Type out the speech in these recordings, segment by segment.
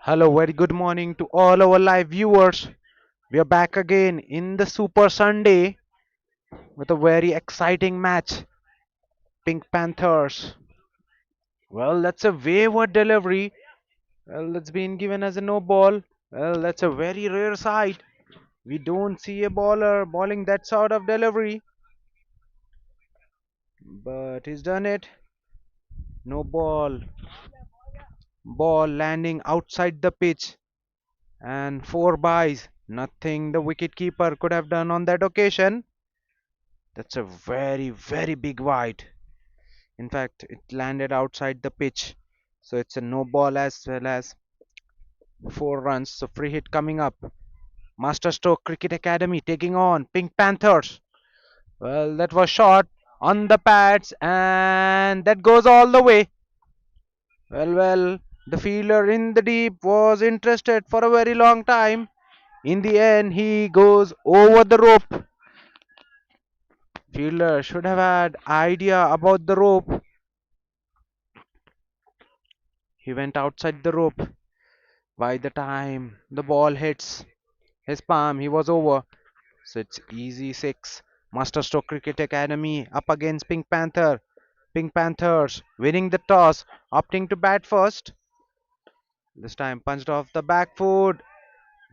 Hello, very good morning to all our live viewers. We are back again in the Super Sunday with a very exciting match. Pink Panthers. Well, that's a wayward delivery. Well, that's been given as a no ball. Well, that's a very rare sight. We don't see a baller bowling that sort of delivery, but he's done it. No ball. Ball landing outside the pitch and four byes. Nothing the wicketkeeper could have done on that occasion. That's a very, very big wide. In fact, it landed outside the pitch. So it's a no ball as well as 4 runs. So free hit coming up. Masterstroke Cricket Academy taking on Pink Panthers. Well, that was shot on the pads and that goes all the way. Well, the fielder in the deep was interested for a very long time. In the end, he goes over the rope. Fielder should have had idea about the rope. He went outside the rope. By the time the ball hits his palm, he was over. So it's easy six. Masterstroke Cricket Academy up against Pink Panther. Pink Panthers winning the toss, opting to bat first. This time punched off the back foot.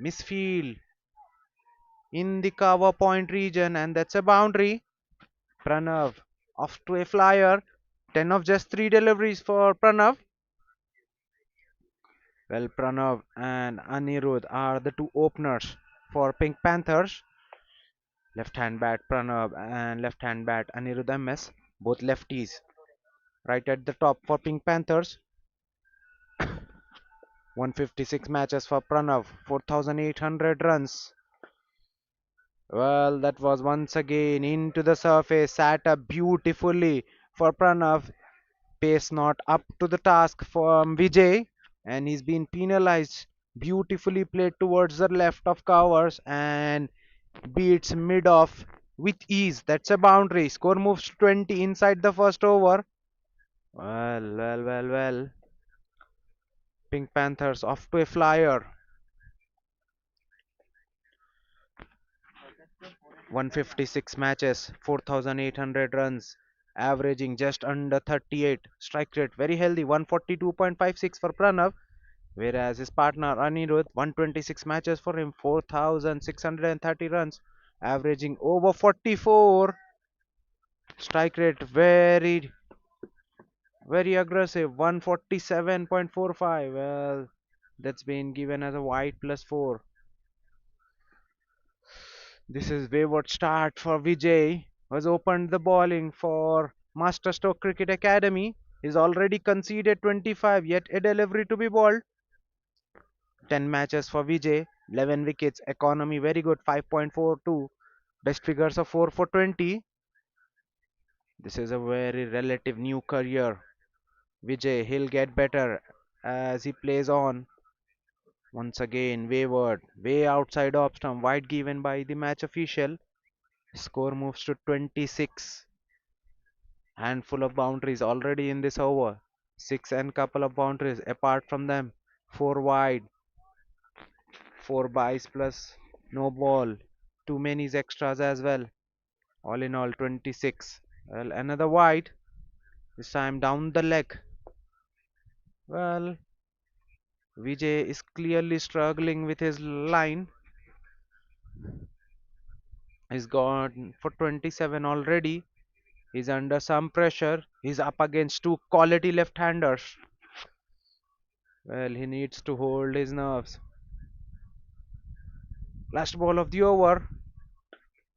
Misfield in the cover point region, and that's a boundary. Pranav off to a flyer. 10 of just 3 deliveries for Pranav. Well, Pranav and Anirudh are the two openers for Pink Panthers. Left hand bat Pranav and left hand bat Anirudh MS, both lefties. Right at the top for Pink Panthers. 156 matches for Pranav, 4,800 runs. Well, that was once again into the surface, sat up beautifully for Pranav. Pace not up to the task from Vijay, and he's been penalized. Beautifully played towards the left of covers and beats mid off with ease. That's a boundary. Score moves to 20 inside the first over. Well. Pink Panthers off to a flyer. 156 matches, 4,800 runs, averaging just under 38. Strike rate very healthy, 142.56 for Pranav, whereas his partner Anirudh, 126 matches for him, 4,630 runs, averaging over 44. Strike rate very aggressive, 147.45. Well, that's been given as a wide plus 4. This is wayward start for Vijay, has opened the bowling for Masterstroke Cricket Academy. He's already conceded 25, yet a delivery to be bowled. 10 matches for Vijay, 11 wickets, economy very good, 5.42. Best figures of 4 for 20. This is a very relative new career. Vijay, he'll get better as he plays on. Once again, wayward, way outside off stump, wide given by the match official. Score moves to 26. Handful of boundaries already in this over. Six and couple of boundaries apart from them. Four wide, four byes plus no ball. Too many extras as well. All in all, 26. Well, another wide. This time down the leg. Well, Vijay is clearly struggling with his line. He's gone for 27 already. He's under some pressure. He's up against two quality left-handers. Well, he needs to hold his nerves. Last ball of the over.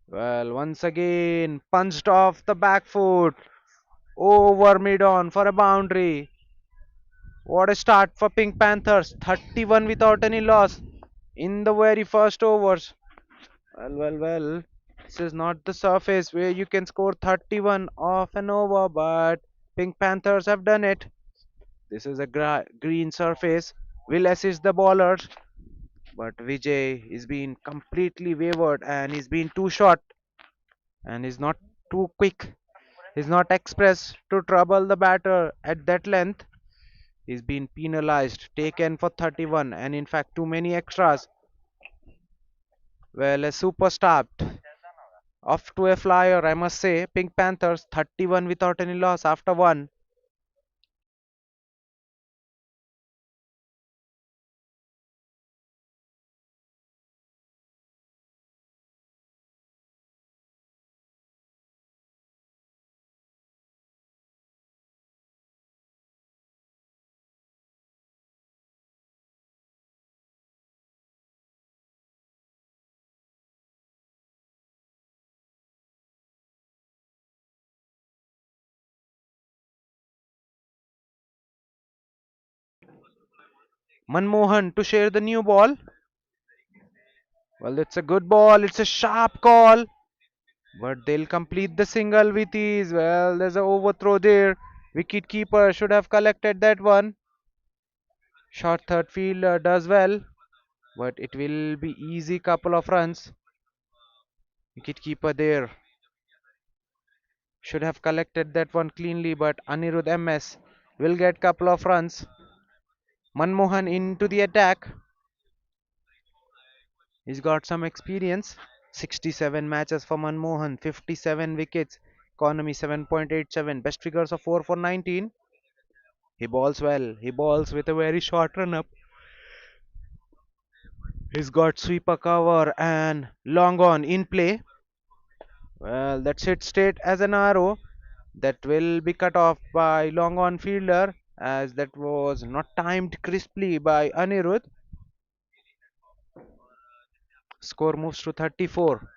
Well, once again, punched off the back foot. Over mid on for a boundary. What a start for Pink Panthers. 31 without any loss. in the very first overs. Well. This is not the surface where you can score 31 off an over, but Pink Panthers have done it. This is a green surface. Will assist the bowlers, but Vijay is being completely wavered and he's been too short and is not too quick. He's not express to trouble the batter at that length. He's been penalized, taken for 31, and in fact, too many extras. Well, a super start. Off to a flyer, I must say. Pink Panthers 31 without any loss after one. Manmohan to share the new ball. Well, it's a good ball. It's a sharp call. But they'll complete the single with ease. Well, there's an overthrow there. Wicket keeper should have collected that one. Short third fielder does well, but it will be easy couple of runs. Wicket keeper there should have collected that one cleanly, but Anirudh MS will get couple of runs. Manmohan into the attack. He's got some experience. 67 matches for Manmohan, 57 wickets, economy 7.87, best figures of 4 for 19. He bowls well. He bowls with a very short run up. He's got sweeper cover and long on in play. Well, that's hit straight as an arrow. That will be cut off by long on fielder as that was not timed crisply by Anirudh. Score moves to 34.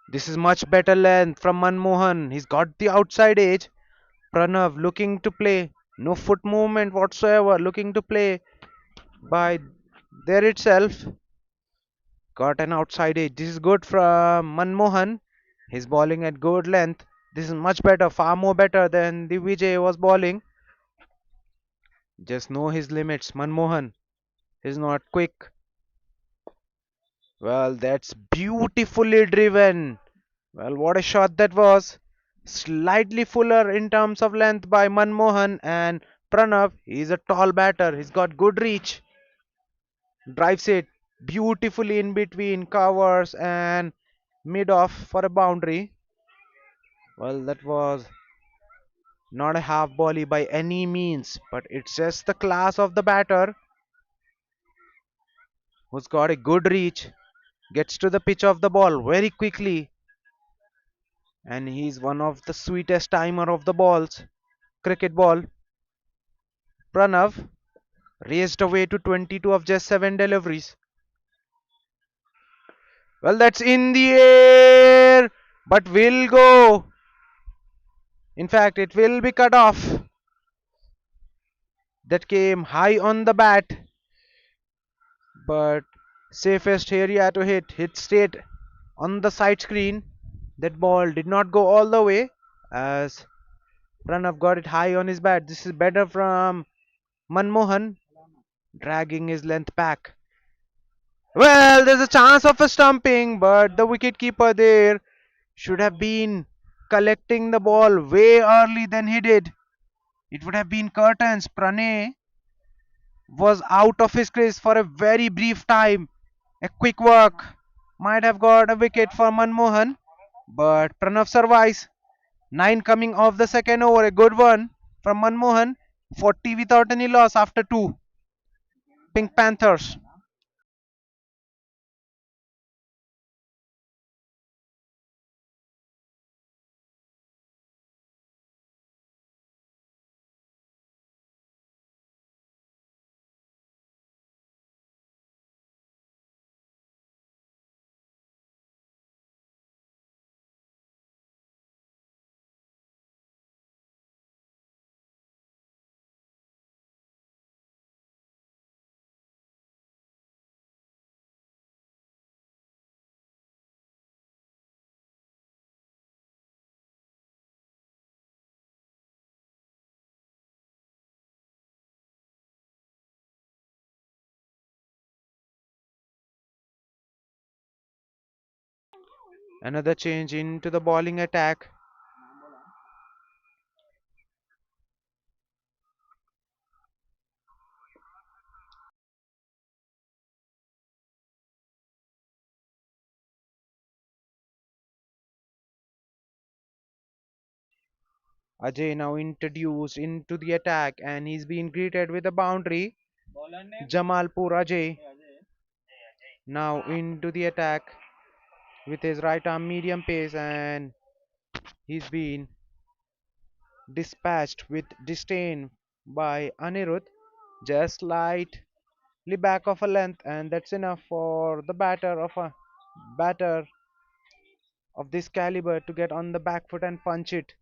This is much better length from Manmohan. He's got the outside edge. Pranav looking to play. No foot movement whatsoever. Looking to play by there itself. Got an outside edge. This is good from Manmohan. He's bowling at good length. This is much better, far more better than the Vijay was bowling. Just know his limits. Manmohan is not quick. Well, that's beautifully driven. Well, what a shot that was. Slightly fuller in terms of length by Manmohan and Pranav. He's a tall batter. He's got good reach. Drives it beautifully in between covers and mid off for a boundary. Well, that was not a half volley by any means, but it's just the class of the batter who's got a good reach, gets to the pitch of the ball very quickly, and he's one of the sweetest timer of the balls. Cricket ball. Pranav raced away to 22 of just 7 deliveries. Well, that's in the air, but will go. In fact, it will be cut off. That came high on the bat, but safest area to hit straight on the side screen. That ball did not go all the way as Pranav got it high on his bat. This is better from Manmohan, dragging his length back. Well, there's a chance of a stumping, but the wicketkeeper there should have been collecting the ball way early than he did. It would have been curtains. Pranay was out of his crease for a very brief time. A quick work might have got a wicket for Manmohan, but Pranav survives. 9 coming off the second over, a good one from Manmohan. 40 without any loss after 2. Pink Panthers. Another change into the bowling attack. Ajay now introduced into the attack and he's been greeted with a boundary. Jamalpur Ajay now into the attack with his right arm medium pace and he's been dispatched with disdain by Anirudh. Just slightly back of a length and that's enough for the batter of this caliber to get on the back foot and punch it.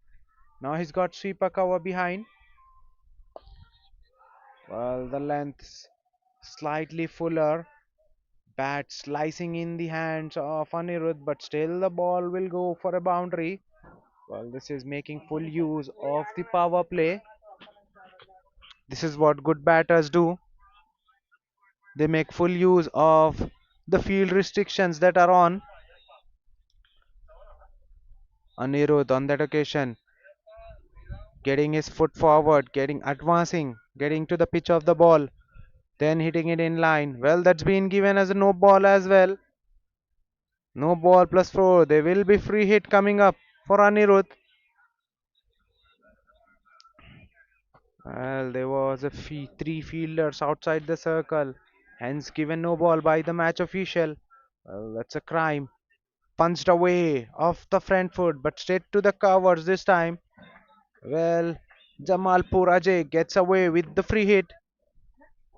Now he's got sweeper cover behind. Well, the length's slightly fuller. Bat slicing in the hands of Anirudh, but still the ball will go for a boundary. Well, this is making full use of the power play. This is what good batters do. They make full use of the field restrictions that are on. Anirudh on that occasion getting his foot forward, getting advancing, getting to the pitch of the ball, then hitting it in line. Well, that's been given as a no ball as well. No ball plus four. There will be free hit coming up for Anirudh. Well, there was three fielders outside the circle, hence given no ball by the match official. Well, that's a crime. Punched away off the front foot, but straight to the covers this time. Well, Jamalpur Ajay gets away with the free hit.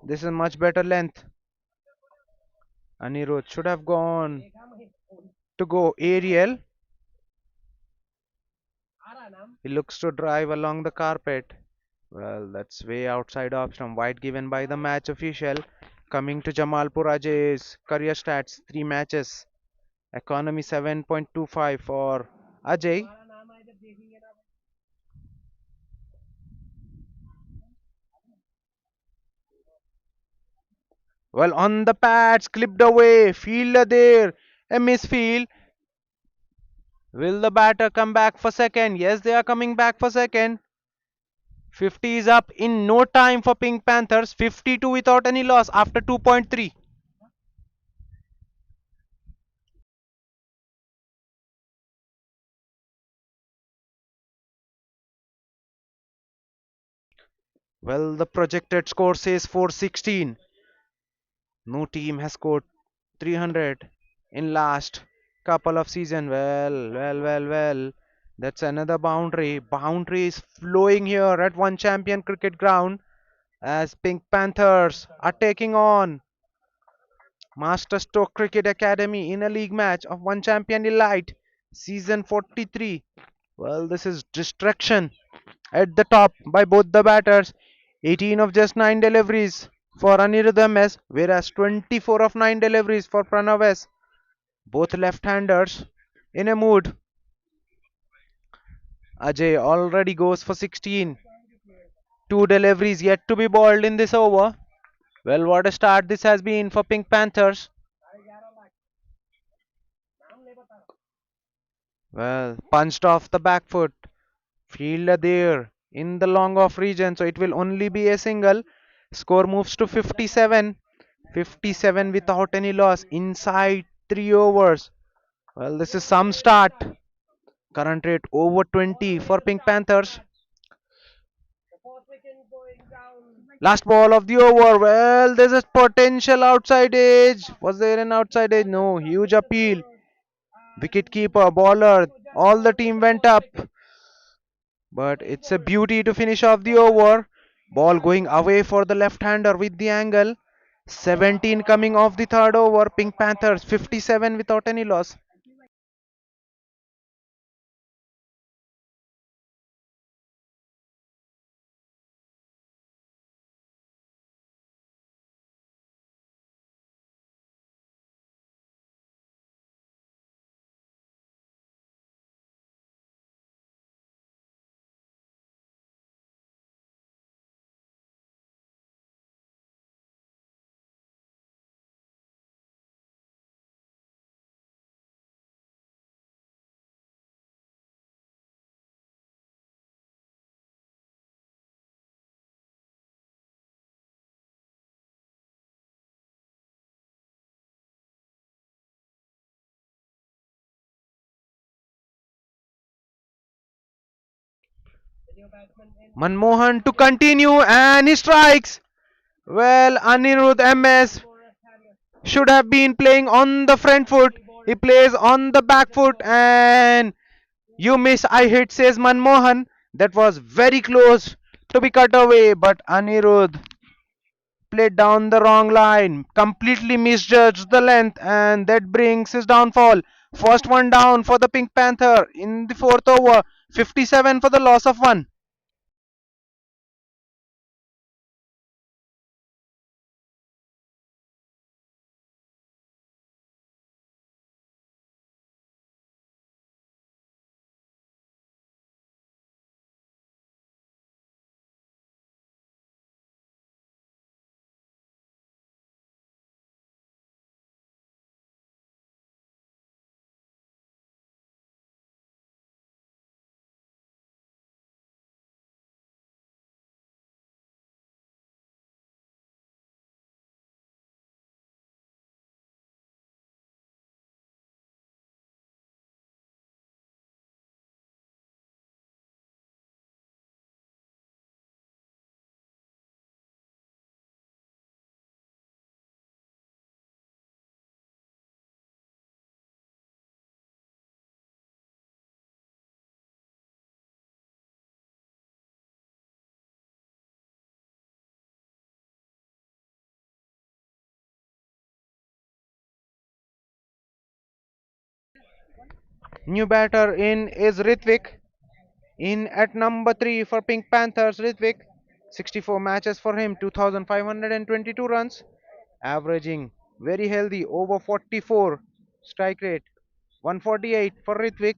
This is much better length. Anirudh should have gone to go aerial. He looks to drive along the carpet. Well, that's way outside off from wide given by the match official. Coming to Jamalpur Ajay's career stats, 3 matches. Economy 7.25 for Ajay. Well, on the pads, clipped away. Fielder there. A misfield. Will the batter come back for second? Yes, they are coming back for second. 50 is up in no time for Pink Panthers. 52 without any loss after 2.3. Well, the projected score says 416. No team has scored 300 in last couple of season. Well. That's another boundary. Boundary is flowing here at one champion cricket ground as Pink Panthers are taking on Masterstroke Cricket Academy in a league match of one champion elite season 43. Well, this is distraction at the top by both the batters. 18 of just 9 deliveries for Anirudh MS, whereas 24 of 9 deliveries for Pranav S. Both left-handers in a mood. Ajay already goes for 16. Two deliveries yet to be bowled in this over. Well, what a start this has been for Pink Panthers. Well, punched off the back foot. Fielder there in the long off region, so it will only be a single. Score moves to 57. 57 without any loss inside 3 overs. Well, this is some start. Current rate over 20 for Pink Panthers. Last ball of the over. Well, there's a potential outside edge. Was there an outside edge? No. Huge appeal. Wicket keeper, bowler, all the team went up. But it's a beauty to finish off the over. Ball going away for the left-hander with the angle. 17 coming off the third over. Pink Panthers 57 without any loss. Manmohan to continue and he strikes. Well, Anirudh MS should have been playing on the front foot. He plays on the back foot and you miss, I hit, says Manmohan. That was very close to be cut away, but Anirudh played down the wrong line, completely misjudged the length, and that brings his downfall. First one down for the Pink Panther in the fourth over, 57 for the loss of one. New batter in is Ritvik. In at number 3 for Pink Panthers, Ritvik. 64 matches for him, 2,522 runs, averaging very healthy over 44 strike rate. 148 for Ritvik.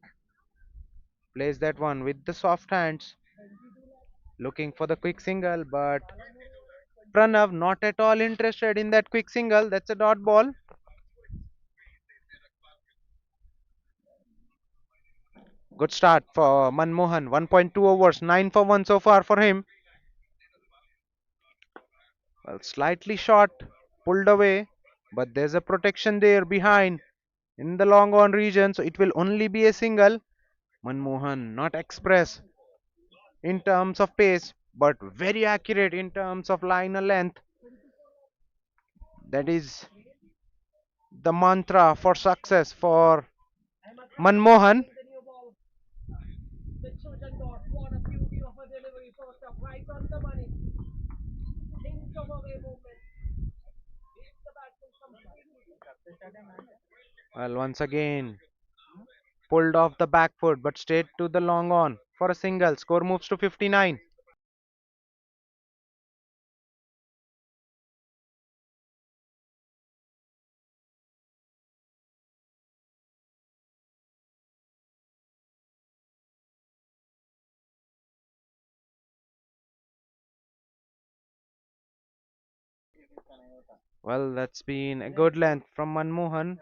Plays that one with the soft hands, looking for the quick single, but Pranav not at all interested in that quick single. That's a dot ball. Good start for Manmohan. 1.2 overs, 9 for 1 so far for him. Well, slightly short, pulled away, but there's a protection there behind in the long on region, so it will only be a single. Manmohan not express in terms of pace, but very accurate in terms of liner length. That is the mantra for success for Manmohan. Well, once again, pulled off the back foot, but straight to the long on for a single. Score moves to 59. Well, that's been a good length from Manmohan.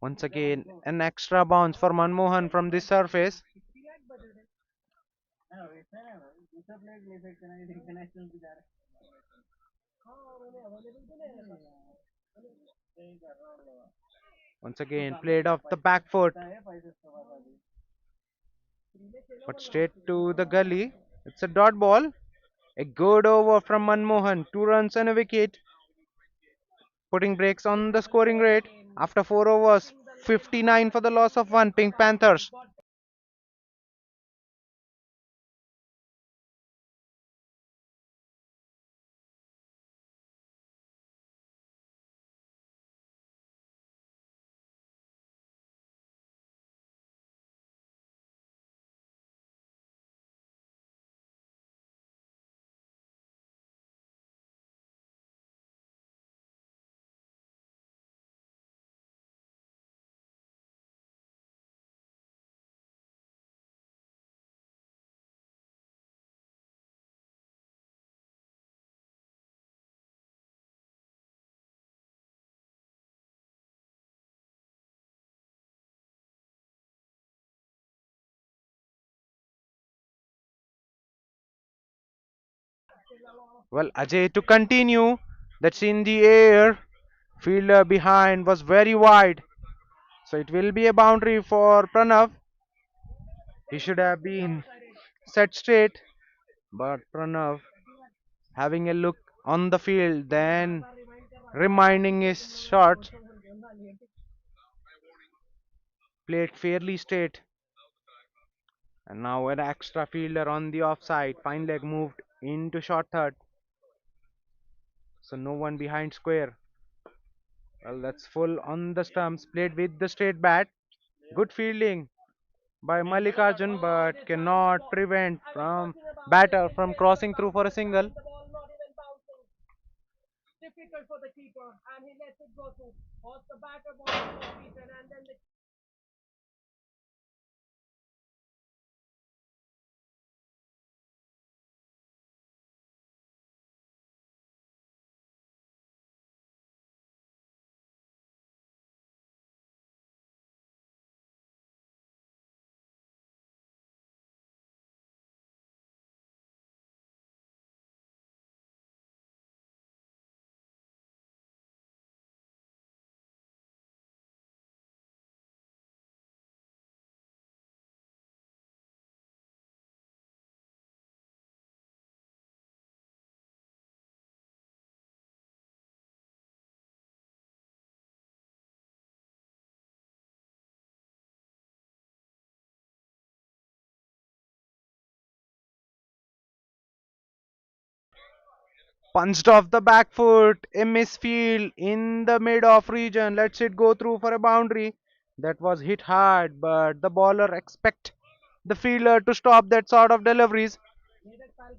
Once again, an extra bounce for Manmohan from this surface. Once again, played off the back foot, but straight to the gully. It's a dot ball. A good over from Manmohan. 2 runs and a wicket, putting brakes on the scoring rate. After 4 overs, 59 for the loss of one. Pink Panthers. Well, Ajay to continue. That's in the air. Fielder behind was very wide. So it will be a boundary for Pranav. He should have been set straight. But Pranav, having a look on the field, then reminding his shots, played fairly straight. And now an extra fielder on the offside. Fine leg moved into short third. So no one behind square. Well, that's full on the stumps. Played with the straight bat. Good fielding by Mallikarjun, but cannot prevent from batter from crossing through for a single. Punched off the back foot, a misfield in the mid-off region. Lets it go through for a boundary. That was hit hard, but the bowler expect the fielder to stop that sort of deliveries.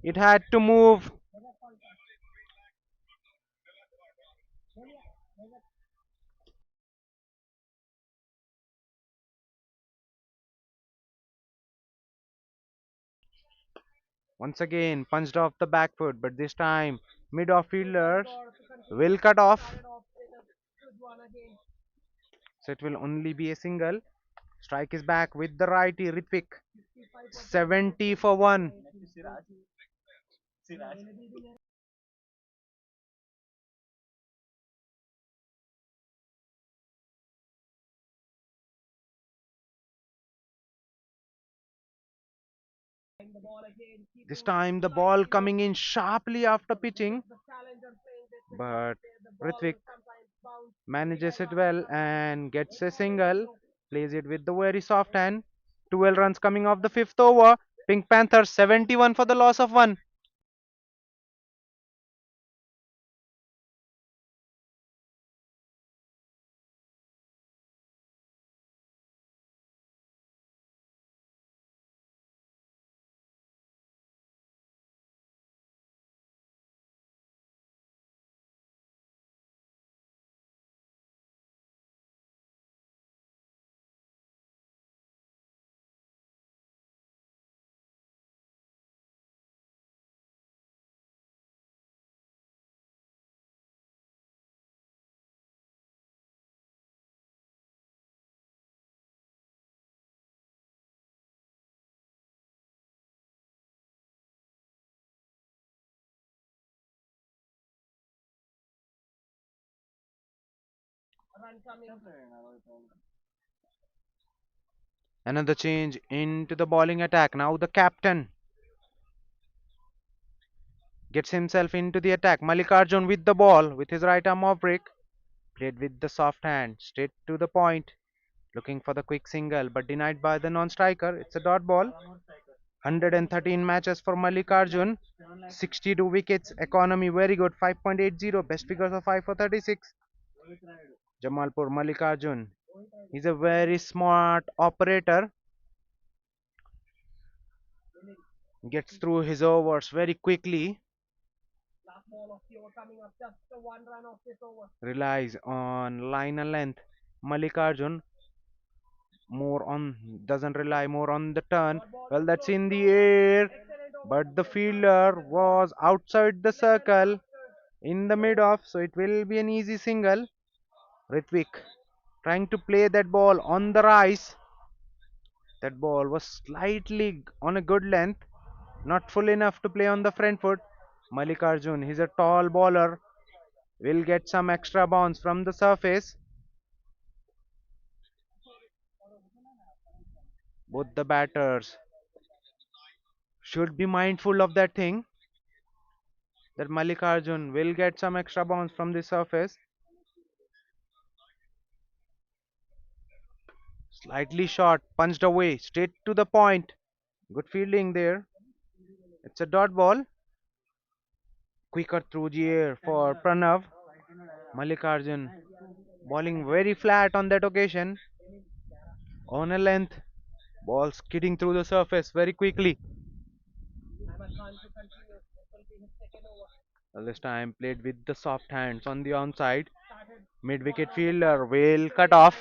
It had to move. Once again, punched off the back foot, but this time mid-off fielders will cut off. So it will only be a single. Strike is back with the righty Ritvik. 70 for 1. This time the ball coming in sharply after pitching, but Ritvik manages it well and gets a single. Plays it with the very soft hand. 12 runs coming off the fifth over. Pink Panthers 71 for the loss of 1. Another change into the bowling attack. Now the captain gets himself into the attack. Mallikarjun with the ball with his right arm off break. Played with the soft hand, straight to the point. Looking for the quick single, but denied by the non-striker. It's a dot ball. 113 matches for Mallikarjun. 62 wickets. Economy very good. 5.80. Best figures of 5 for 36. Jamalpur Mallikarjun. He's a very smart operator. Gets through his overs very quickly. Relies on line and length. Mallikarjun more on doesn't rely more on the turn. Well, that's in the air, but the fielder was outside the circle in the mid off, so it will be an easy single. Ritvik trying to play that ball on the rise. That ball was slightly on a good length, not full enough to play on the front foot. Mallikarjun, he's a tall bowler, will get some extra bounce from the surface. Both the batters Should be mindful of that thing that Malikarjun will get some extra bounce from the surface. Slightly short, punched away, straight to the point. Good fielding there. It's a dot ball. Quicker through the air for Pranav. Malikarjun bowling very flat on that occasion. On a length, ball skidding through the surface very quickly. Well, this time played with the soft hands on the onside. Mid wicket fielder will cut off,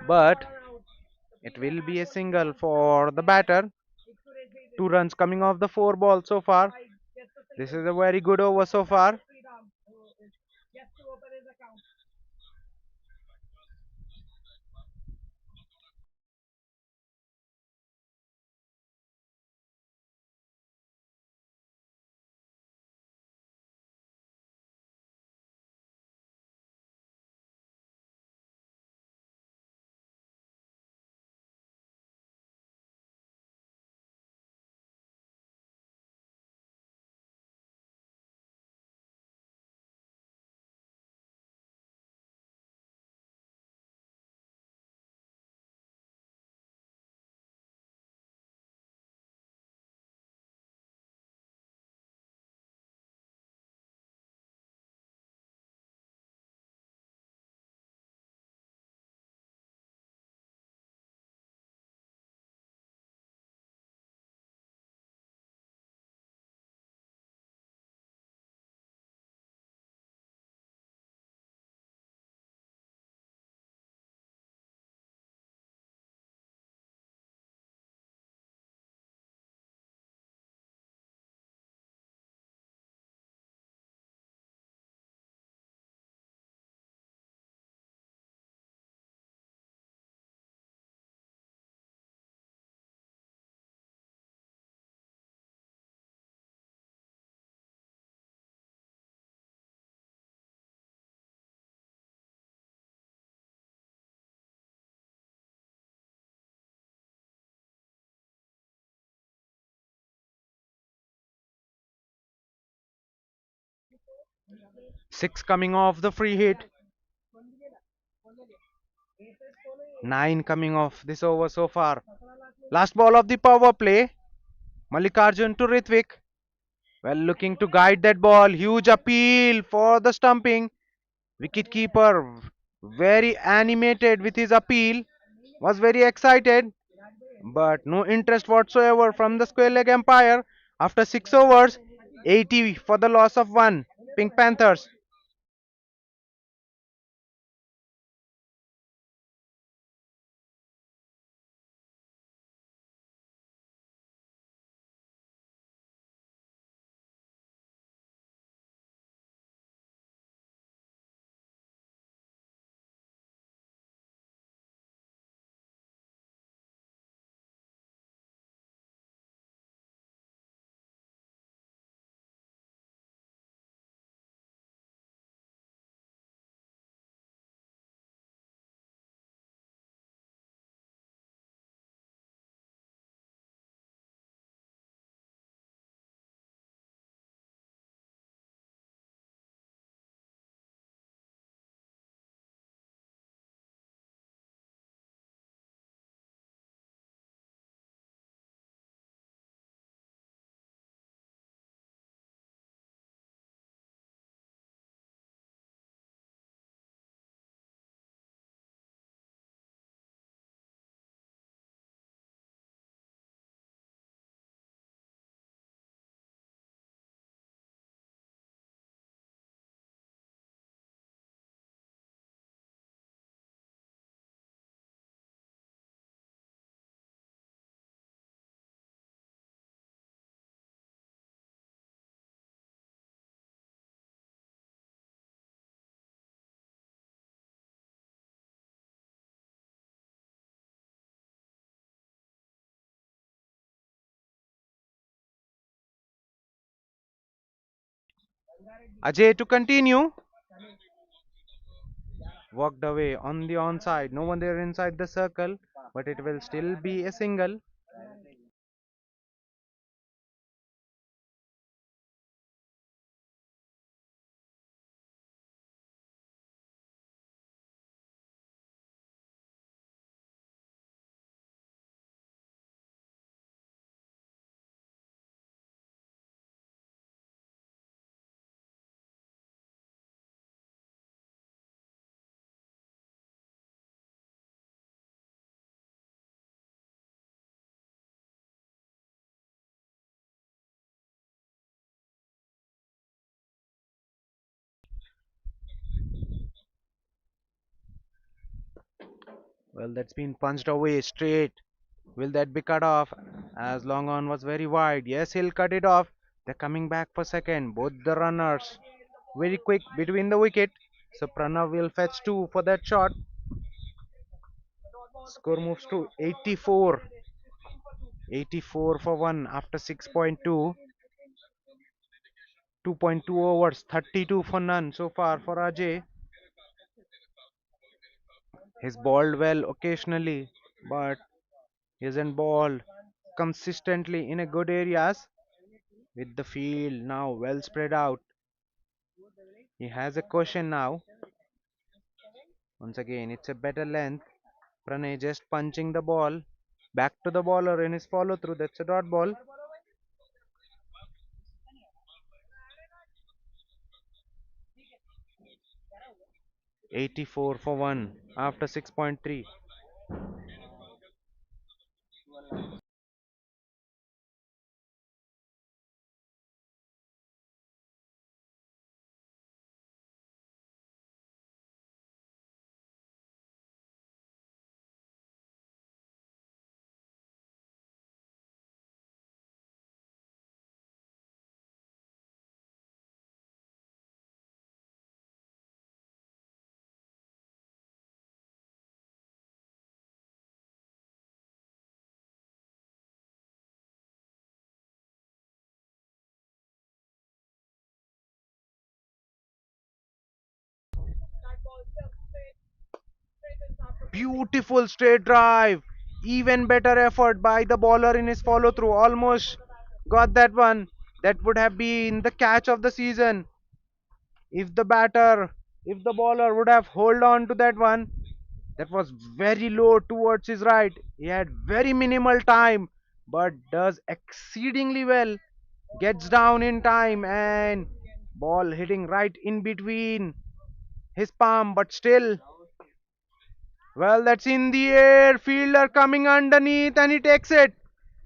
but it will be a single for the batter. 2 runs coming off the 4 balls so far. This is a very good over so far. 6 coming off the free hit. 9 coming off this over so far. Last ball of the power play. Malikarjun to Ritvik. Well, looking to guide that ball. Huge appeal for the stumping. Wicketkeeper very animated with his appeal. Was very excited. But no interest whatsoever from the square leg umpire. After 6 overs, 80 for the loss of 1. Pink Panthers. Ajay to continue. Walked away on the onside. No one there inside the circle, but it will still be a single. Well, that's been punched away straight. Will that be cut off? As long on was very wide. Yes, he'll cut it off. They're coming back for second. Both the runners very quick between the wicket. So Pranav will fetch two for that shot. Score moves to 84. 84 for 1 after 6.2. 2.2 overs. 32 for none so far for Ajay. He's bowled well occasionally, but he hasn't bowled consistently in a good areas. With the field now well spread out, he has a cushion now. Once again, it's a better length. Pranay just punching the ball back to the bowler in his follow through. That's a dot ball. 84 for 1 after 6.3. Beautiful straight drive. Even better effort by the bowler in his follow through. Almost got that one. That would have been the catch of the season if the batter, if the bowler would have hold on to that one. That was very low towards his right. He had very minimal time, but does exceedingly well. Gets down in time and ball hitting right in between his palm, but still, well, that's in the air. Fielder coming underneath and he takes it.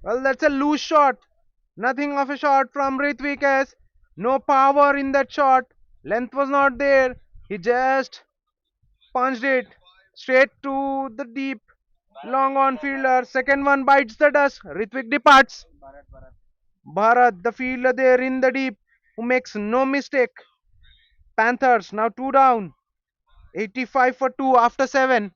Well, that's a loose shot. Nothing of a shot from Ritvik as no power in that shot. Length was not there. He just punched it straight to the deep. Long on fielder. Second one bites the dust. Ritvik departs. Bharat, the fielder there in the deep, who makes no mistake. Panthers now two down. 85 for 2 after 7.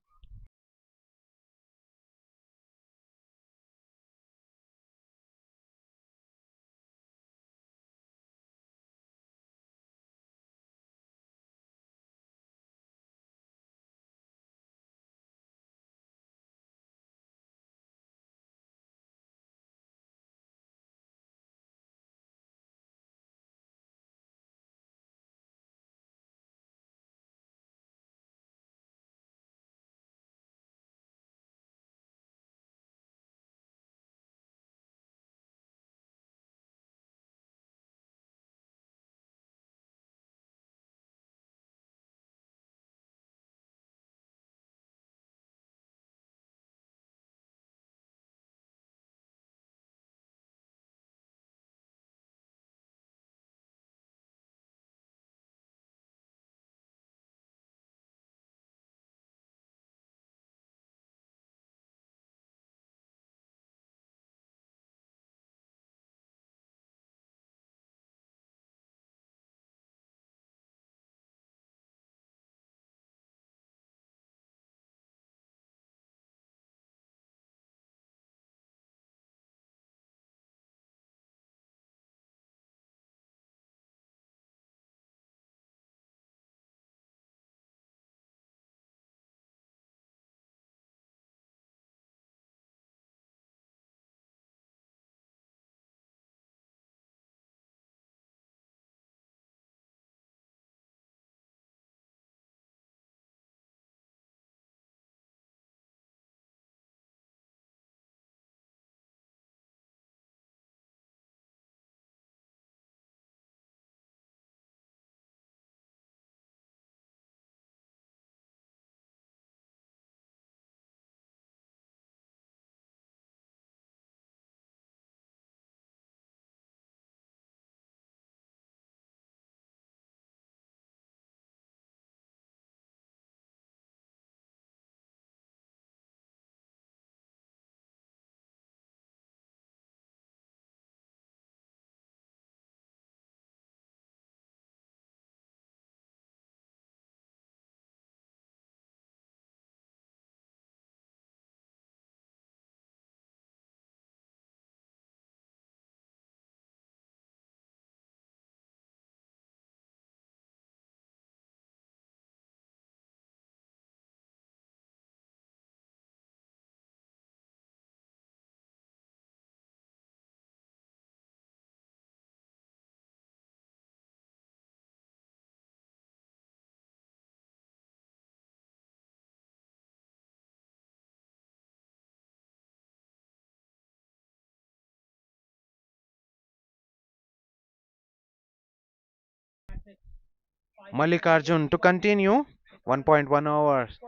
Mallikarjun to continue. 1.1 overs.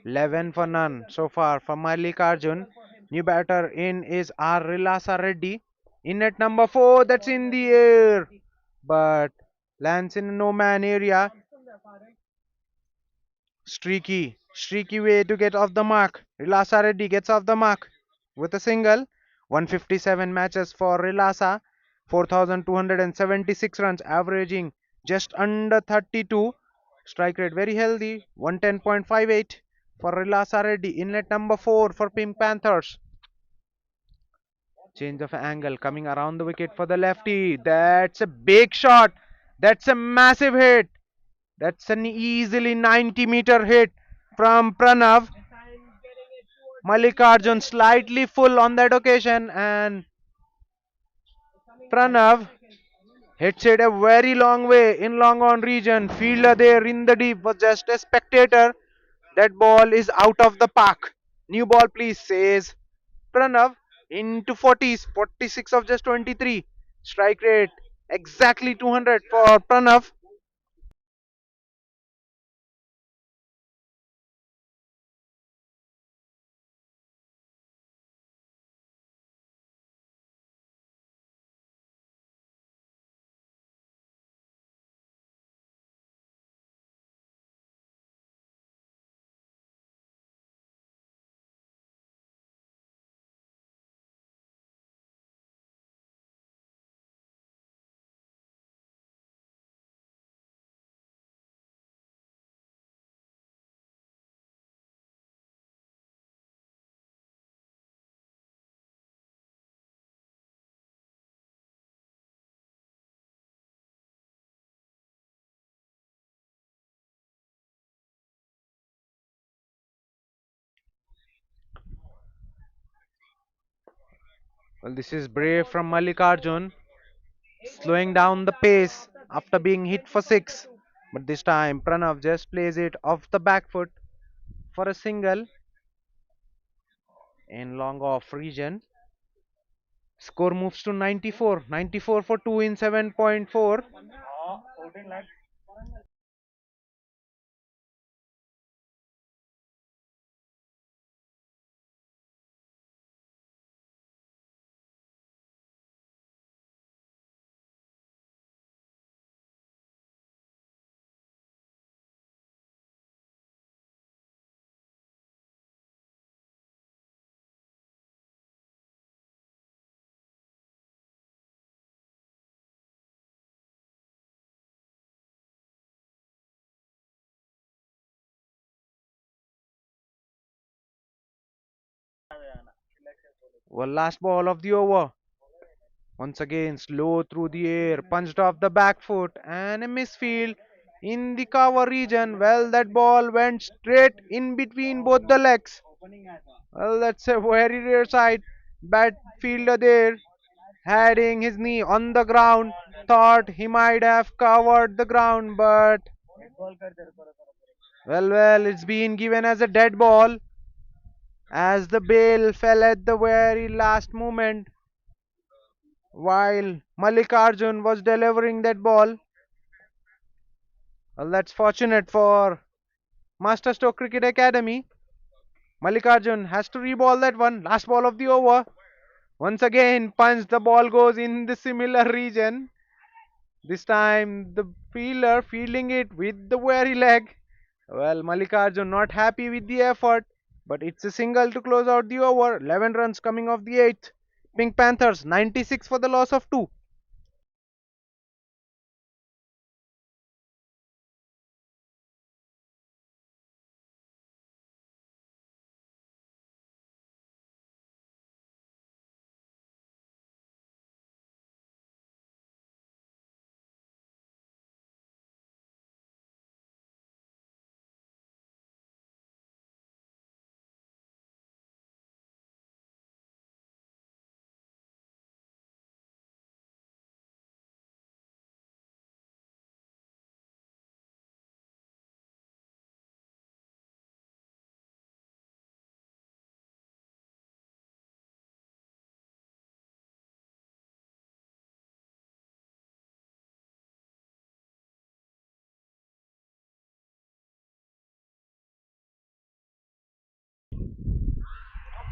11 for none so far from Mallikarjun. New batter in is R. Rilasa Reddy. In at number 4, that's in the air. But lands in a no man area. Streaky way to get off the mark. Rilasa Reddy gets off the mark with a single. 157 matches for Rilasa. 4,276 runs, averaging just under 32. Strike rate very healthy. 110.58 for Rilasa Reddy. In at number 4 for Pink Panthers. Change of angle coming around the wicket for the lefty. That's a big shot. That's a massive hit. That's an easily 90-meter hit from Pranav. Mallikarjun slightly full on that occasion, and Pranav hits it a very long way in long on region. Fielder there in the deep was just a spectator. That ball is out of the park. New ball, please, says Pranav into 40s. 46 of just 23. Strike rate exactly 200 for Pranav. Well, this is brave from Mallikarjun, slowing down the pace after being hit for 6. But this time, Pranav just plays it off the back foot for a single in long off region. Score moves to 94. 94 for 2 in 7.4. Well, last ball of the over. Once again, slow through the air, punched off the back foot, and a misfield in the cover region. Well, that ball went straight in between both the legs. Well, that's a very rare sight. Bat fielder there, heading his knee on the ground, thought he might have covered the ground, but it's been given as a dead ball as the bail fell at the very last moment while Mallikarjun was delivering that ball. Well, that's fortunate for Masterstroke Cricket Academy. Mallikarjun has to reball that one. Last ball of the over. Once again, punch. The ball goes in the similar region. This time, the fielder fielding it with the very leg. Well, Mallikarjun not happy with the effort, but it's a single to close out the over. 11 runs coming off the 8th. Pink Panthers 96 for the loss of 2.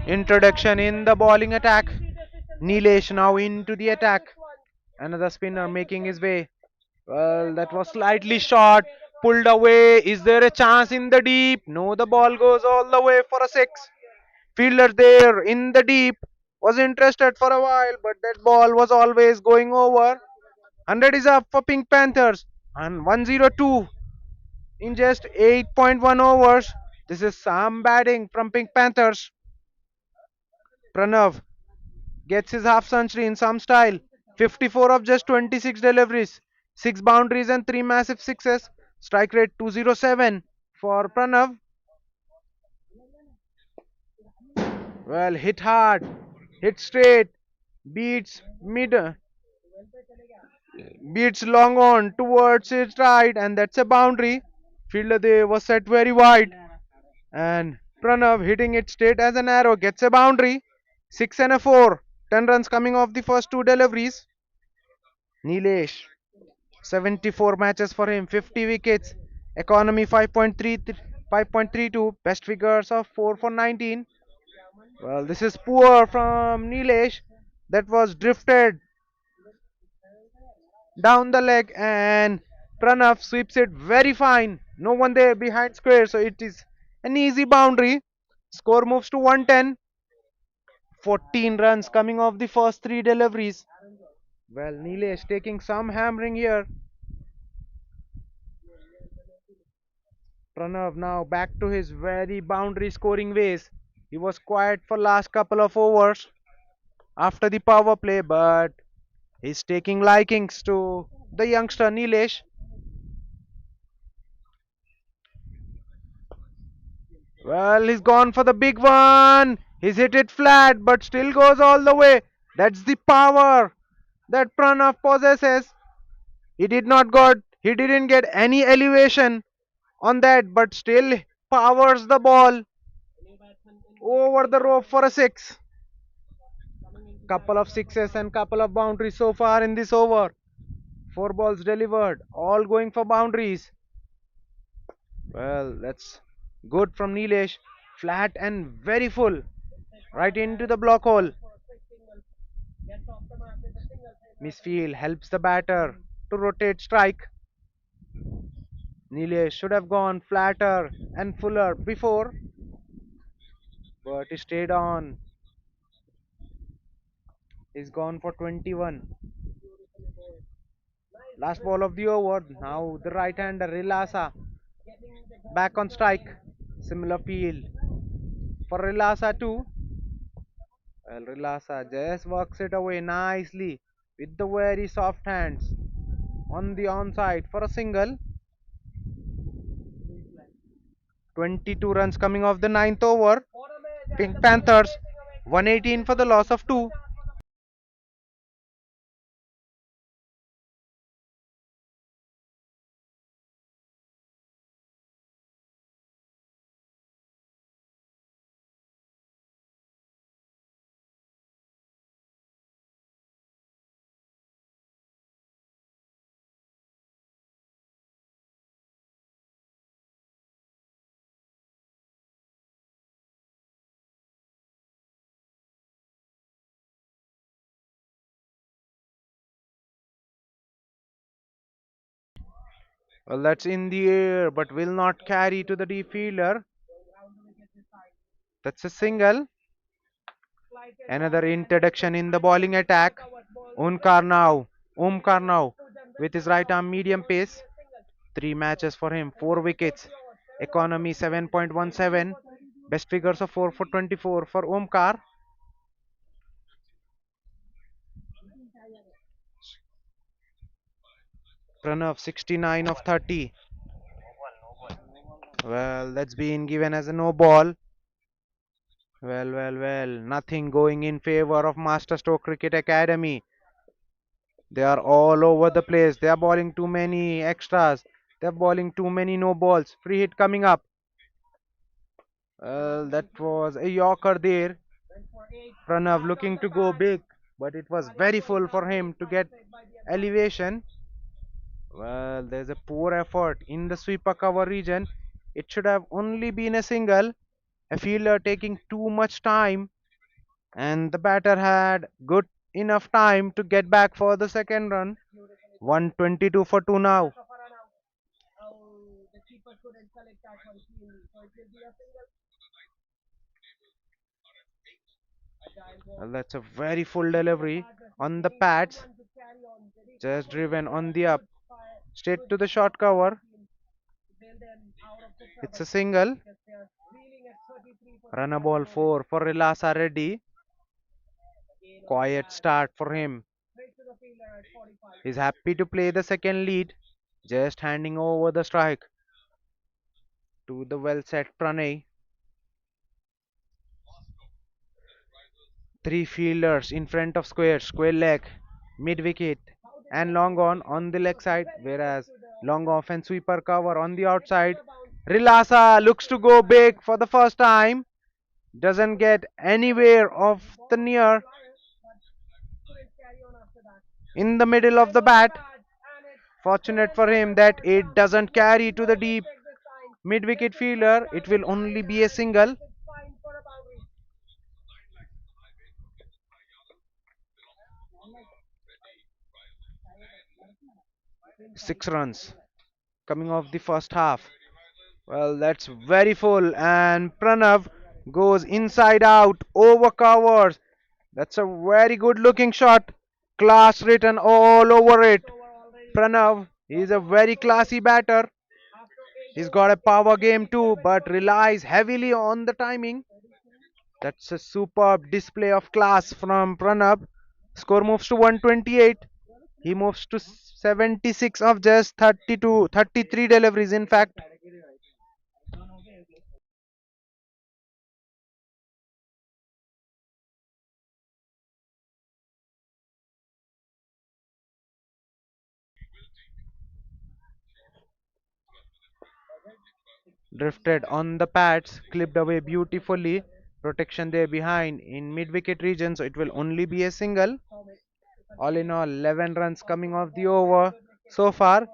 Introduction in the bowling attack. Nilesh now into the attack. Another spinner making his way. Well, that was slightly short. Pulled away. Is there a chance in the deep? No, the ball goes all the way for a six. Fielder there in the deep was interested for a while, but that ball was always going over. 100 is up for Pink Panthers and 102 in just 8.1 overs. This is some batting from Pink Panthers. Pranav gets his half century in some style. 54 of just 26 deliveries, 6 boundaries and 3 massive sixes. Strike rate 207 for Pranav. Well, hit hard, hit straight, beats mid, beats long on towards its right, and that's a boundary. Fielder there was set very wide, and Pranav hitting it straight as an arrow gets a boundary. 6 and a 4. 10 runs coming off the first two deliveries. Nilesh 74 matches for him, 50 wickets, economy 5.32, best figures of 4 for 19. Well, this is poor from Nilesh. That was drifted down the leg, and Pranav sweeps it very fine. No one there behind square, so it is an easy boundary. Score moves to 110. 14 runs coming off the first three deliveries. Well, Nilesh taking some hammering here. Pranav now back to his very boundary scoring ways. He was quiet for last couple of overs after the power play, but he's taking likings to the youngster Nilesh. Well, he's gone for the big one. He's hit it flat, but still goes all the way. That's the power that Pranav possesses. He didn't get any elevation on that, but still powers the ball over the rope for a six. Couple of sixes and couple of boundaries so far in this over. Four balls delivered, all going for boundaries. Well, that's good from Nilesh. Flat and very full, right into the block hole. Misfield helps the batter to rotate strike. Nilesh should have gone flatter and fuller before, but he stayed on. He's gone for 21. Last ball of the over. Now the right-hander Rilasa back on strike. Similar field for Rilasa too. Well, Rilasa just works it away nicely with the very soft hands on the onside for a single. 22 runs coming off the ninth over. Pink Panthers 118 for the loss of 2. Well, that's in the air but will not carry to the deep fielder. That's a single. Another introduction in the bowling attack. Omkar now with his right arm medium pace. Three matches for him, four wickets. Economy 7.17. Best figures of 4 for 24 for Omkar. Pranav 69 of 30. Well, that's been given as a no ball. Well. Nothing going in favor of Masterstroke Cricket Academy. They are all over the place. They are bowling too many extras. They are bowling too many no balls. Free hit coming up. That was a Yorker there. Pranav looking to go big, but it was very full for him to get elevation. Well, there's a poor effort in the sweeper cover region. It should have only been a single. A fielder taking too much time and the batter had good enough time to get back for the second run. 122 for 2 now. Well, that's a very full delivery on the pads, just driven on the up, straight to the short cover. It's a single. Run a ball 4 for Relasa Reddy. Quiet start for him. He's happy to play the second lead, just handing over the strike to the well set Pranay. Three fielders in front of square leg, mid wicket, and long on the leg side, whereas long off and sweeper cover on the outside. Rilasa looks to go big for the first time, doesn't get anywhere of the near in the middle of the bat. Fortunate for him that it doesn't carry to the deep mid wicket fielder, it will only be a single. 6 runs coming off the first half. Well, that's very full, and Pranav goes inside out, over covers. That's a very good looking shot. Class written all over it. Pranav is a very classy batter. He's got a power game too, but relies heavily on the timing. That's a superb display of class from Pranav. Score moves to 128. He moves to 76 of just 32, 33 deliveries, in fact. Drifted on the pads, clipped away beautifully. Protection there behind in mid wicket region, so it will only be a single. All in all, 11 runs coming off the over so far.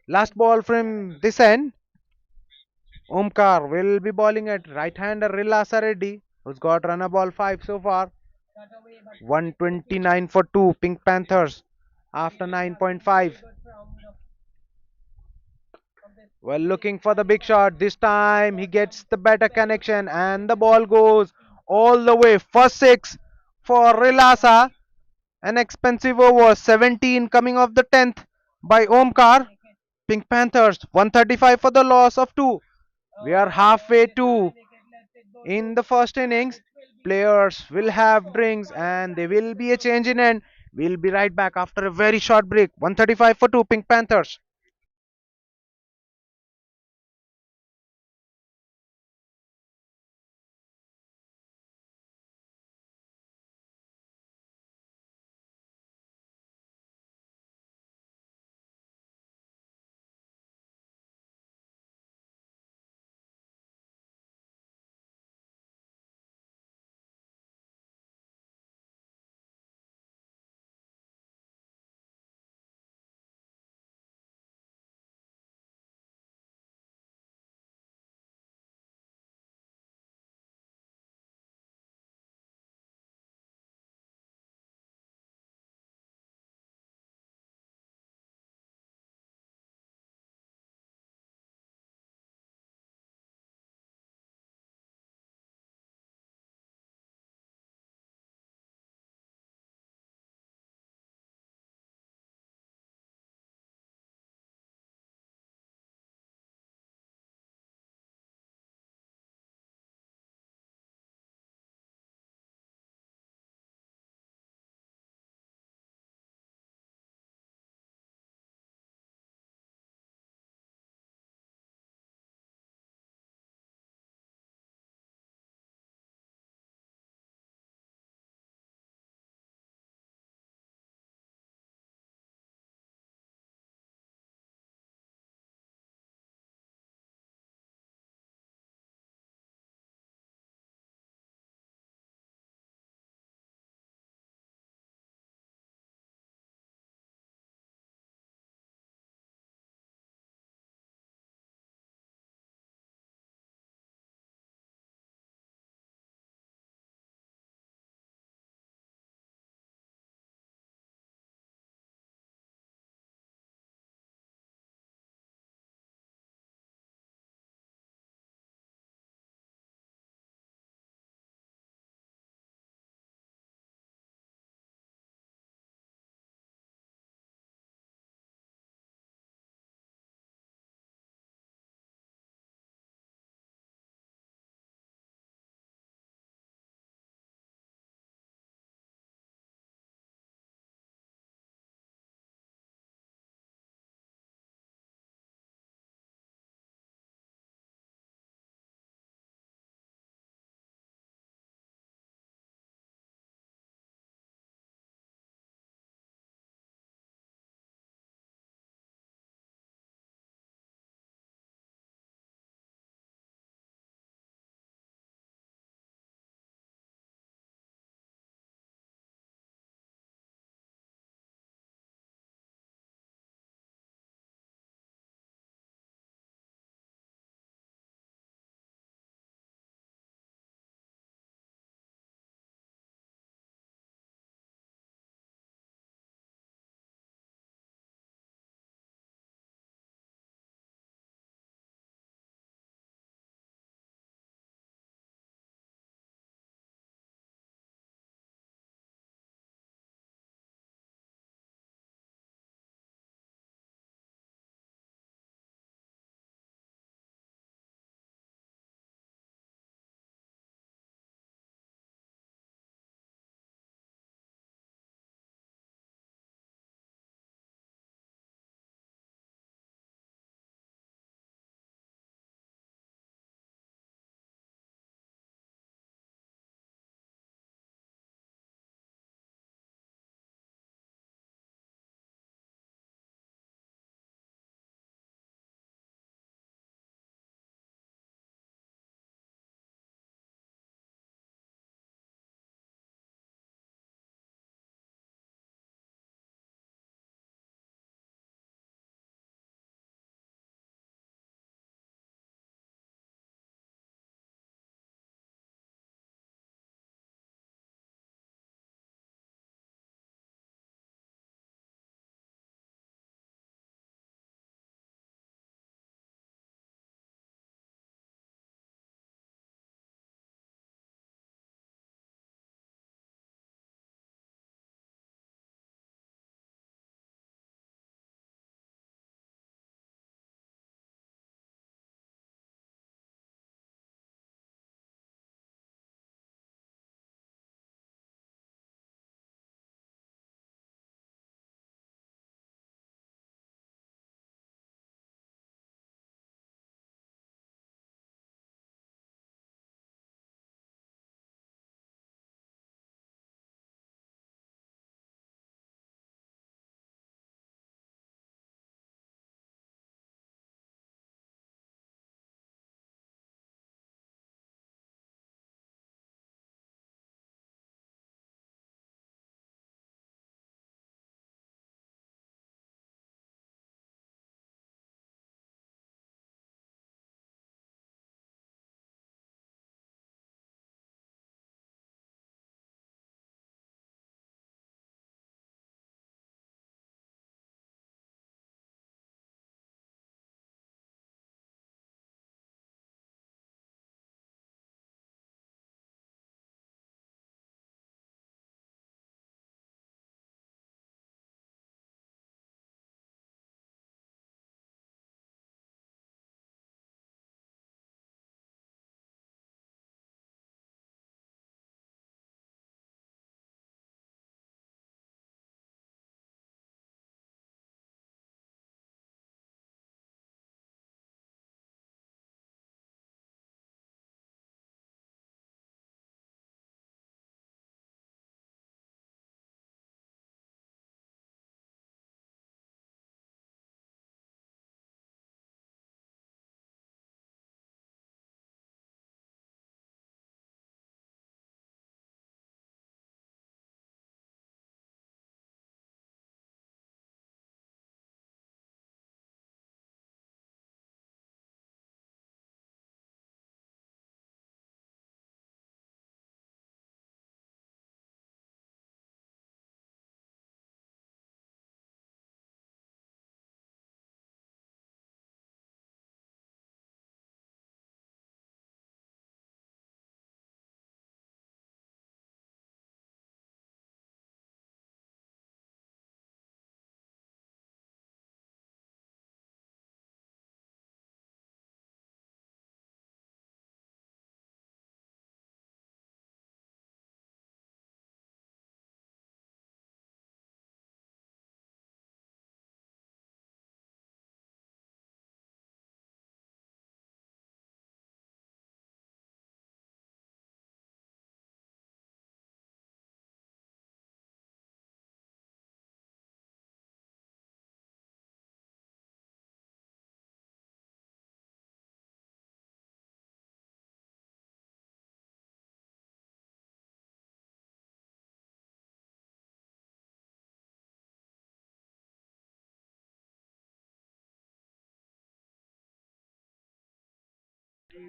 Last ball from this end. Omkar will be bowling at right hander Rilasa Reddy, who's got run a ball 5 so far. 129 for 2, Pink Panthers after 9.5. Well, looking for the big shot. This time he gets the better connection and the ball goes all the way. First six for Rilasa. An expensive over. 17 coming off the 10th by Omkar. Pink Panthers 135 for the loss of 2. We are halfway to in the first innings. Players will have drinks and there will be a change in end. We'll be right back after a very short break. 135 for 2 Pink Panthers.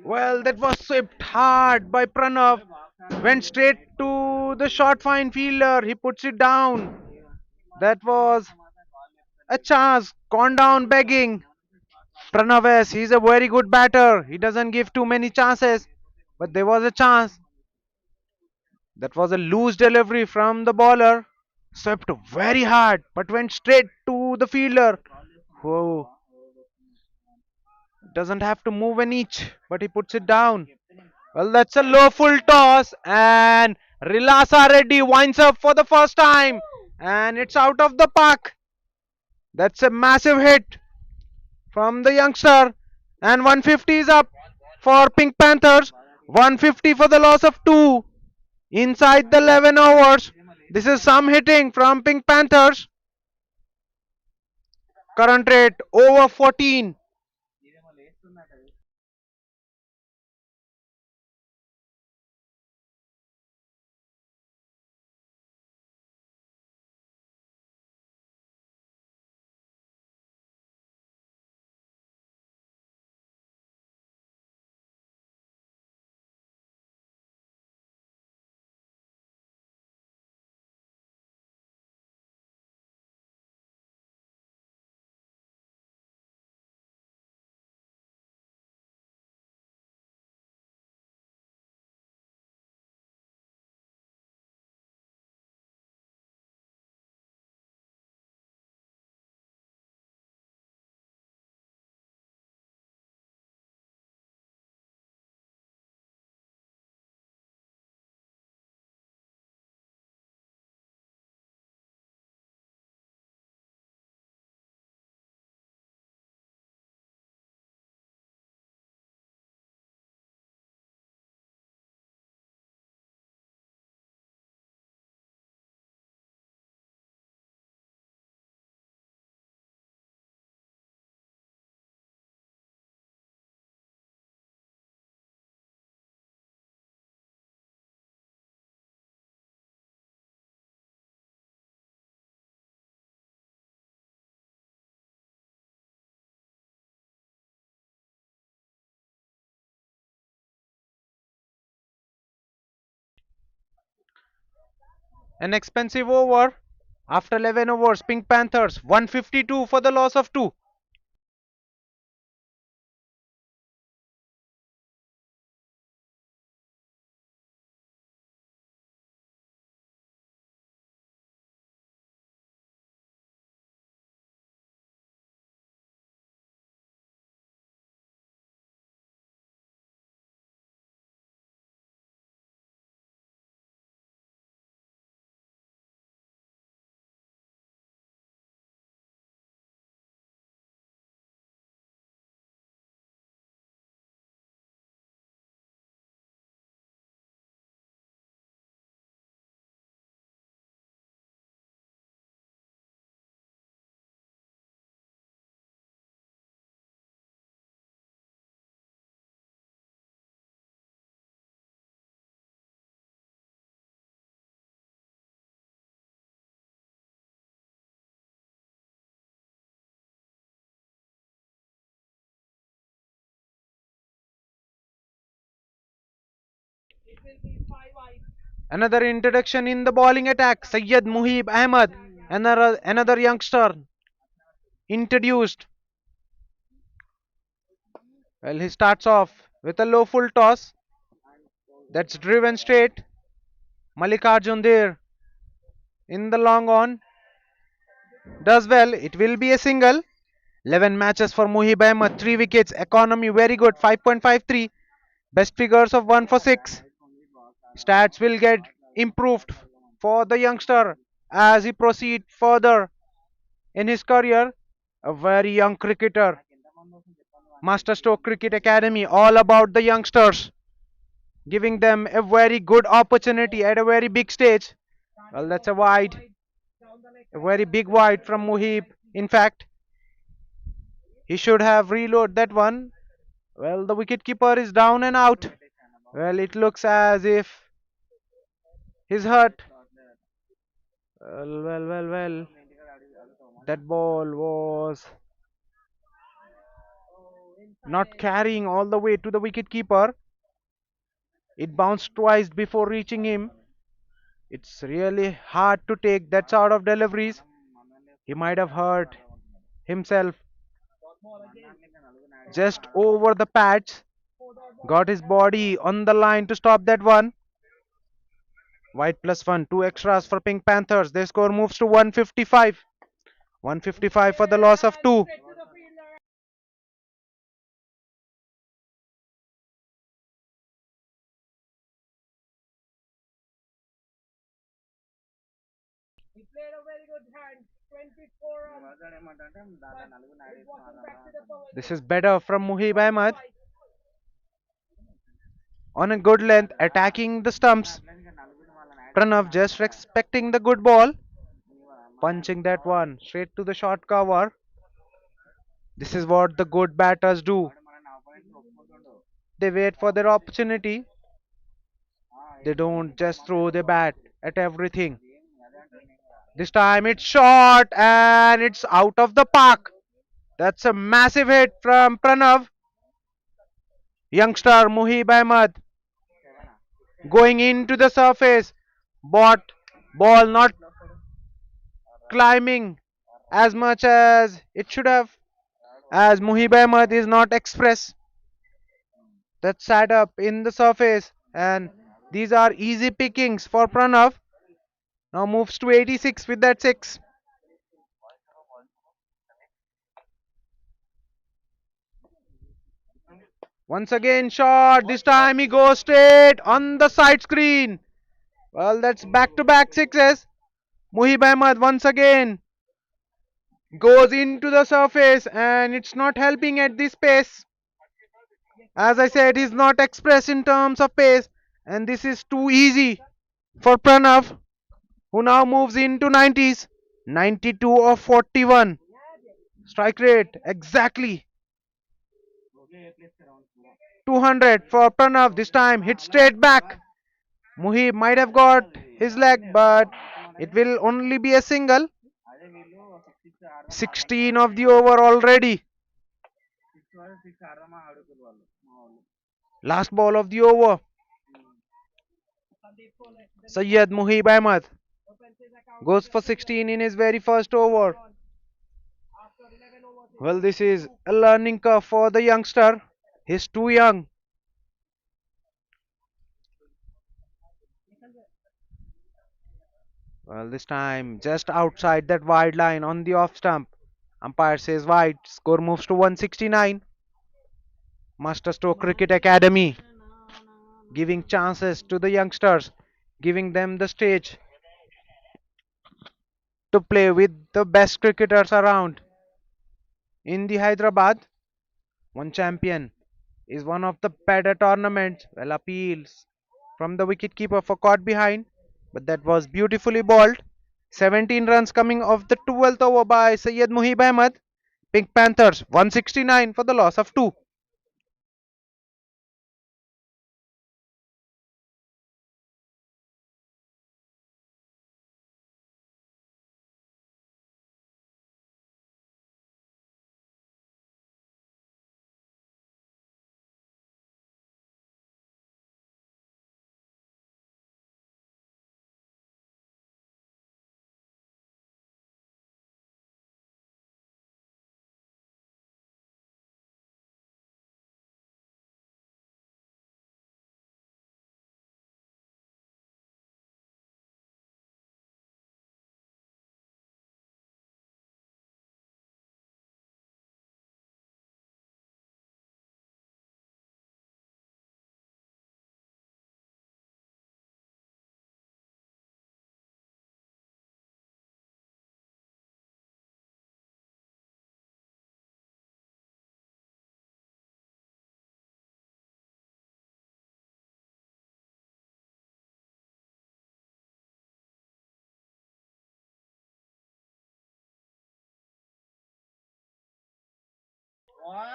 Well, that was swept hard by Pranav. Went straight to the short fine fielder. He puts it down. That was a chance. Gone down begging. Pranav, he's a very good batter. He doesn't give too many chances. But there was a chance. That was a loose delivery from the bowler. Swept very hard, but went straight to the fielder, who doesn't have to move an inch, but he puts it down. Well, that's a low full toss, and Rilasa Reddy winds up for the first time, and it's out of the park. That's a massive hit from the youngster, and 150 is up for Pink Panthers. 150 for the loss of two inside the 11 overs. This is some hitting from Pink Panthers. Current rate over 14. An expensive over after 11 overs. Pink Panthers 152 for the loss of two. Another introduction in the bowling attack. Syed Muhib Ahmed, another youngster introduced. Well, he starts off with a low full toss that's driven straight. Malikarjun there in the long on does well. It will be a single. 11 matches for Muhib Ahmed, 3 wickets, economy very good, 5.53, best figures of 1 for 6. Stats will get improved for the youngster as he proceed further in his career. A very young cricketer. Masterstroke Cricket Academy, all about the youngsters, giving them a very good opportunity at a very big stage. Well, that's a wide, a very big wide from Muhib. In fact, he should have reload that one. Well, the wicketkeeper is down and out. Well, it looks as if he's hurt. Well. That ball was not carrying all the way to the wicket keeper. It bounced twice before reaching him. It's really hard to take that sort of deliveries. He might have hurt himself just over the pads. Got his body on the line to stop that one. White plus one, two extras for Pink Panthers. Their score moves to 155. 155 for the loss of two. This is better from Muhib Ahmed on a good length, attacking the stumps. Pranav just respecting the good ball, punching that one straight to the short cover. This is what the good batters do. They wait for their opportunity. They don't just throw the bat at everything. This time it's short and it's out of the park. That's a massive hit from Pranav. Youngster Muhib Ahmed going into the surface. But ball not climbing as much as it should have. As Muhib Ahmed is not express. That's sat up in the surface. And these are easy pickings for Pranav. Now moves to 86 with that 6. Once again shot. This time he goes straight on the side screen. Well, that's back to back sixes. Muhib Ahmed once again goes into the surface and it's not helping at this pace. As I said, he's not express in terms of pace, and this is too easy for Pranav, who now moves into 90s. 92 of 41. Strike rate exactly 200 for Pranav. This time hit straight back. Muhib might have got his leg, but it will only be a single. 16 of the over already. Last ball of the over. Sayyed Muhib Ahmed goes for 16 in his very first over. Well, this is a learning curve for the youngster. He's too young. Well, this time just outside that wide line on the off stump. Umpire says wide. Score moves to 169. Masterstroke Cricket Academy giving chances to the youngsters, giving them the stage to play with the best cricketers around. In the Hyderabad, one champion is one of the better tournaments. Well, appeals from the wicketkeeper for caught behind, but that was beautifully bowled. 17 runs coming off the 12th over by Syed Muhib Ahmed. Pink Panthers 169 for the loss of 2.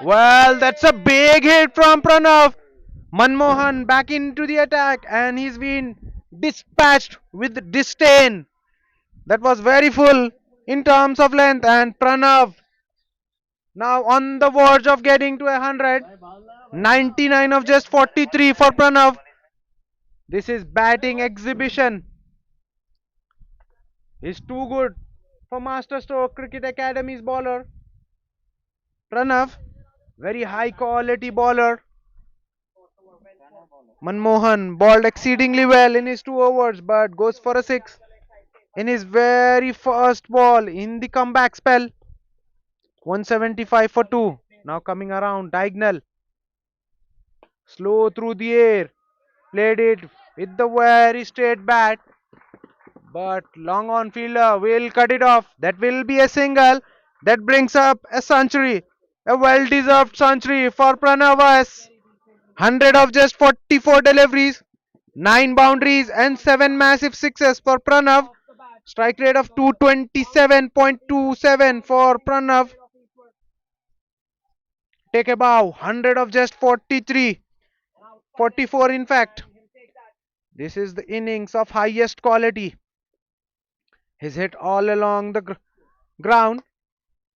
Well, that's a big hit from Pranav. Manmohan back into the attack and he's been dispatched with disdain. That was very full in terms of length and Pranav Now on the verge of getting to 100. 99 of just 43 for Pranav. This is batting exhibition. He's too good for Masterstroke Cricket Academy's bowler. Pranav, very high quality bowler. Manmohan bowled exceedingly well in his 2 overs but goes for a 6 in his very first ball in the comeback spell. 175 for 2. Now coming around diagonal. Slow through the air. Played it with the very straight bat. But long on fielder will cut it off. That will be a single. That brings up a century. A well deserved century for Pranavas. 100 of just 44 deliveries. 9 boundaries and 7 massive sixes for Pranav. Strike rate of 227.27 for Pranav. Take a bow. 100 of just 43. 44 in fact. This is the innings of highest quality. He's hit all along the ground.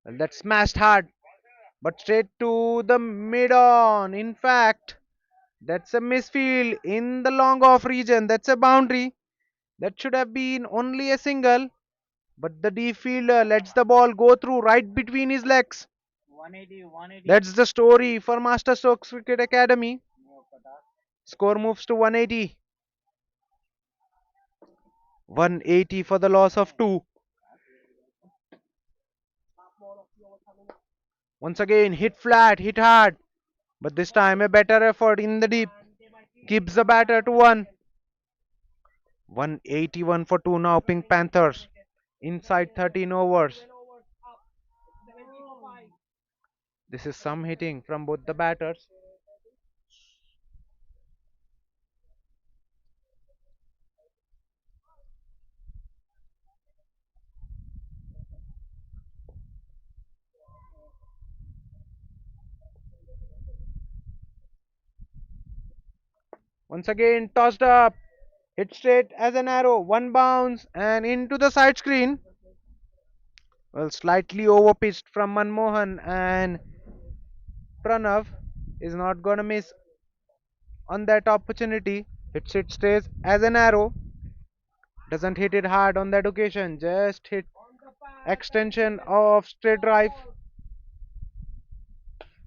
Well, that smashed hard, but straight to the mid on. In fact, that's a misfield in the long off region. That's a boundary. That should have been only a single, but the deep fielder lets the ball go through right between his legs. That's the story for Masterstroke Cricket Academy. Score moves to 180. 180 for the loss of 2. Once again, hit flat, hit hard, but this time a better effort in the deep keeps the batter to 1. 181 for 2 now, Pink Panthers. Inside 13 overs. This is some hitting from both the batters. Once again, tossed up. Hit straight as an arrow. One bounce and into the side screen. Well, slightly overpitched from Manmohan, and Pranav is not gonna miss on that opportunity. Hits it stays as an arrow. Doesn't hit it hard on that occasion. Just hit extension of straight drive.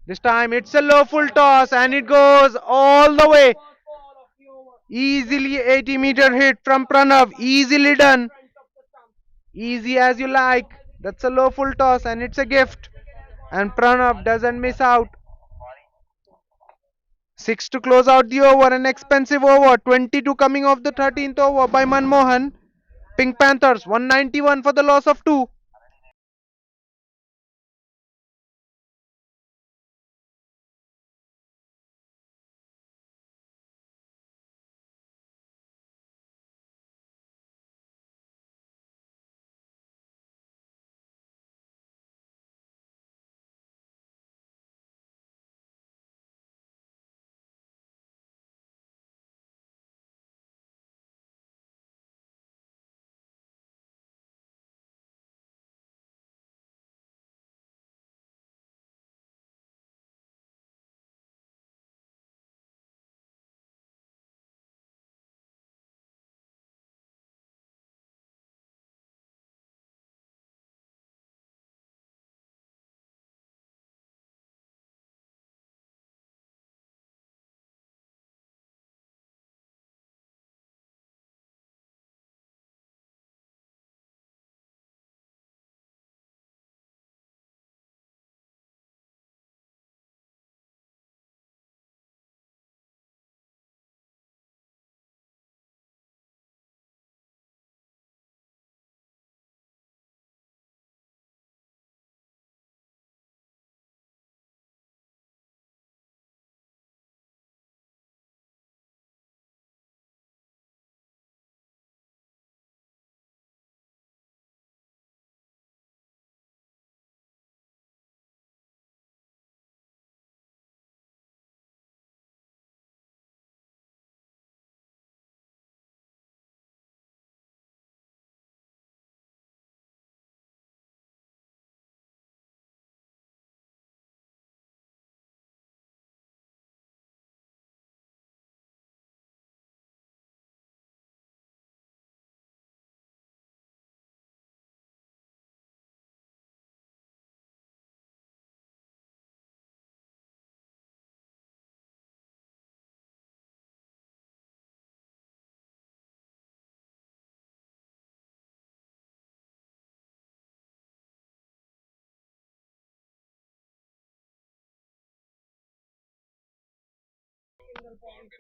This time it's a low full toss and it goes all the way. Easily 80-meter hit from Pranav. Easily done. Easy as you like. That's a low full toss and it's a gift. And Pranav doesn't miss out. 6 to close out the over. An expensive over. 22 coming off the 13th over by Manmohan. Pink Panthers 191 for the loss of 2.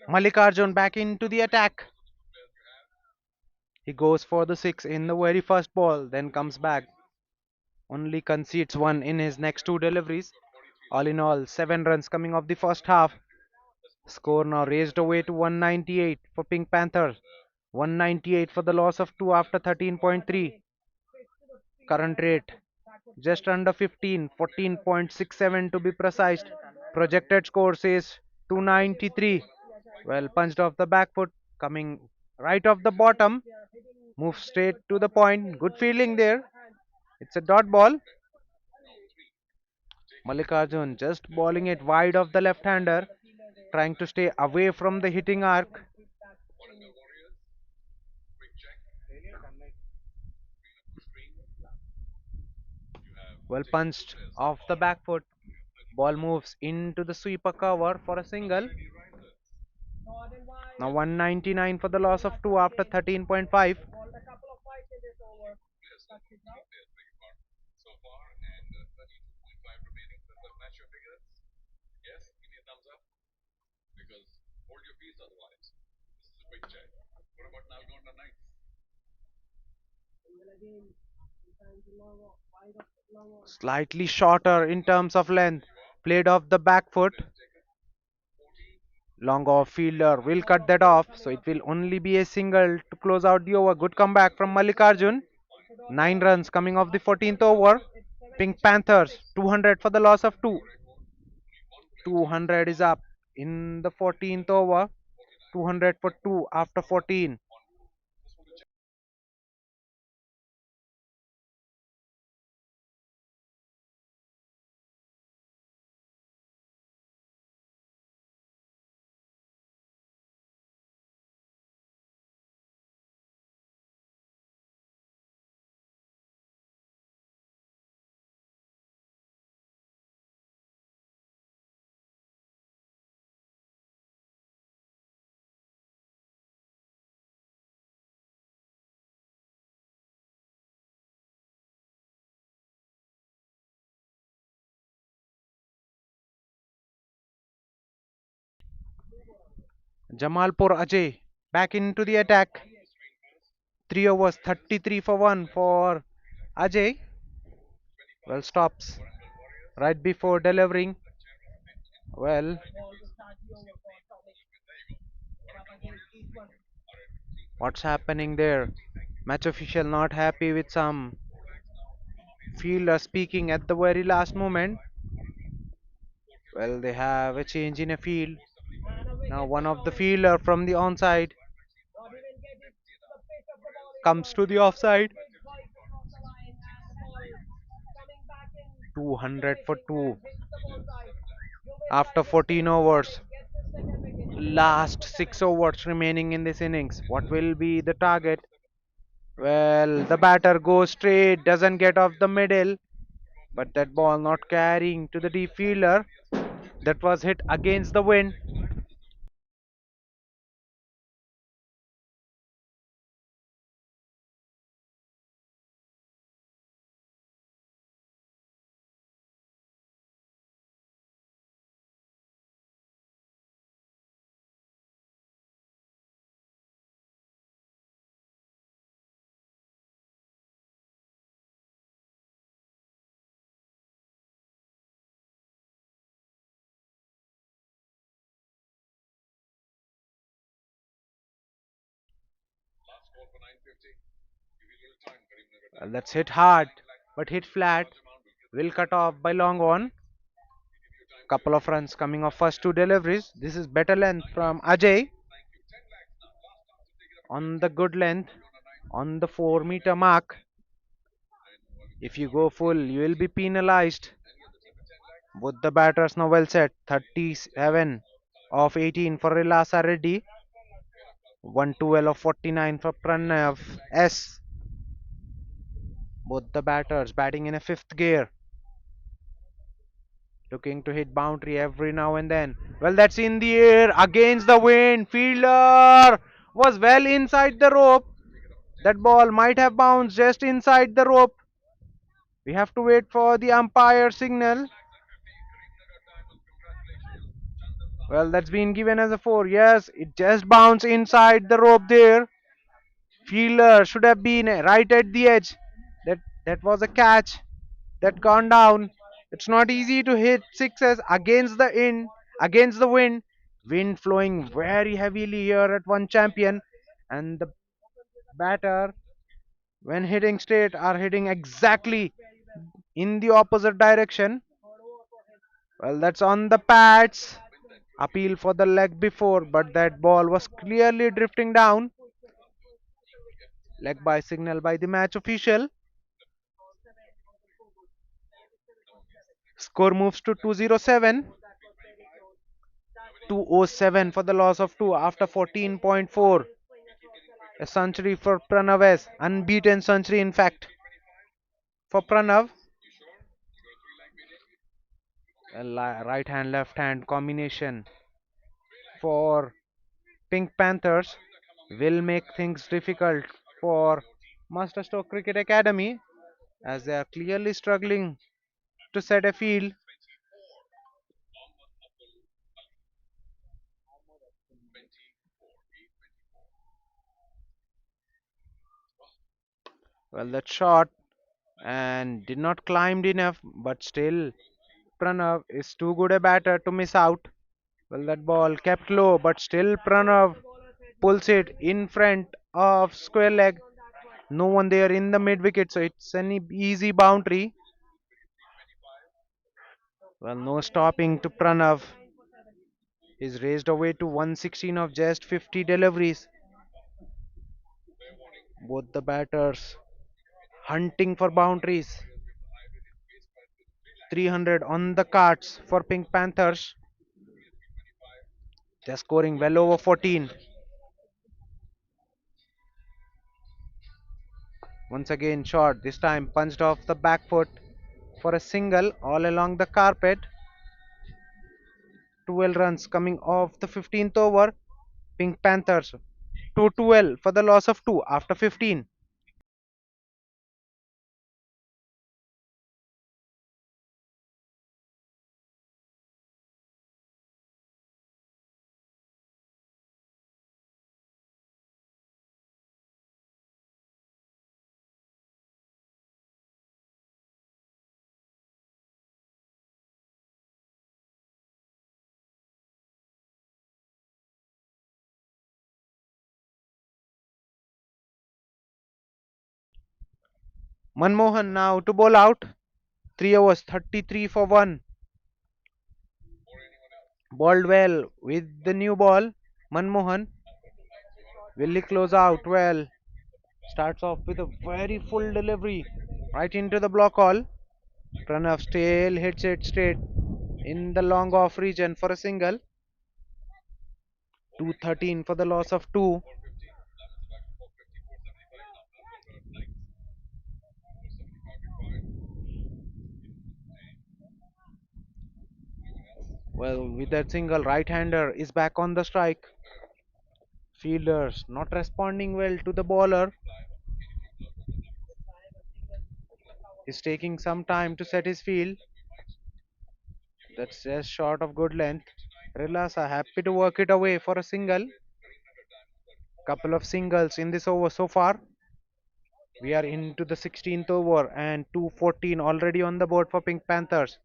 Mallikarjun back into the attack. He goes for the six in the very first ball, then comes back. Only concedes one in his next two deliveries. All in all, 7 runs coming off the first half. Score now raised away to 198 for Pink Panthers. 198 for the loss of 2 after 13.3. Current rate just under 15, 14.67 to be precise. Projected score says 293. Well punched off the back foot, coming right off the bottom. Move straight to the point. Good fielding there. It's a dot ball. Mallikarjun just bowling it wide of the left hander, trying to stay away from the hitting arc. Well punched off the back foot. Ball moves into the sweeper cover for a single. Now 199 for the loss of 2 after 13.5. Slightly shorter in terms of length. Played off the back foot. Long off fielder will cut that off. So it will only be a single to close out the over. Good comeback from Mallikarjun. 9 runs coming off the 14th over. Pink Panthers 200 for the loss of 2. 200 is up in the 14th over. 200 for 2 after 14. Jamalpur Ajay back into the attack. 3 overs, 33 for 1 for Ajay. Well, stops right before delivering. Well, what's happening there? Match official not happy with some fielder speaking at the very last moment. Well, they have a change in a field. Now one of the fielder from the onside comes to the offside. 200 for 2 after 14 overs. Last 6 overs remaining in this innings. What will be the target? Well, the batter goes straight, doesn't get off the middle, but that ball not carrying to the deep fielder. That was hit against the wind. That's hit hard, but hit flat. Will cut off by long on. Couple of runs coming off first two deliveries. This is better length from Ajay on the good length on the 4 meter mark. If you go full, you will be penalized. Both the batters now well set. 37 of 18 for Rilasa Reddy. 112 of 49 for Pranav S. Both the batters batting in a fifth gear. Looking to hit boundary every now and then. Well, that's in the air against the wind. Fielder was well inside the rope. That ball might have bounced just inside the rope. We have to wait for the umpire signal. Well, that's been given as a 4. Yes, it just bounced inside the rope there. Fielder should have been right at the edge. That was a catch that gone down. It's not easy to hit sixes against the wind. Wind flowing very heavily here at one champion, and the batter, when hitting straight, are hitting exactly in the opposite direction. Well, that's on the pads. Appeal for the leg before, but that ball was clearly drifting down. Leg by signal by the match official. Score moves to 207. 207 for the loss of 2 after 14.4. A century for Pranav, unbeaten century in fact for Pranav. A right hand left hand combination for Pink Panthers will make things difficult for Masterstroke Cricket Academy as they are clearly struggling to set a field. Well, that shot and did not climb enough, but still Pranav is too good a batter to miss out. Well, that ball kept low, but still Pranav pulls it in front of square leg. No one there in the mid wicket, so it's an easy boundary. Well, no stopping to Pranav. He's raised away to 116 of just 50 deliveries. Both the batters hunting for boundaries. 300 on the cards for Pink Panthers. They're scoring well over 14. Once again, shot, this time punched off the back foot for a single all along the carpet. 12 runs coming off the 15th over. Pink Panthers 2-12 for the loss of 2 after 15. Manmohan now to bowl out. 3 overs, 33 for 1. Bowled well with the new ball. Manmohan will he close out well. Starts off with a very full delivery right into the block hole. Pranav still hits it straight in the long off region for a single. 213 for the loss of 2. Well, with that single, right-hander is back on the strike. Fielders not responding well to the bowler. He's taking some time to set his field. That's just short of good length. Rilas are happy to work it away for a single. Couple of singles in this over so far. We are into the 16th over and 214 already on the board for Pink Panthers.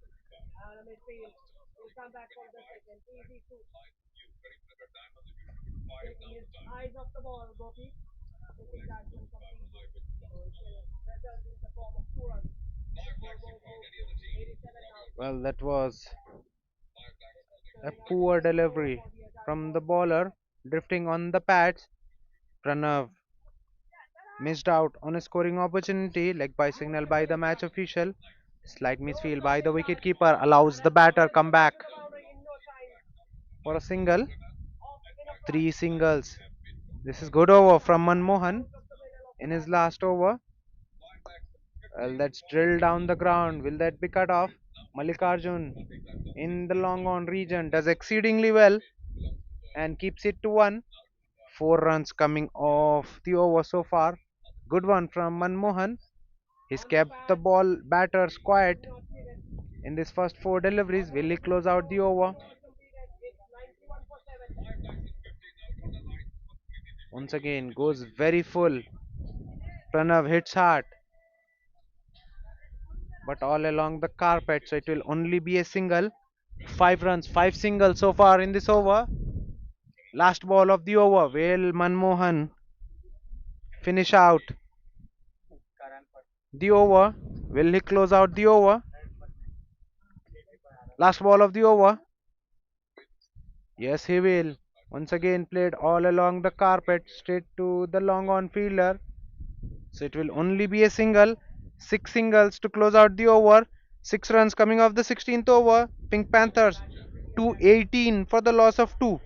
Well, that was a poor delivery from the bowler drifting on the pads. Pranav missed out on a scoring opportunity, leg by signal by the match official. Slight misfield by the wicketkeeper allows the batter come back for a single. 3 singles. This is good over from Manmohan in his last over. Well, that's drilled down the ground. Will that be cut off? Malikarjun in the long on region does exceedingly well and keeps it to 1. 4 runs coming off the over so far. Good one from Manmohan. He's kept the ball batters quiet in this first 4 deliveries. Will he close out the over? Once again, goes very full. Pranav hits hard, but all along the carpet, so it will only be a single. 5 runs, 5 singles so far in this over. Last ball of the over. Will Manmohan finish out the over? Will he close out the over? Last ball of the over. Yes, he will. Once again, played all along the carpet, straight to the long on fielder. So it will only be a single. 6 singles to close out the over. 6 runs coming off the 16th over. Pink Panthers 218 for the loss of 2.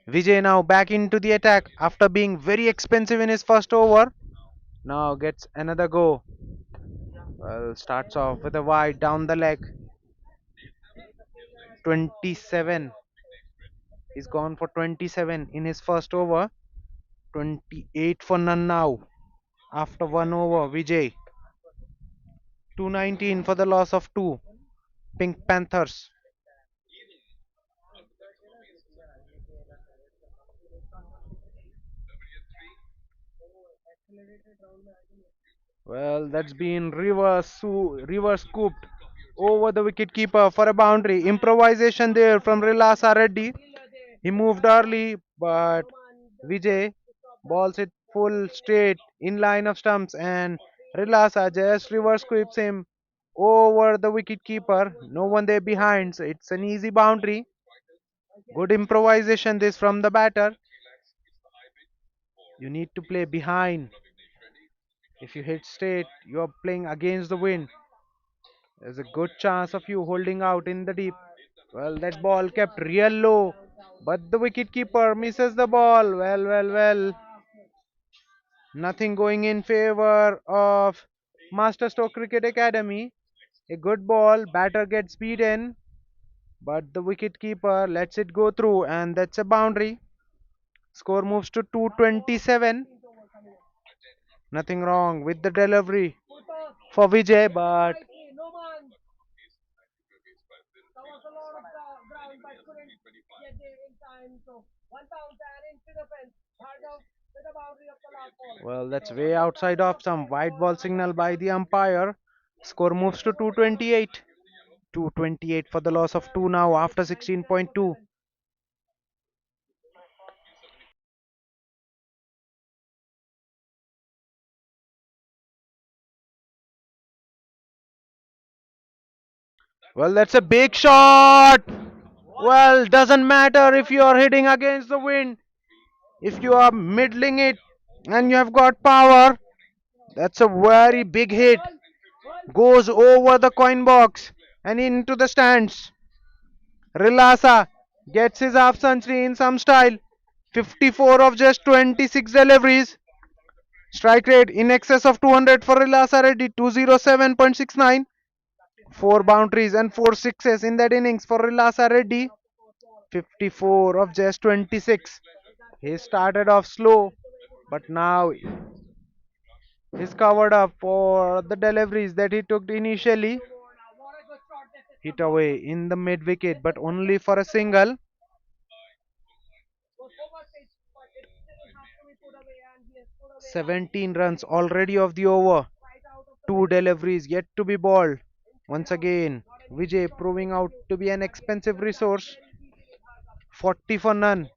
Vijay now back into the attack after being very expensive in his first over. Now gets another go. Well, starts off with a wide down the leg. 27. He's gone for 27 in his first over. 28 for none now. After one over, Vijay. 219 for the loss of 2. Pink Panthers. Well, that's been reverse scooped over the wicket keeper for a boundary. Improvisation there from Rilasa Reddy. He moved early, but Vijay balls it full straight in line of stumps, and Rilasa just reverse sweeps him over the wicket keeper. No one there behind, so it's an easy boundary. Good improvisation this from the batter. You need to play behind. If you hit straight, you are playing against the wind. There's a good chance of you holding out in the deep. Well, that ball kept real low, but the wicketkeeper misses the ball. Well. Nothing going in favor of Masterstroke Cricket Academy. A good ball, batter gets beaten, but the wicketkeeper lets it go through, and that's a boundary. Score moves to 227. Nothing wrong with the delivery for Vijay, but well, that's way outside of some white ball signal by the umpire. Score moves to 228. 228 for the loss of 2 now after 16.2. 'Well, that's a big shot. Well, doesn't matter if you are hitting against the wind. If you are middling it and you have got power, that's a very big hit. Goes over the coin box and into the stands. Rilasa gets his half century in some style. 54 of just 26 deliveries. Strike rate in excess of 200 for Rilasa Reddy, 207.69. 4 boundaries and 4 sixes in that innings for Rilasa Reddy. 54 of just 26. He started off slow, but now he's covered up for the deliveries that he took initially. Hit away in the mid wicket, but only for a single. 17 runs already of the over. 2 deliveries yet to be bowled. Once again, Vijay proving out to be an expensive resource. 40 for none.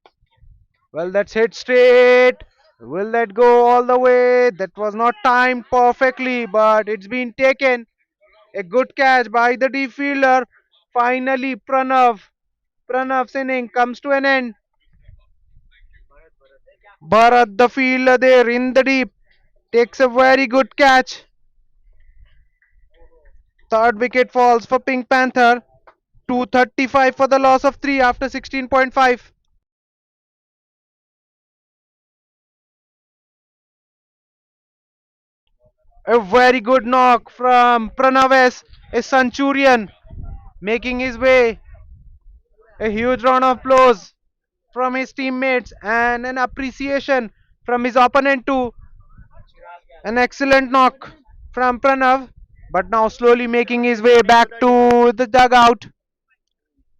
Well, that's hit straight. Will that go all the way? That was not timed perfectly, but it's been taken. A good catch by the deep fielder. Finally, Pranav's inning comes to an end. Bharat, the fielder there in the deep, takes a very good catch. Third wicket falls for Pink Panther. 235 for the loss of 3 after 16.5. A very good knock from Pranaves, a Centurion, making his way. A huge round of applause from his teammates and an appreciation from his opponent too. An excellent knock from Pranav, but now slowly making his way back to the dugout.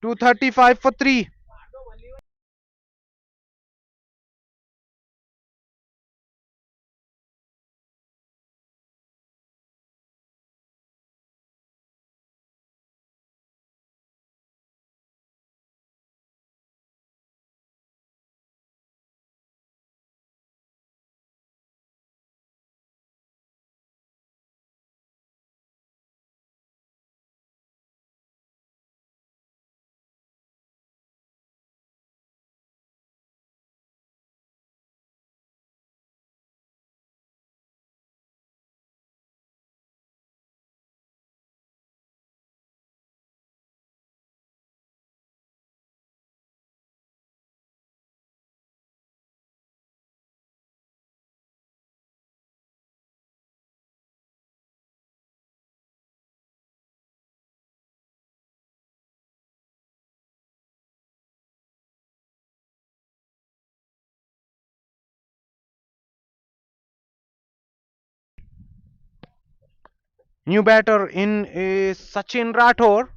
235 for 3. New batter in is Sachin Rathore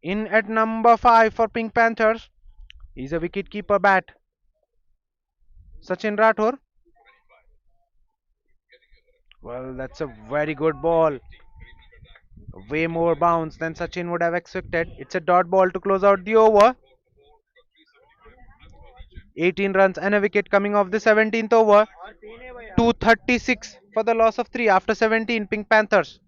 in at number 5 for Pink Panthers. He's a wicket-keeper bat. Sachin Rathore. Well, that's a very good ball. Way more bounce than Sachin would have expected. It's a dot ball to close out the over. 18 runs and a wicket coming off the 17th over. 236 for the loss of 3 after 17 Pink Panthers.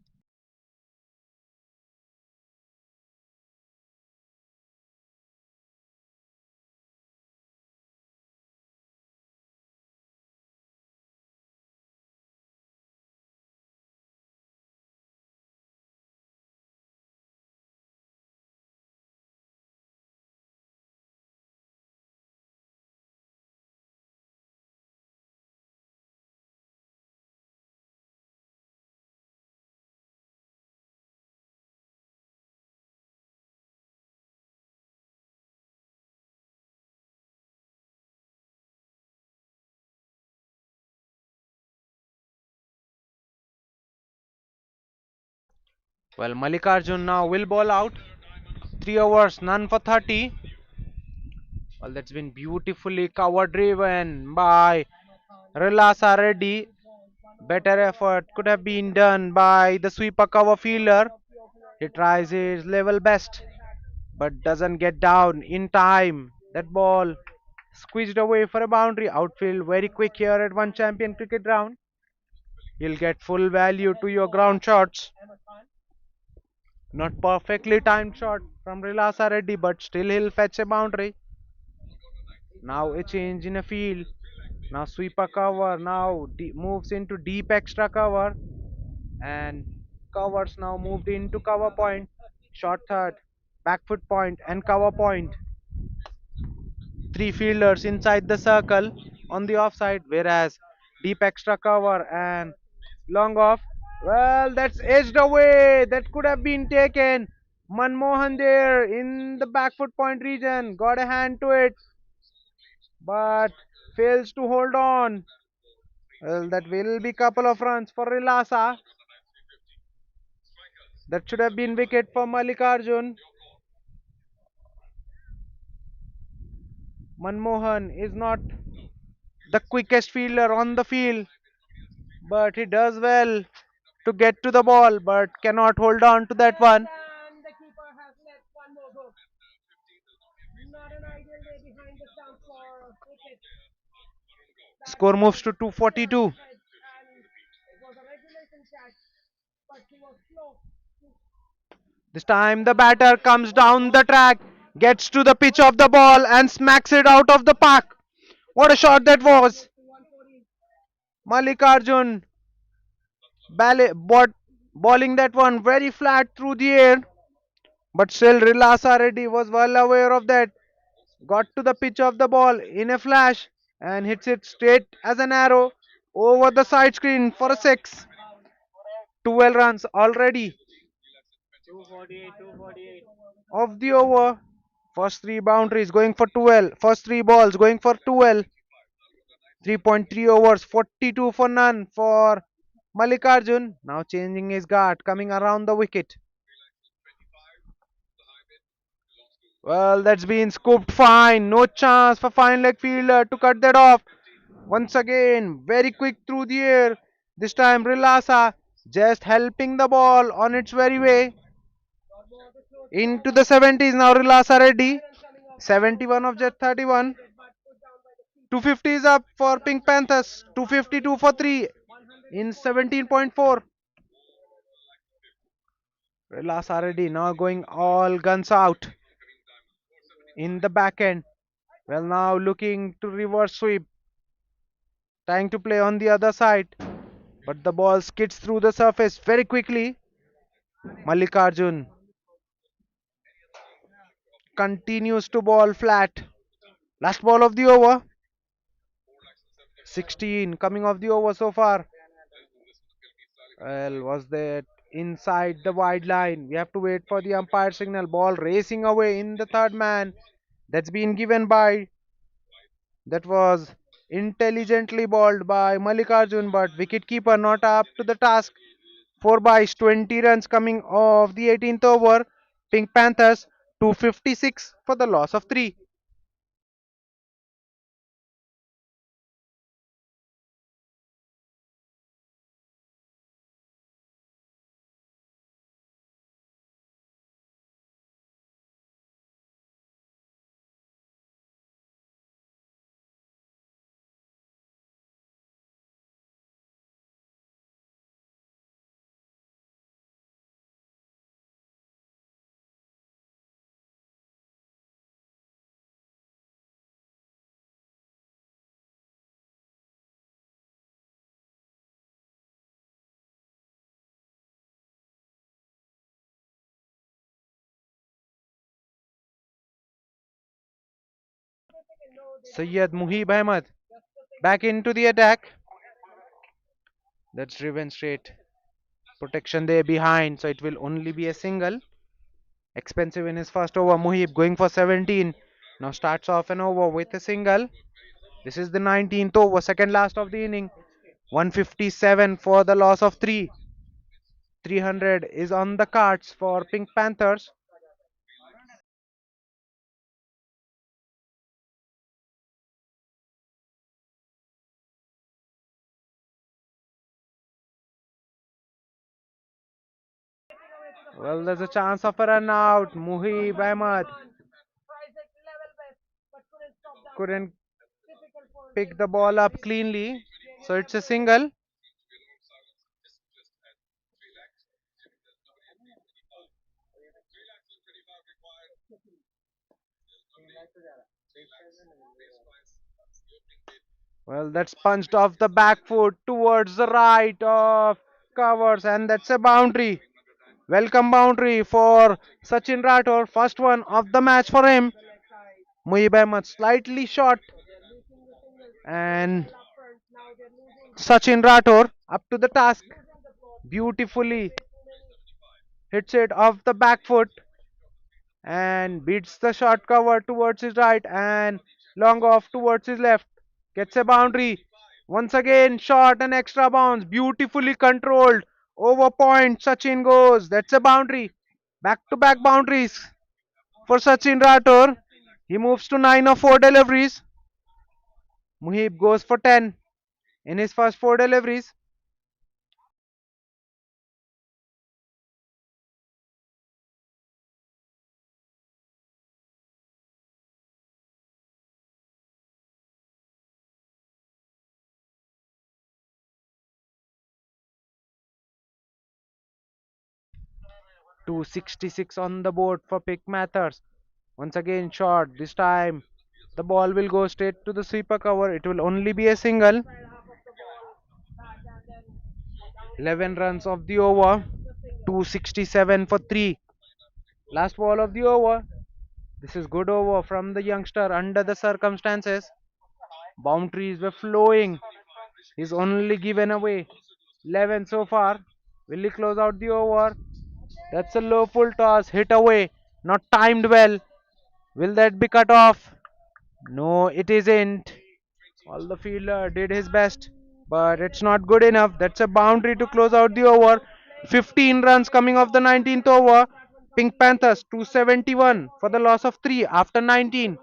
Well, Malikarjun now will ball out. 3 overs, none for 30. Well, that's been beautifully cover driven by Relasa Reddy. Better effort could have been done by the sweeper cover fielder. He tries his level best but doesn't get down in time. That ball squeezed away for a boundary. Outfield very quick here at one champion cricket ground. You'll get full value to your ground shots. Not perfectly timed shot from Rilasa Reddy, but still he'll fetch a boundary. Now a change in a field. Now sweeper cover. Now moves into deep extra cover. And covers now moved into cover point. Short third, back foot point, and cover point. Three fielders inside the circle on the offside, whereas deep extra cover and long off. Well, that's edged away. That could have been taken. Manmohan there in the back foot point region got a hand to it, but fails to hold on. Well, that will be couple of runs for Rilasa. That should have been wicket for Malikarjun. Manmohan is not the quickest fielder on the field, but he does well to get to the ball, but cannot hold on to that one. Score moves to 242. This time the batter comes down the track, gets to the pitch of the ball and smacks it out of the park. What a shot that was! Malikarjun bowling that one very flat through the air, but still Rilasa Reddy was well aware of that. Got to the pitch of the ball in a flash and hits it straight as an arrow over the side screen for a six. 12 runs already of the over. First three boundaries going for 12. First three balls going for 12. 3.3 overs, 42 for none for Malikarjun. Now changing his guard, coming around the wicket. Well, that's been scooped fine. No chance for fine leg fielder to cut that off. Once again, very quick through the air. This time Rilasa just helping the ball on its very way. Into the 70s now Rilasa ready. 71 of Jet 31. 250 is up for Pink Panthers. 252 for 3 in 17.4. Rilasa ready now going all guns out in the back end. Well, now looking to reverse sweep. Trying to play on the other side. But the ball skids through the surface very quickly. Mallikarjun continues to ball flat. Last ball of the over. 16 coming off the over so far. Well, was that inside the wide line? We have to wait for the umpire signal. Ball racing away in the third man. That's been given by. That was intelligently balled by Mallikarjun, but wicketkeeper not up to the task. 4 byes, 20 runs coming off the 18th over. Pink Panthers 256 for the loss of 3. Sayyid Muhib Ahmed back into the attack. That's driven straight. Protection there behind, so it will only be a single. Expensive in his first over. Muhib going for 17. Now starts off an over with a single. This is the 19th over, second last of the inning. 157 for the loss of 3. 300 is on the cards for Pink Panthers. Well, there's a chance of a run out. Muhib Ahmed couldn't pick the ball up cleanly, so it's a single. Well, that's punched off the back foot towards the right of covers, and that's a boundary. Welcome boundary for Sachin Rathore. First one of the match for him. Muhib Ahmed slightly short, and Sachin Rathore up to the task. Beautifully hits it off the back foot and beats the short cover towards his right and long off towards his left. Gets a boundary. Once again, short and extra bounce. Beautifully controlled. Over point. Sachin goes. That's a boundary. Back to back boundaries for Sachin Rathore. He moves to 9 of 4 deliveries. Muhib goes for 10 in his first 4 deliveries. 266 on the board for pick Mathers. Once again, short. This time, the ball will go straight to the sweeper cover. It will only be a single. 11 runs of the over. 267 for 3. Last ball of the over. This is good over from the youngster under the circumstances. Boundaries were flowing. He's only given away 11 so far. Will he close out the over? That's a low full toss. Hit away. Not timed well. Will that be cut off? No, it isn't. All the fielder did his best, but it's not good enough. That's a boundary to close out the over. 15 runs coming off the 19th over. Pink Panthers 271 for the loss of 3 after 19.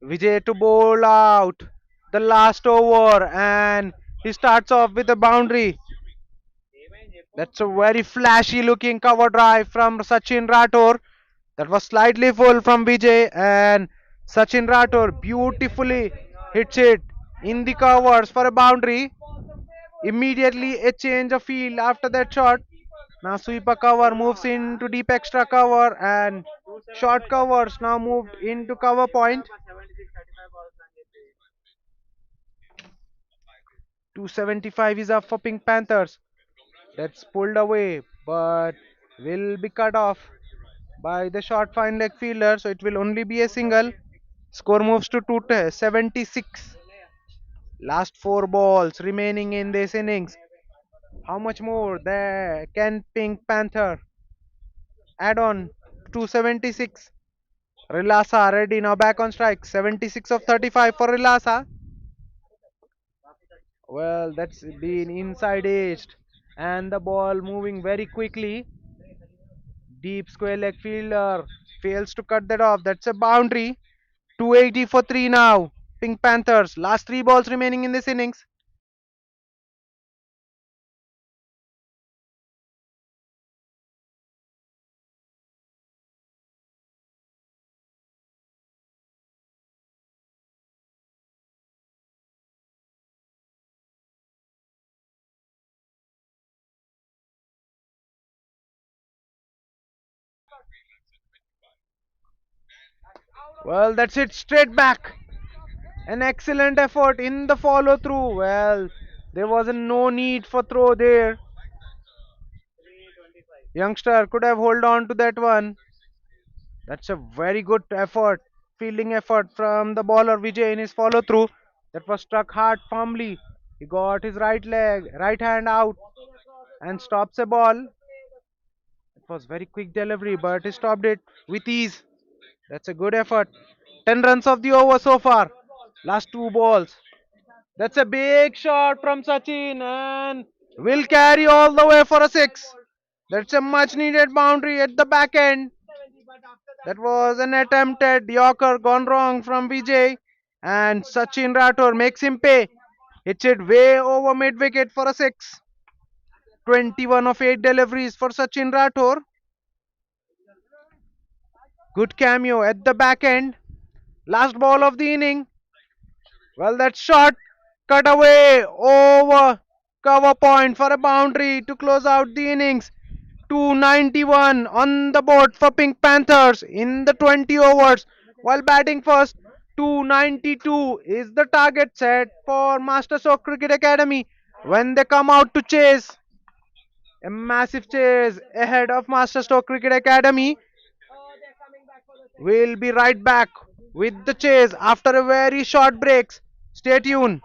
Vijay to bowl out the last over, and he starts off with a boundary. That's a very flashy looking cover drive from Sachin Rathore. That was slightly full from Vijay, and Sachin Rathore beautifully hits it in the covers for a boundary. Immediately a change of field after that shot. Now sweeper cover moves into deep extra cover, and short covers now moved into cover point. 275 is up for Pink Panthers. That's pulled away, but will be cut off by the short fine leg fielder, so it will only be a single. Score moves to 276. Last 4 balls remaining in this innings. How much more there can Pink Panther add on? 276. Rilasa ready now back on strike. 76 of 35 for Rilasa. Well, that's been inside edged, and the ball moving very quickly. Deep square leg fielder fails to cut that off. That's a boundary. 280 for 3 now. Pink Panthers. Last 3 balls remaining in this innings. Well, that's it. Straight back. An excellent effort in the follow through. Well, there was no need for throw there. Youngster could have hold on to that one. That's a very good effort, fielding effort from the bowler Vijay in his follow through. That was struck hard firmly. He got his right hand out and stops a ball. It was very quick delivery, but he stopped it with ease. That's a good effort. 10 runs of the over so far. Last 2 balls. That's a big shot from Sachin and will carry all the way for a 6. That's a much needed boundary at the back end. That was an attempted Yorker gone wrong from Vijay, and Sachin Rathore makes him pay. Hits it way over mid wicket for a 6. 21 of 8 deliveries for Sachin Rathore. Good cameo at the back end. Last ball of the inning. Well, that shot cut away over cover point for a boundary to close out the innings. 291 on the board for Pink Panthers in the 20 overs. While batting first, 292 is the target set for Masterstroke Cricket Academy when they come out to chase. A massive chase ahead of Masterstroke Cricket Academy. We'll be right back with the chase after a very short break. Stay tuned.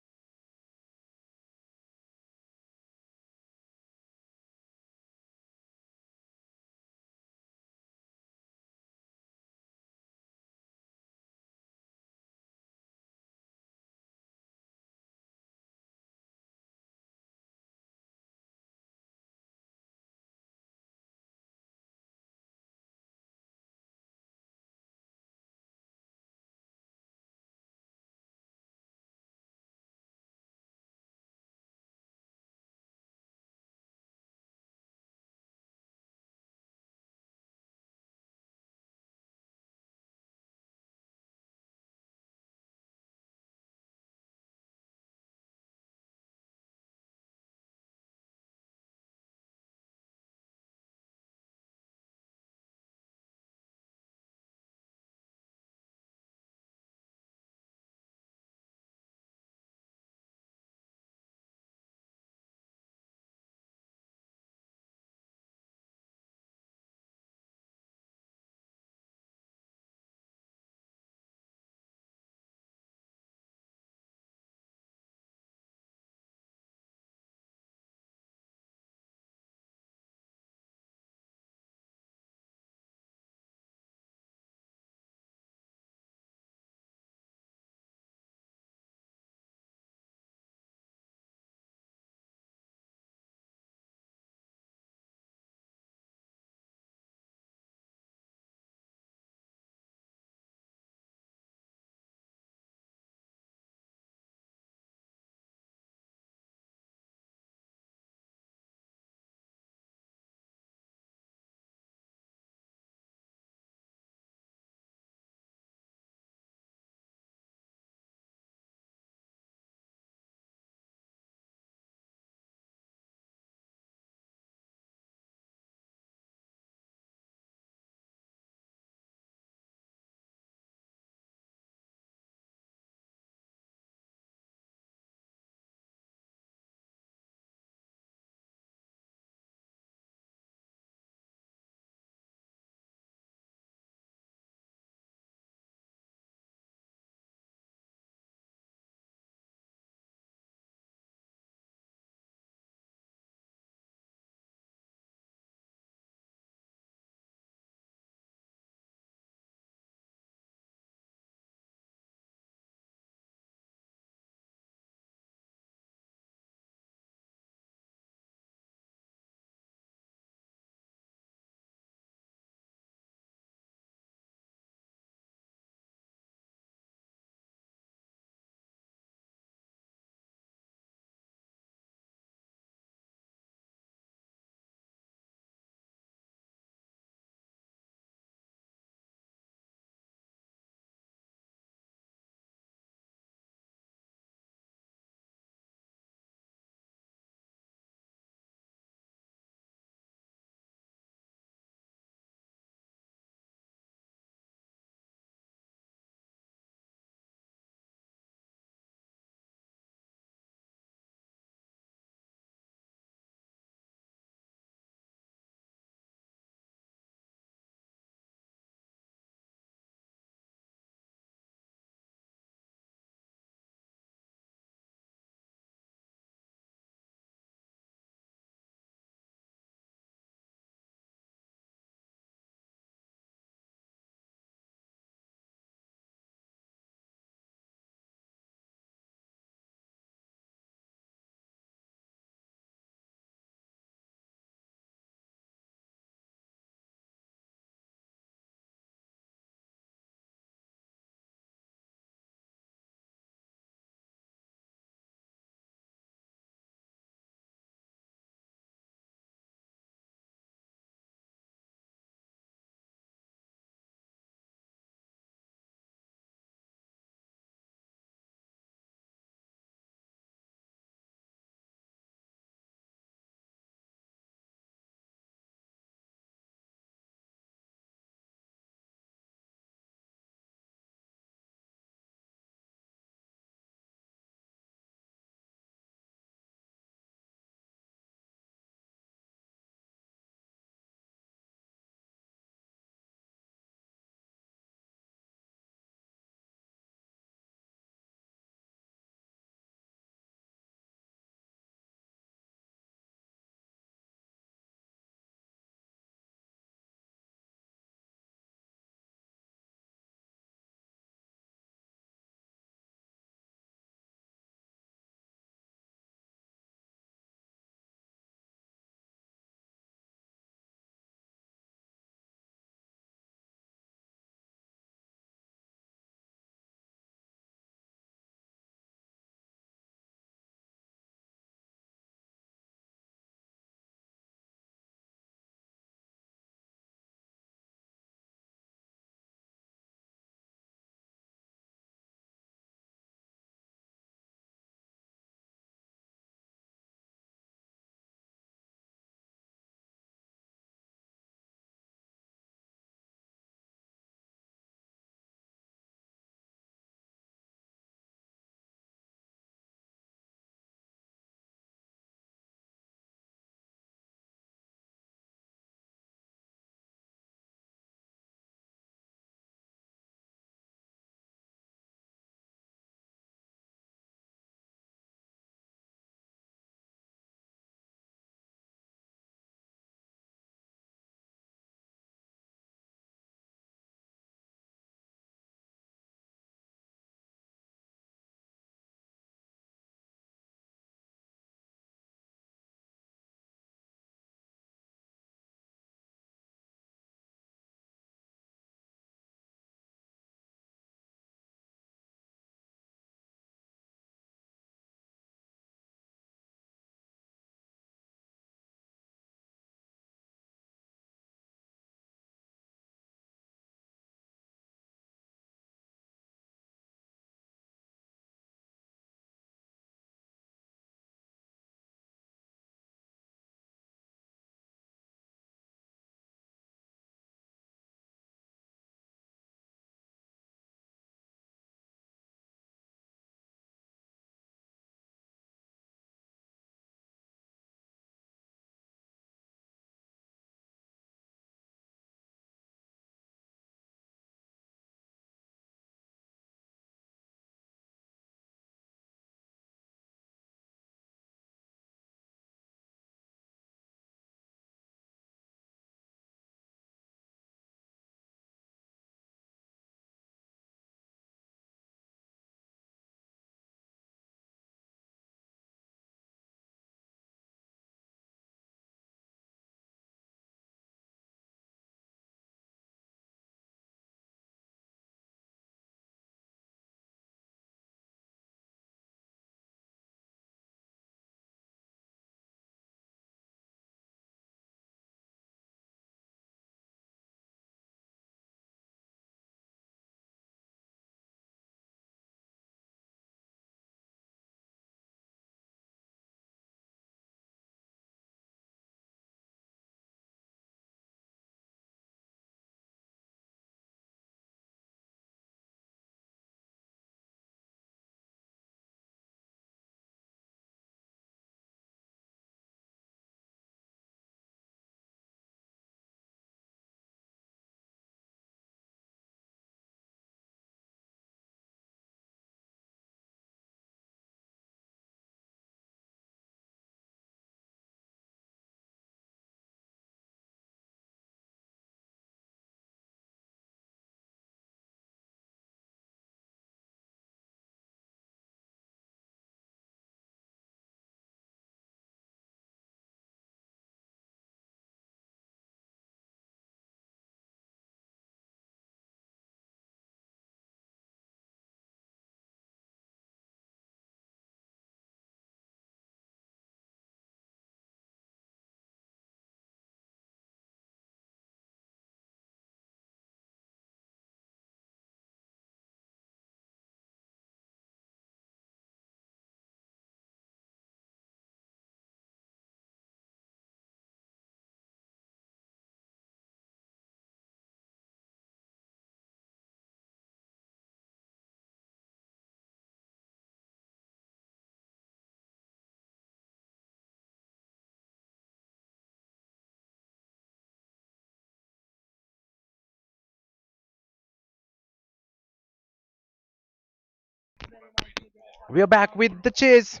We are back with the chase.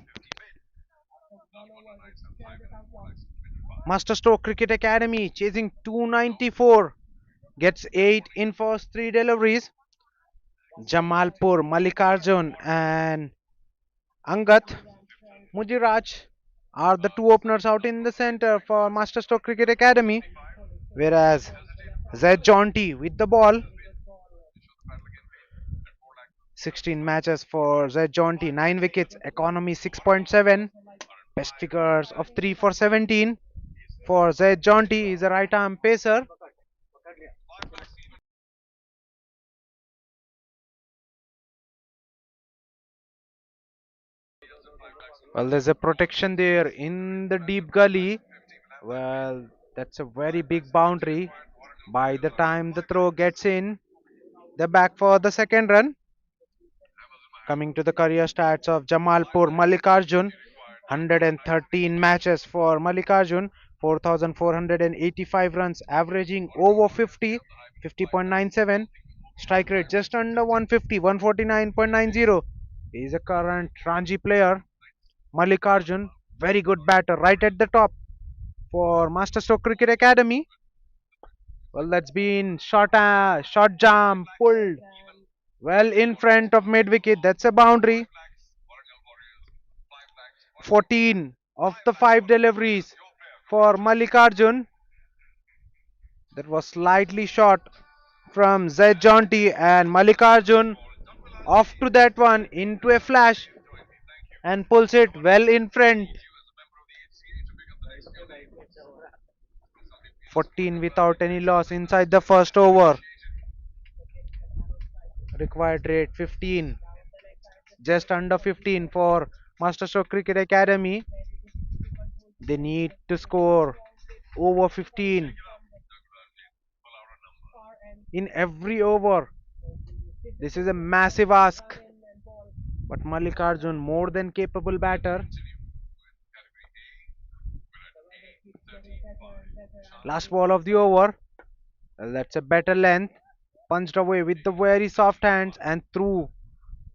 Masterstroke Cricket Academy chasing 294. Gets 8 in first 3 deliveries. Jamalpur, Malikarjun and Angat Mujiraj are the two openers out in the center for Masterstroke Cricket Academy. Whereas Zed Jaunty with the ball. 16 matches for Zed Jaunty, 9 wickets, economy 6.7, best figures of 3 for 17. For Zed Jaunty, is a right arm pacer. Well, there's a protection there in the deep gully. Well, that's a very big boundary. By the time the throw gets in, they're back for the second run. Coming to the career stats of Jamalpur Malikarjun, 113 matches for Malikarjun, 4,485 runs, averaging over 50, 50.97. Strike rate just under 150, 149.90. He is a current Ranji player. Malikarjun, very good batter, right at the top for Masterstroke Cricket Academy. Well, that's been short jump, pulled well in front of mid wicket. That's a boundary. 14 of the 5 deliveries for Malikarjun. That was slightly short from Zaid Jonty, and Malikarjun off to that one into a flash and pulls it well in front. 14 without any loss inside the first over. Required rate 15, just under 15 for Masterstroke Cricket Academy. They need to score over 15 in every over. This is a massive ask, but Mallikarjun, more than capable batter. Last ball of the over. Well, that's a better length. Punched away with the very soft hands and through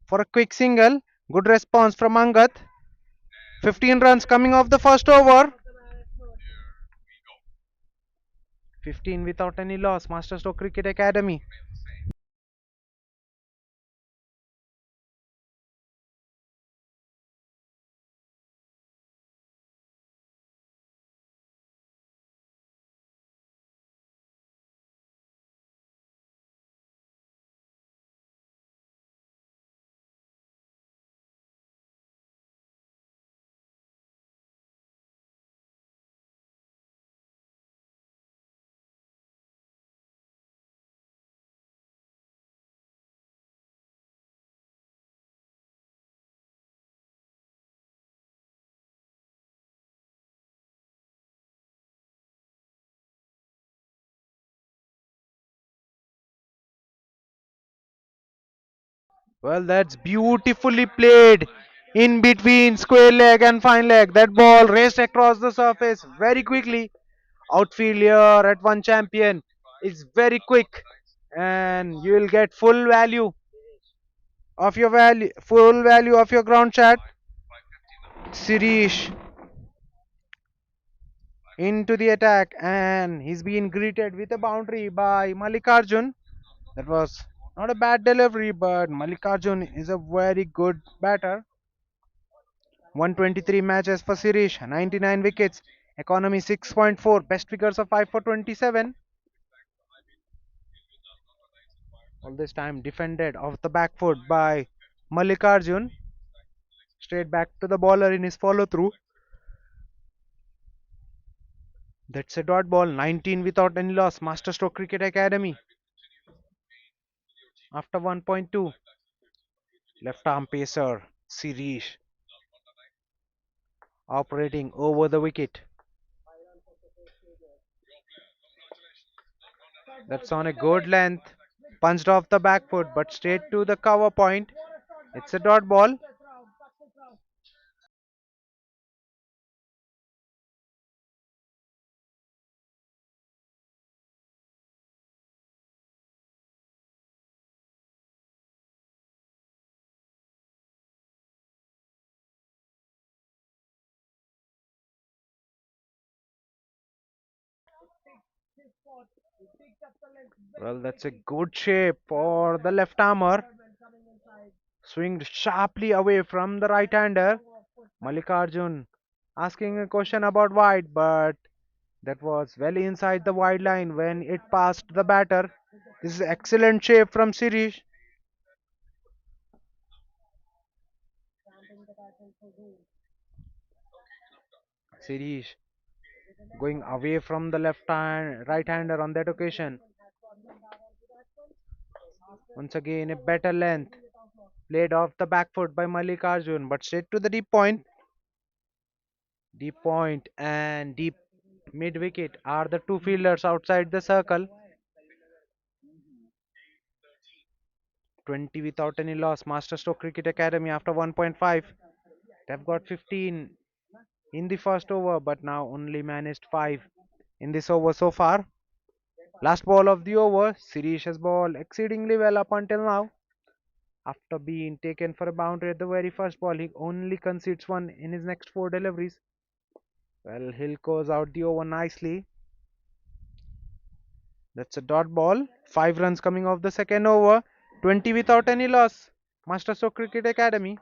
for a quick single. Good response from Angat. 15 runs coming off the first over. 15 without any loss. Masterstroke Cricket Academy. Well, that's beautifully played in between square leg and fine leg. That ball raced across the surface very quickly. Outfield here at one champion is very quick, and you will get full value of your ground chat. Sirish into the attack, and he's been greeted with a boundary by Malikarjun. That was not a bad delivery, but Malikarjun is a very good batter. 123 matches for Sirish, 99 wickets, economy 6.4, best figures of 5 for 27. All this time defended off the back foot by Mallikarjun. Straight back to the bowler in his follow through. That's a dot ball, 19 without any loss. Masterstroke Cricket Academy after 1.2. Left arm pacer Sirish operating over the wicket. That's on a good length. Punched off the back foot but straight to the cover point. It's a dot ball. Well, that's a good shape for the left armor. Swinged sharply away from the right hander. Mallikarjun asking a question about wide, but that was well inside the wide line when it passed the batter. This is excellent shape from Sirish. Sirish going away from the right hander on that occasion. Once again, a better length played off the back foot by Mallikarjun, but straight to the deep point. Deep point and deep mid wicket are the two fielders outside the circle. 20 without any loss. Masterstroke Cricket Academy after 1.5. They've got 15 in the first over, but now only managed 5 in this over so far. Last ball of the over, Sirish has bowled exceedingly well up until now. After being taken for a boundary at the very first ball, he only concedes one in his next 4 deliveries. Well, Hill goes out the over nicely. That's a dot ball. 5 runs coming off the second over. 20 without any loss. Masterstroke Cricket Academy.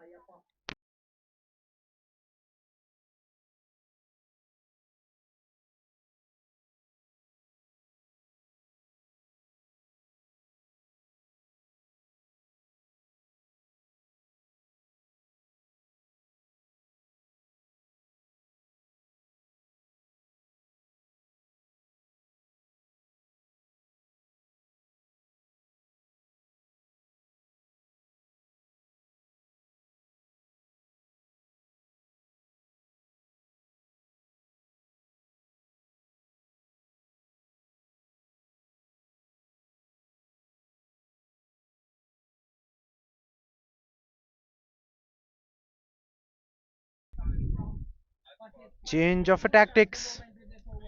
Change of tactics.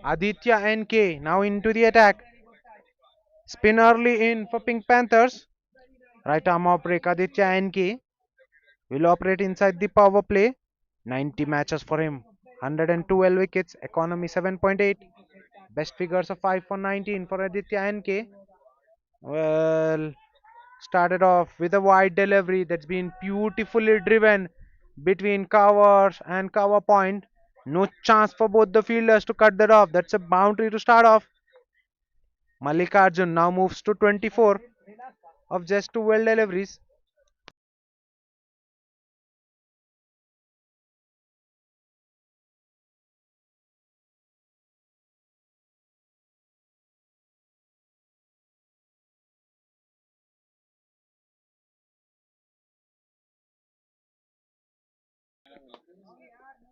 Aditya NK now into the attack. Spin early in for Pink Panthers. Right arm off break Aditya NK will operate inside the power play. 90 matches for him. 112 wickets. Economy 7.8. Best figures of 5 for 19 for Aditya NK. Well, started off with a wide delivery that's been beautifully driven between covers and cover point. No chance for both the fielders to cut that off. That's a boundary to start off. Mallikarjun now moves to 24 of just 2 well deliveries.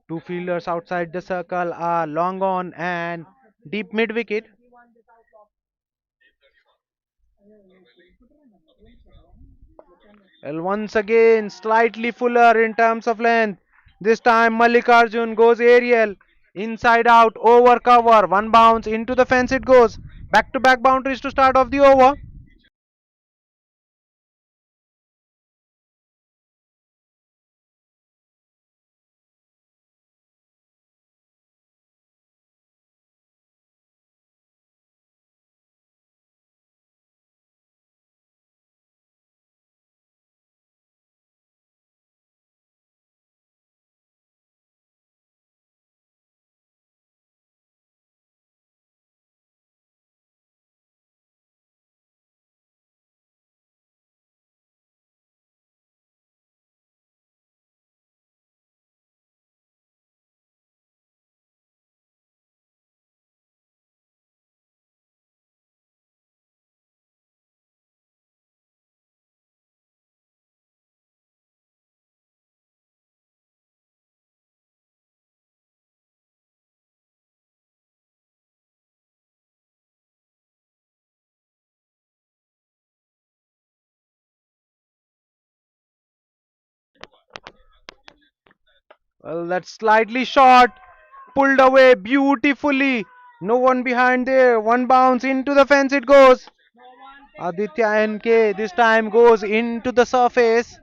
Two fielders outside the circle are long on and deep mid wicket. Well, once again, slightly fuller in terms of length. This time, Mallikarjun goes aerial, inside out, over cover, one bounce into the fence. It goes back to back boundaries to start off the over. Well, that's slightly short, pulled away beautifully. No one behind there. One bounce into the fence. It goes. Aditya NK this time goes into the surface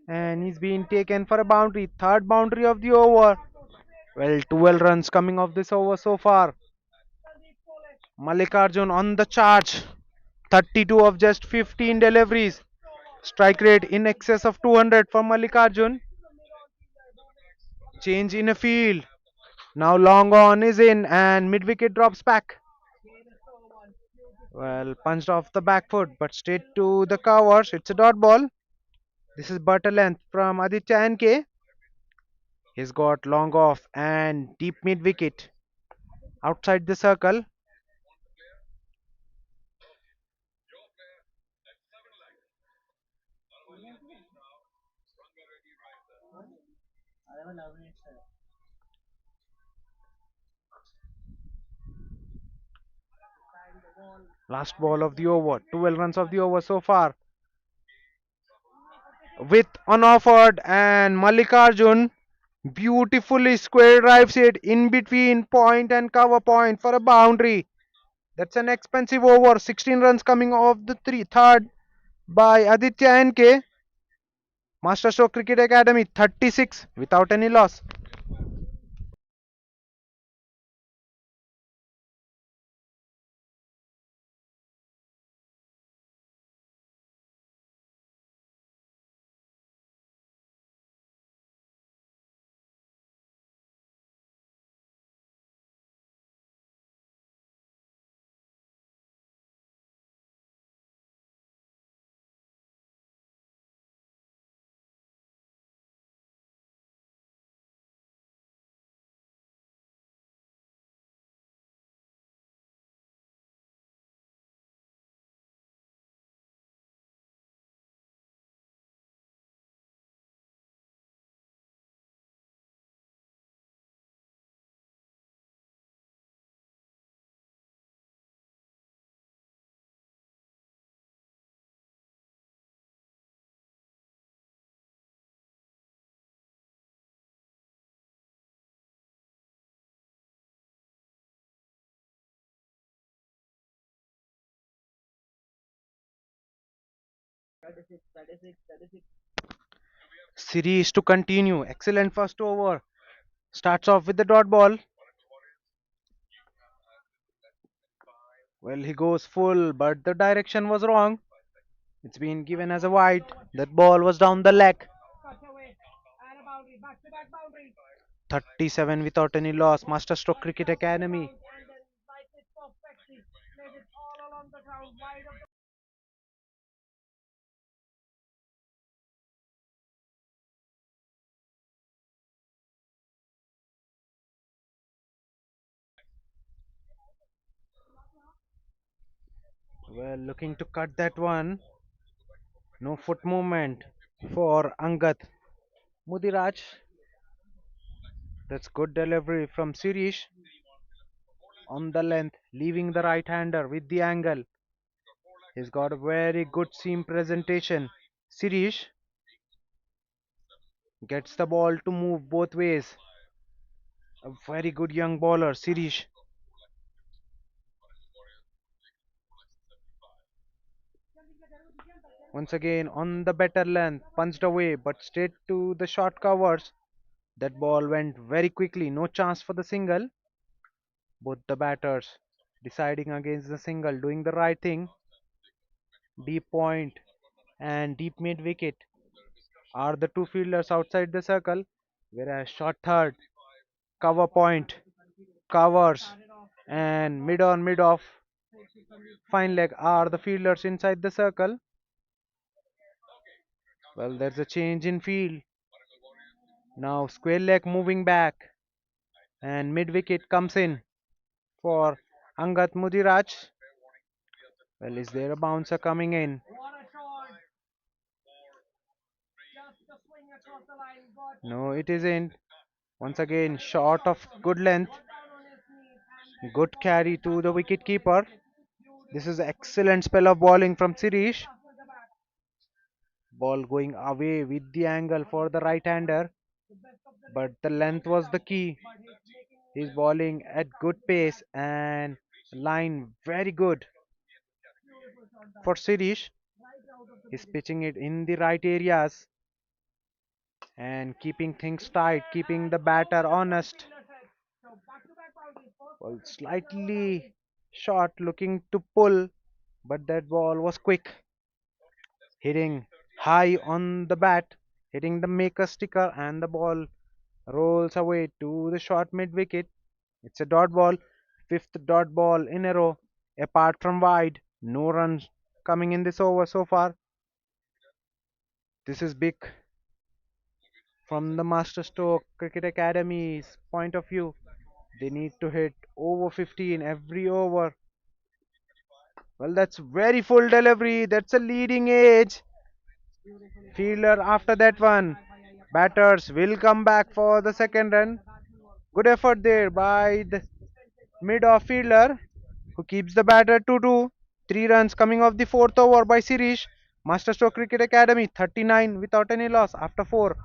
and he's been taken for a boundary. Third boundary of the over. Well, 12 runs coming off this over so far. Mallikarjun on the charge. 32 of just 15 deliveries. Strike rate in excess of 200 for Mallikarjun. Change in a field. Now long on is in and mid wicket drops back. Well, punched off the back foot but straight to the covers. It's a dot ball. This is butter length from Aditya NK. He's got long off and deep mid wicket outside the circle. Last ball of the over. 12 runs of the over so far. With unoffered and Mallikarjun beautifully square drives it in between point and cover point for a boundary. That's an expensive over. 16 runs coming off the third by Aditya NK. Masterstroke Cricket Academy 36 without any loss. Series to continue. Excellent first over. Starts off with the dot ball. Well, he goes full, but the direction was wrong. It's been given as a wide. That ball was down the leg. 37 without any loss. Masterstroke Cricket Academy. Well, looking to cut that one. No foot movement for Angat. Mudiraj. That's good delivery from Sirish on the length, leaving the right hander with the angle. He's got a very good seam presentation. Sirish gets the ball to move both ways. A very good young bowler, Sirish. Once again on the better length, punched away but straight to the short covers. That ball went very quickly, no chance for the single. Both the batters deciding against the single, doing the right thing. Deep point and deep mid wicket are the two fielders outside the circle, whereas short third, cover point, covers, and mid on mid off, fine leg are the fielders inside the circle. Well, there's a change in field. Now square leg moving back, and mid wicket comes in for Angat Mudiraj. Well, is there a bouncer coming in? No, it isn't. Once again, short of good length, good carry to the wicket keeper. This is excellent spell of bowling from Sirish. Ball going away with the angle for the right hander, but the length was the key. He's bowling at good pace and line very good for Sirish. He's pitching it in the right areas and keeping things tight, keeping the batter honest. Well, slightly. Shot looking to pull, but that ball was quick, hitting high on the bat, hitting the maker sticker, and the ball rolls away to the short mid wicket. It's a dot ball, fifth dot ball in a row, apart from wide. No runs coming in this over so far. This is big from the Masterstroke Cricket Academy's point of view. They need to hit over 15 every over. Well, that's very full delivery. That's a leading edge. Fielder after that one. Batters will come back for the second run. Good effort there by the mid-off fielder who keeps the batter 2-2. 3 runs coming off the fourth over by Sirish. Masterstroke Cricket Academy 39 without any loss after 4.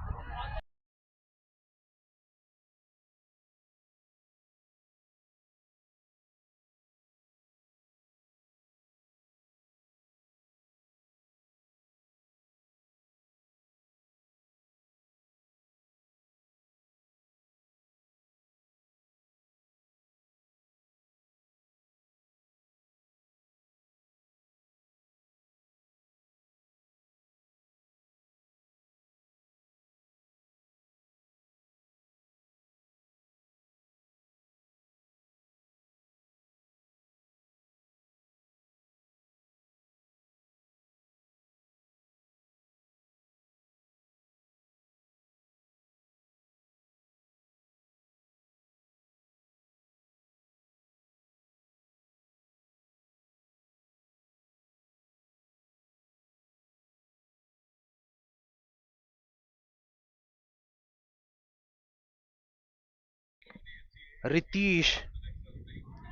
Ritish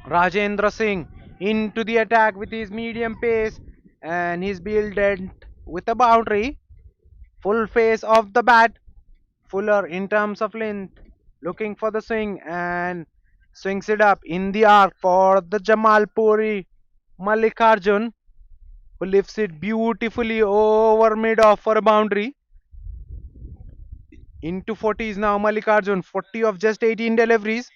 Rajendra Singh into the attack with his medium pace and his build with a boundary. Full face of the bat, fuller in terms of length, looking for the swing and swings it up in the arc for the Jamalpuri Mallikarjun, who lifts it beautifully over mid off for a boundary. Into 40s now Mallikarjun, 40 of just 18 deliveries,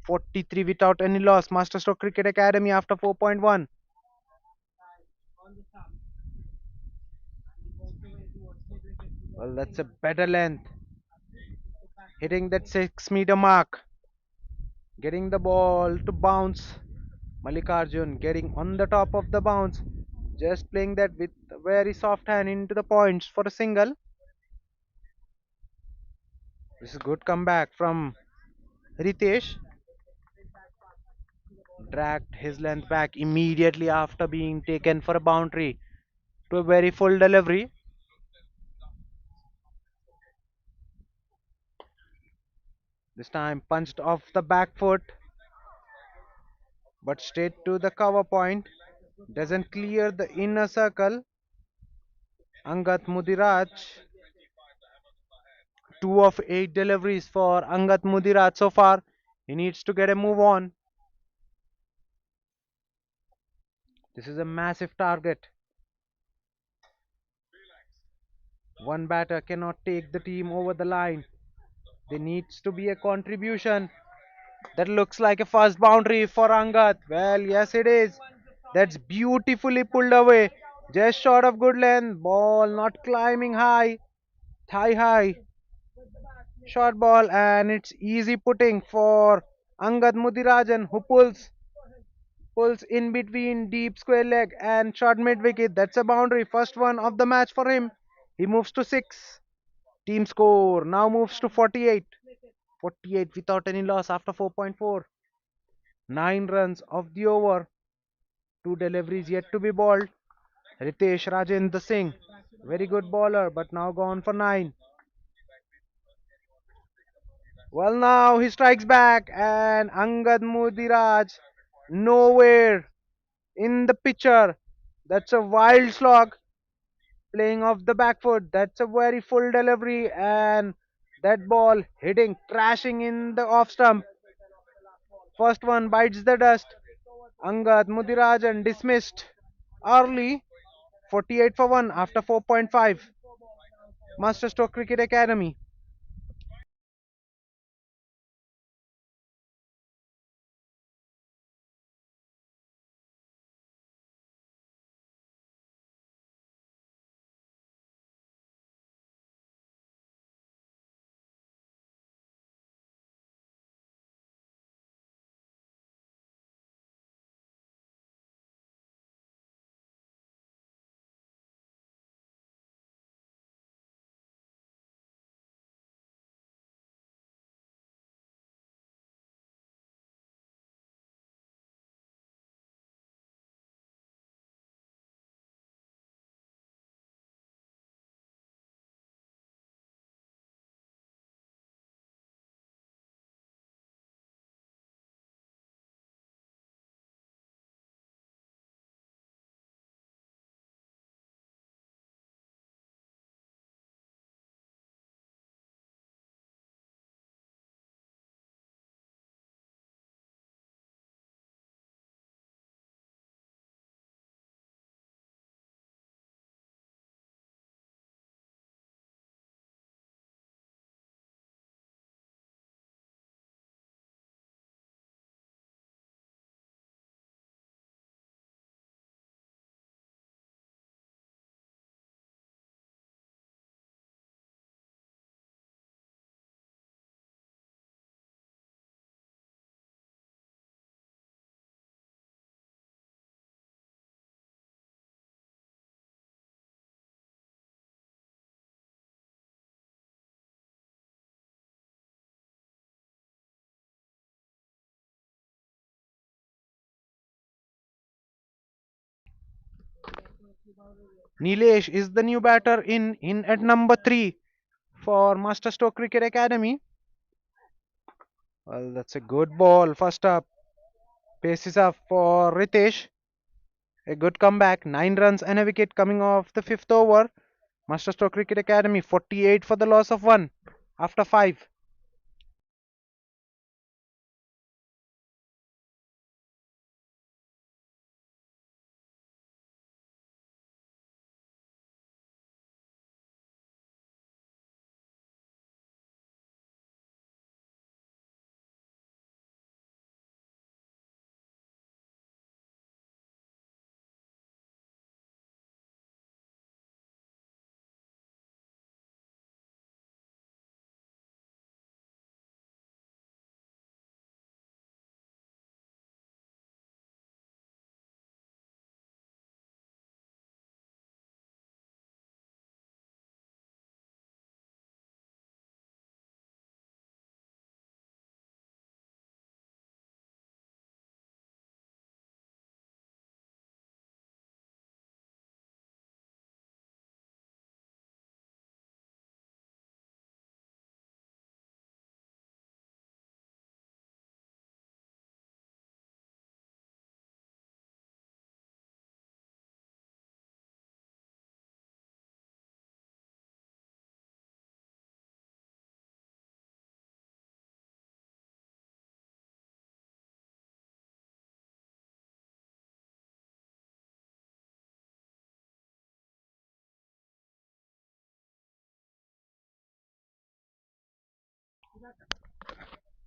43 without any loss. Masterstroke Cricket Academy after 4.1. Well, that's a better length, hitting that 6 meter mark, getting the ball to bounce. Mallikarjun getting on the top of the bounce, just playing that with a very soft hand into the points for a single. This is good comeback from Ritesh. Dragged his length back immediately after being taken for a boundary to a very full delivery. This time punched off the back foot, but straight to the cover point. Doesn't clear the inner circle. Angat Mudiraj, 2 of 8 deliveries for Angat Mudiraj so far. He needs to get a move on. This is a massive target. One batter cannot take the team over the line. There needs to be a contribution. That looks like a first boundary for Angat. Well, yes, it is. That's beautifully pulled away. Just short of good length. Ball not climbing high. Thigh high. Short ball, and it's easy putting for Angat Mudirajan, who pulls in between deep square leg and short mid wicket. That's a boundary. First one of the match for him. He moves to 6. Team score now moves to 48. 48 without any loss after 4.4. 9 runs of the over. 2 deliveries yet to be bowled. Ritesh Rajendra Singh, very good bowler, but now gone for 9. Well, now he strikes back, and Angad Mudiraj nowhere in the picture. That's a wild slog playing off the back foot. That's a very full delivery, and that ball hitting, crashing in the off stump. First one bites the dust. Angad Mudirajan dismissed early, 48 for 1 after 4.5. Masterstroke Cricket Academy. Nilesh is the new batter in at number 3 for Masterstroke Cricket Academy. Well, that's a good ball. First up, pace is up for Ritesh. A good comeback. 9 runs and a wicket coming off the fifth over. Masterstroke Cricket Academy 48 for the loss of 1 after 5.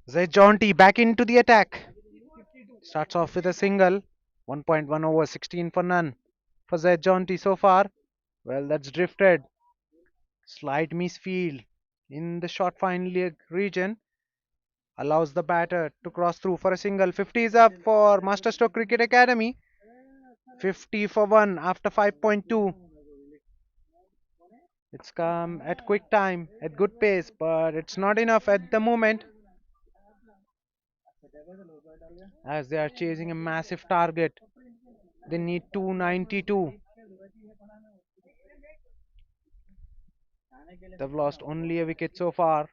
Zay Jaunty back into the attack. Starts off with a single. 1.1 over 16 for none for Zed Jaunty so far. Well, that's drifted. Slight misfield in the short fine leg region allows the batter to cross through for a single. 50 is up for Masterstroke Cricket Academy. 50 for 1 after 5.2. It's come at quick time, at good pace, but it's not enough at the moment as they are chasing a massive target. They need 292. They've lost only a wicket so far.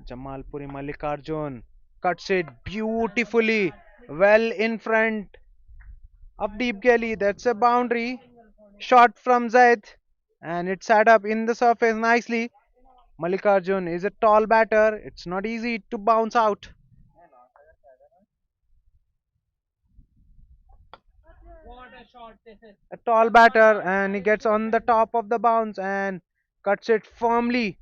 Jamalpuri Mallikarjun cuts it beautifully, well in front of Deep Gully. That's a boundary shot from Zaid, and it sat up in the surface nicely. Mallikarjun is a tall batter. It's not easy to bounce out. A tall batter, and he gets on the top of the bounce and cuts it firmly.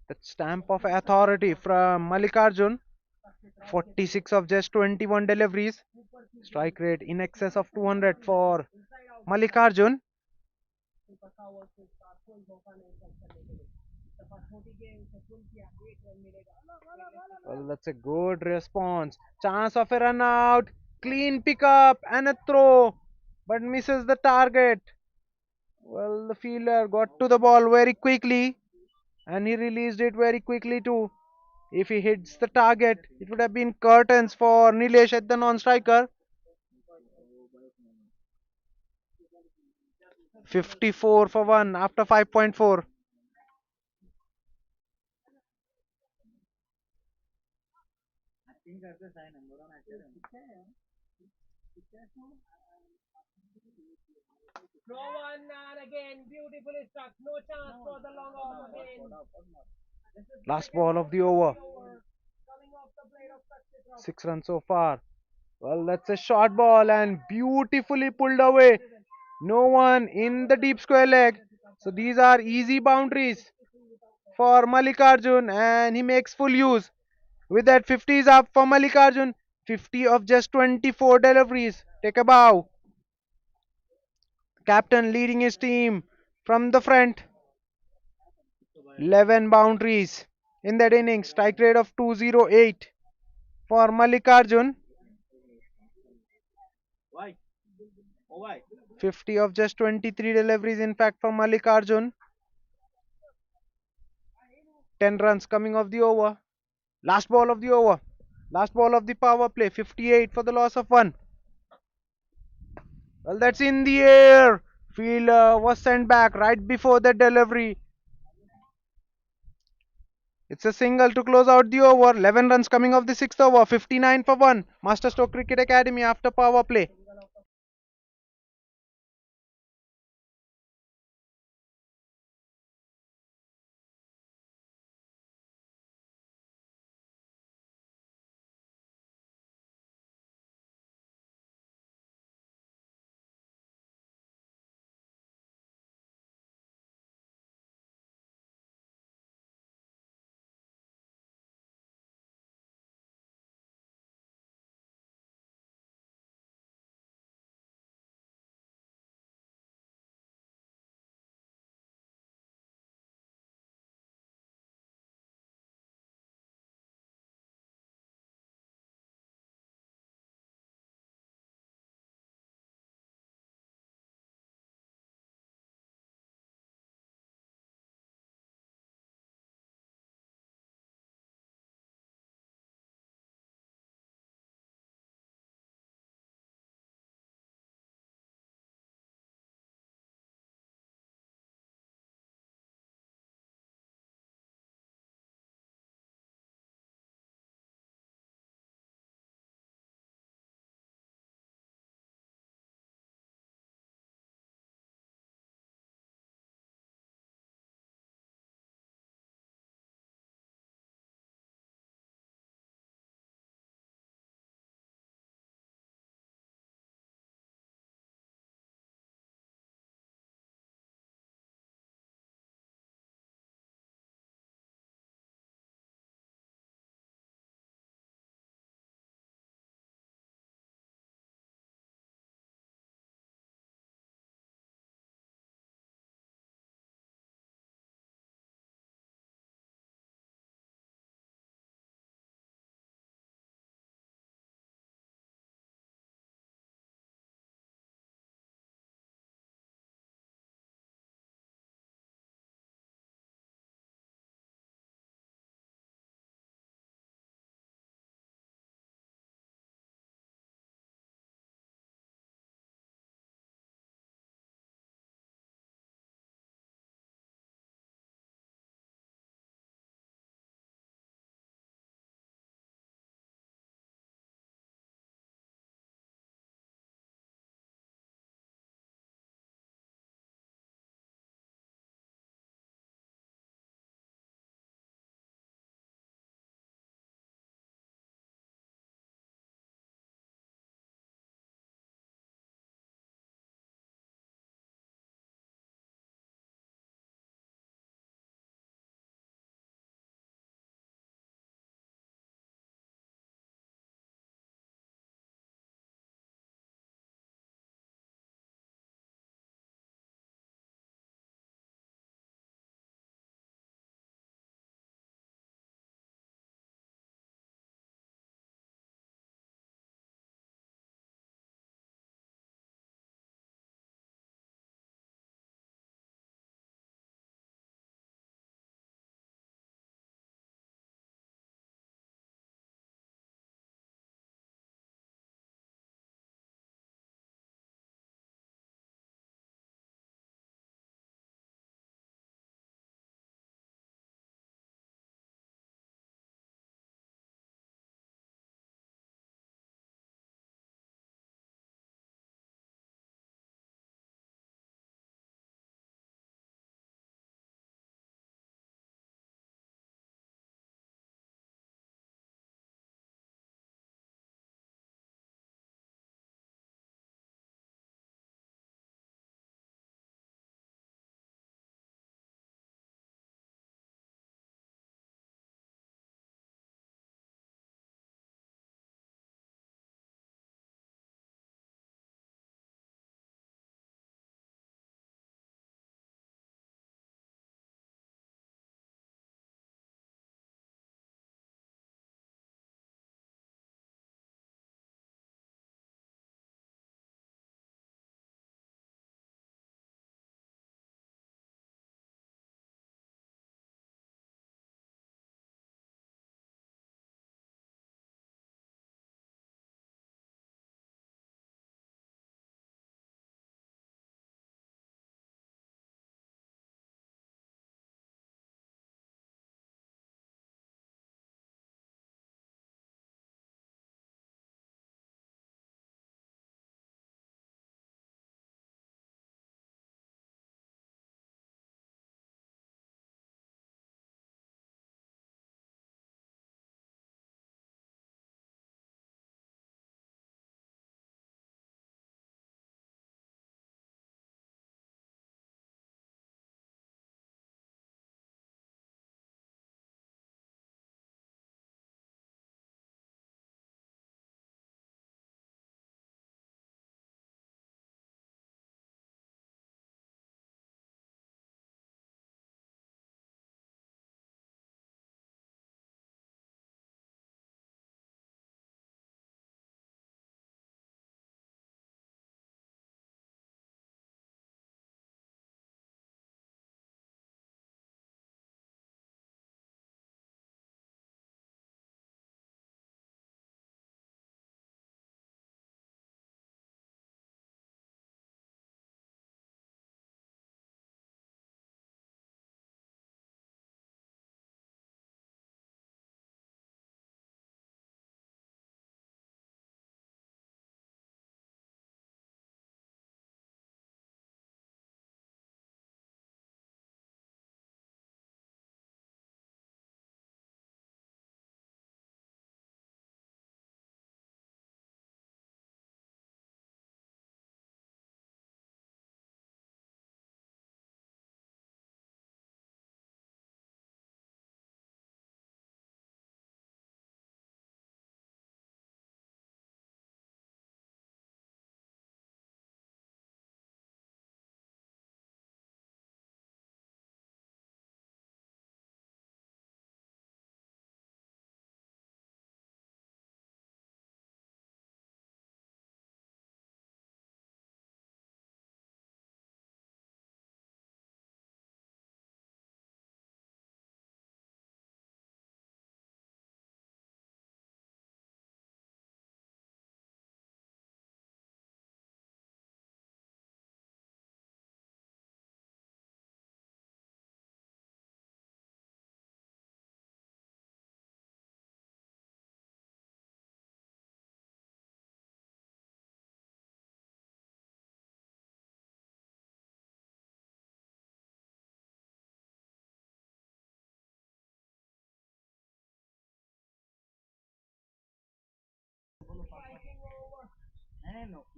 That stamp of authority from Mallikarjun. 46 of just 21 deliveries. Strike rate in excess of 200 for Mallikarjun. Well, that's a good response. Chance of a run out. Clean pickup and a throw, but misses the target. Well, the fielder got to the ball very quickly and he released it very quickly too. If he hits the target, it would have been curtains for Nilesh at the non-striker. 54 for 1 after 5.4. Last ball of the over. 6 runs so far. Well, that's a short ball and beautifully pulled away. No one in the deep square leg. So these are easy boundaries for Mallikarjun and he makes full use. With that, 50 is up for Mallikarjun. 50 of just 24 deliveries. Take a bow. Captain leading his team from the front. 11 boundaries in that inning. Strike rate of 208 for Mallikarjun. 50 of just 23 deliveries in fact for Mallikarjun. 10 runs coming off the over. Last ball of the over. Last ball of the power play. 58 for the loss of 1. Well, that's in the air. Fielder was sent back right before the delivery. It's a single to close out the over. 11 runs coming off the sixth over. 59 for 1. Masterstroke Cricket Academy after power play.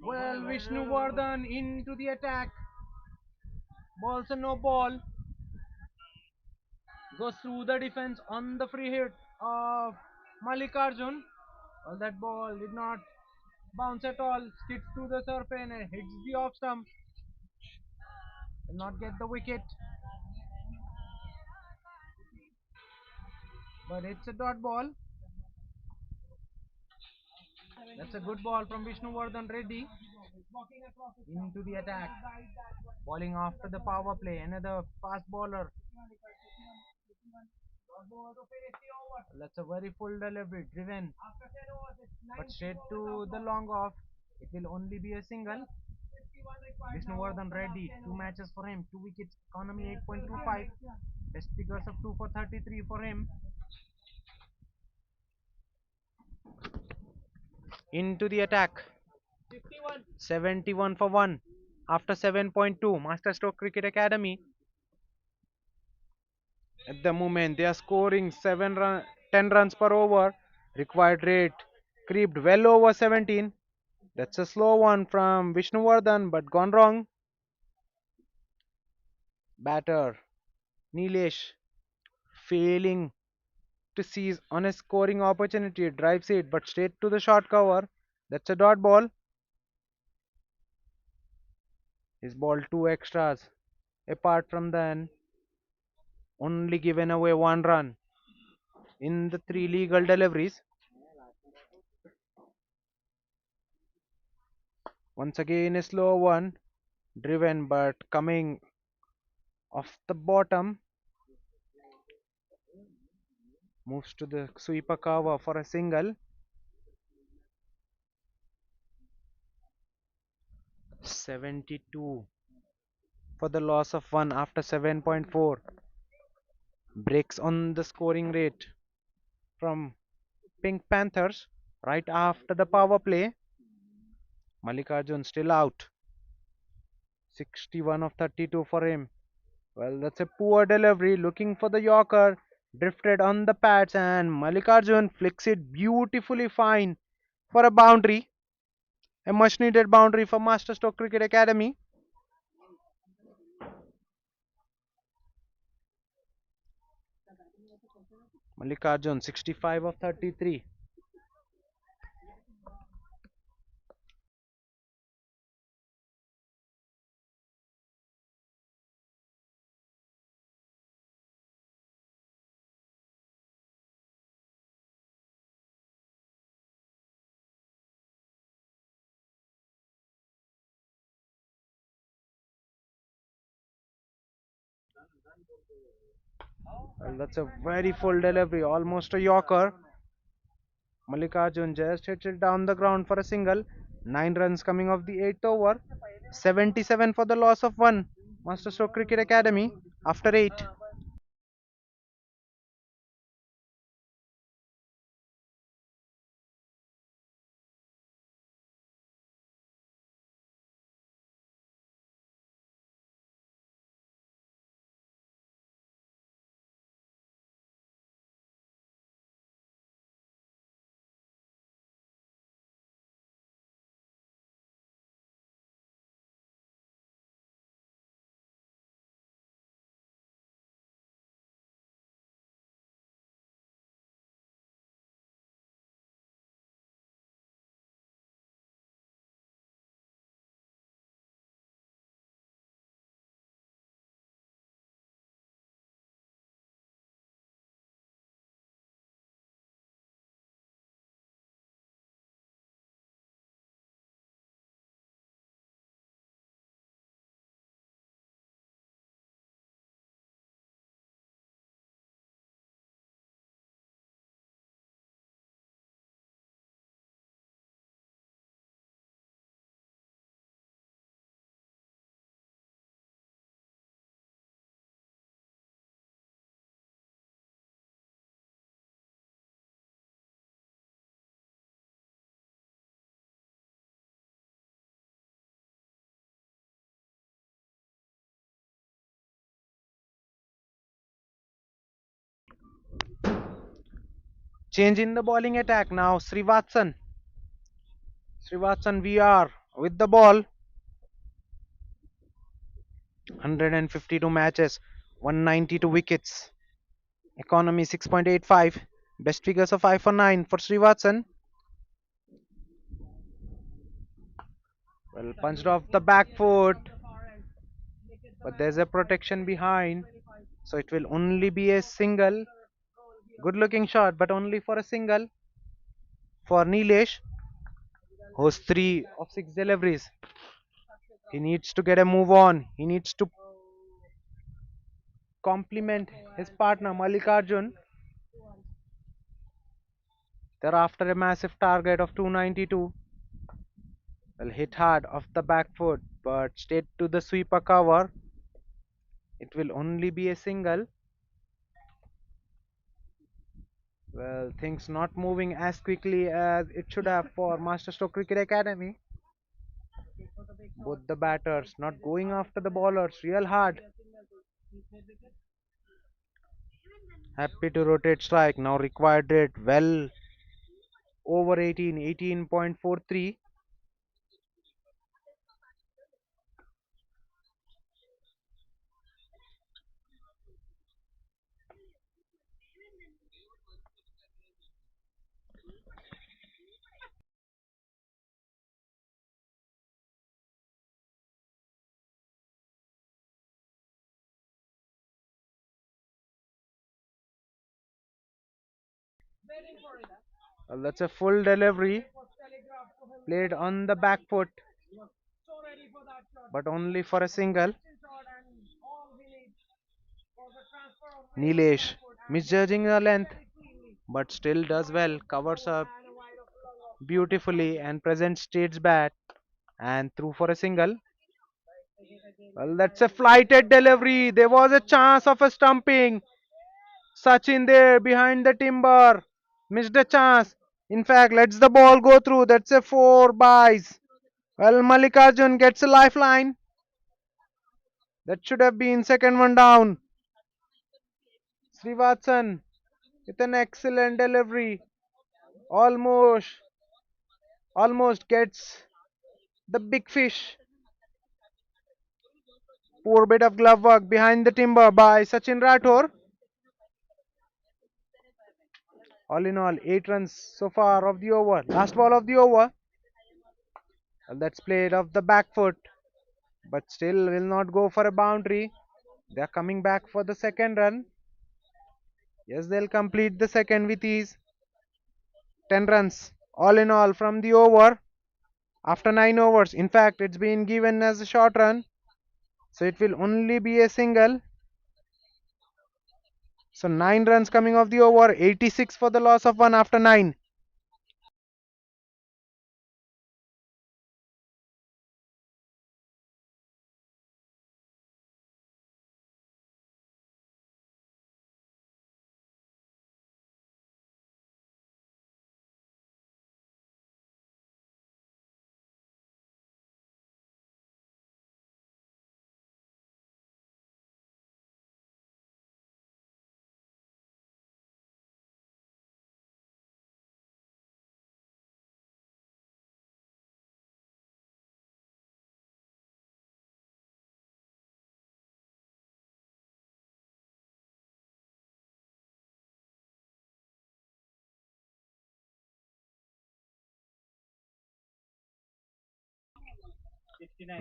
Well, Vishnuvardhan into the attack. Balls a no ball. Goes through the defense on the free hit of Malikarjun. Well, that ball did not bounce at all. Skids to the surface and hits the off stump. Will not get the wicket. But it's a dot ball. That's a good ball from Vishnuvardhan Reddy into the attack. Bowling after the power play. Another fast bowler. That's a very full delivery. Driven. But straight to the long off. It will only be a single. Vishnuvardhan Reddy. 2 matches for him. 2 wickets. Economy 8.25. Best figures of 2 for 33 for him. Into the attack. 71 for 1 after 7.2. Masterstroke Cricket Academy. At the moment, they are scoring 10 runs per over. Required rate creeped well over 17. That's a slow one from Vishnuvardhan, but gone wrong. Batter Nilesh failing to seize on a scoring opportunity, drives it but straight to the short cover. That's a dot ball. He's balled 2 extras. Apart from then, only given away 1 run in the 3 legal deliveries. Once again, a slow one, driven but coming off the bottom, moves to the sweeper cover for a single. 72 for the loss of 1 after 7.4. Breaks on the scoring rate from Pink Panthers right after the power play. Malikarjun still out. 61 of 32 for him. Well, that's a poor delivery. Looking for the Yorker. Drifted on the pads and Malikarjun flicks it beautifully fine for a boundary. A much needed boundary for Masterstroke Cricket Academy. Malikarjun 65 of 33. Well, that's a very full delivery, almost a Yorker. Malikarjun just hits it down the ground for a single. 9 runs coming off the 8th over. 77 for the loss of 1. Masterstroke Cricket Academy after 8. Change in the bowling attack now. Srivatsan Srivatsan VR with the ball. 152 matches, 192 wickets. Economy 6.85. Best figures of 5 for 9 for Srivatsan. Well, punched off the back foot, but there's a protection behind, so it will only be a single. Good looking shot, but only for a single for Nilesh, who's 3 of 6 deliveries. He needs to get a move on. He needs to compliment his partner Mallikarjun. They're after a massive target of 292. Well, hit hard off the back foot, but straight to the sweeper cover. It will only be a single. Well, things not moving as quickly as it should have for Masterstroke Cricket Academy. Both the batters not going after the bowlers real hard. Happy to rotate strike. Now required rate well over 18, 18.43. Well, that's a full delivery. Played on the back foot, but only for a single. Nilesh misjudging the length, but still does well. Covers up beautifully and presents state's bat and through for a single. Well, that's a flighted delivery. There was a chance of a stumping. Sachin there behind the timber. Missed a chance. In fact, lets the ball go through. That's a 4 byes. Well, Mallikarjun gets a lifeline. That should have been second one down. Srivatsan with an excellent delivery. Almost, almost gets the big fish. Poor bit of glove work behind the timber by Sachin Rathore. All in all, 8 runs so far of the over. Last ball of the over. Well, that's played off the back foot, but still will not go for a boundary. They are coming back for the second run. Yes, they'll complete the second with ease. 10 runs all in all from the over after 9 overs. In fact, it's been given as a short run, so it will only be a single. So 9 runs coming off the over, 86 for the loss of 1 after 9.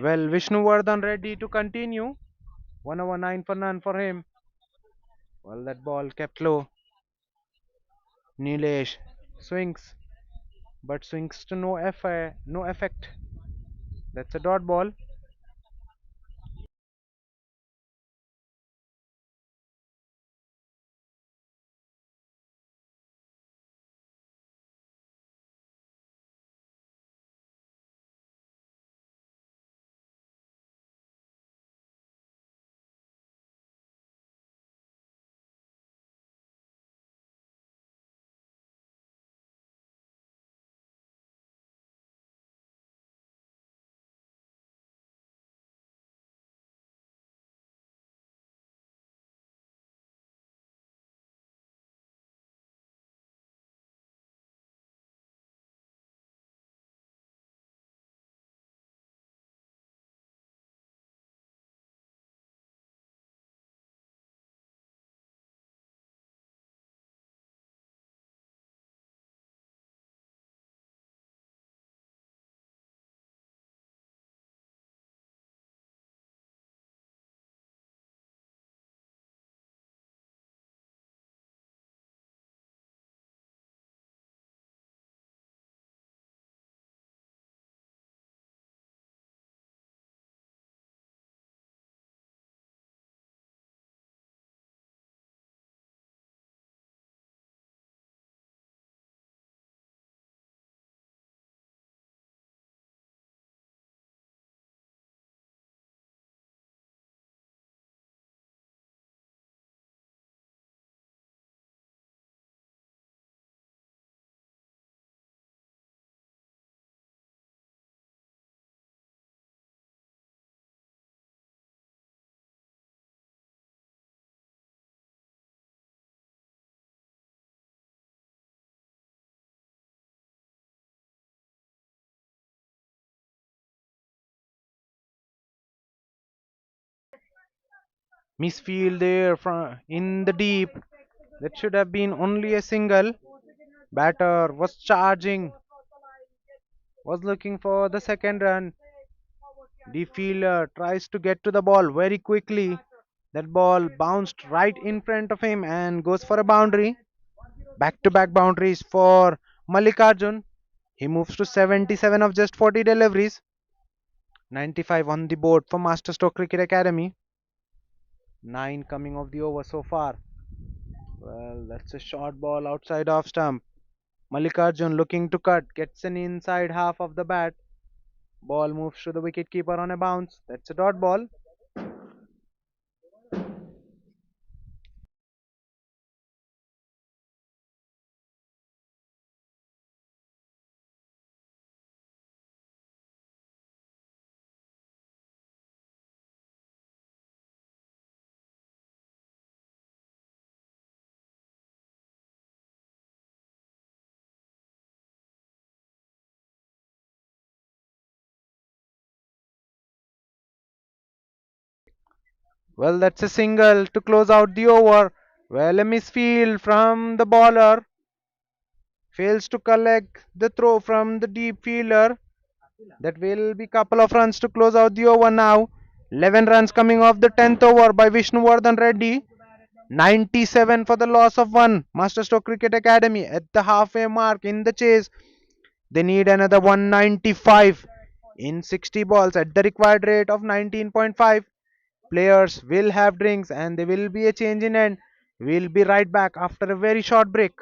Well, Vishnuvardhan ready to continue. 1 over 9 for none for him. Well, that ball kept low. Nilesh swings, but swings to no effect. That's a dot ball. Misfield there from in the deep. That should have been only a single. Batter was charging, was looking for the second run. The fielder tries to get to the ball very quickly. That ball bounced right in front of him and goes for a boundary. Back to back boundaries for Mallikarjun. He moves to 77 of just 40 deliveries. 95 on the board for Masterstroke Cricket Academy. 9 coming off the over so far. Well, that's a short ball outside off stump. Mallikarjun looking to cut, gets an inside half of the bat. Ball moves to the wicketkeeper on a bounce. That's a dot ball. Well, that's a single to close out the over. Well, a misfield from the bowler. Fails to collect the throw from the deep fielder. That will be couple of runs to close out the over now. 11 runs coming off the 10th over by Vishnuvardhan Reddy. 97 for the loss of one. Masterstroke Cricket Academy at the halfway mark in the chase. They need another 195 in 60 balls at the required rate of 19.5. Players will have drinks and there will be a change in end. We'll be right back after a very short break.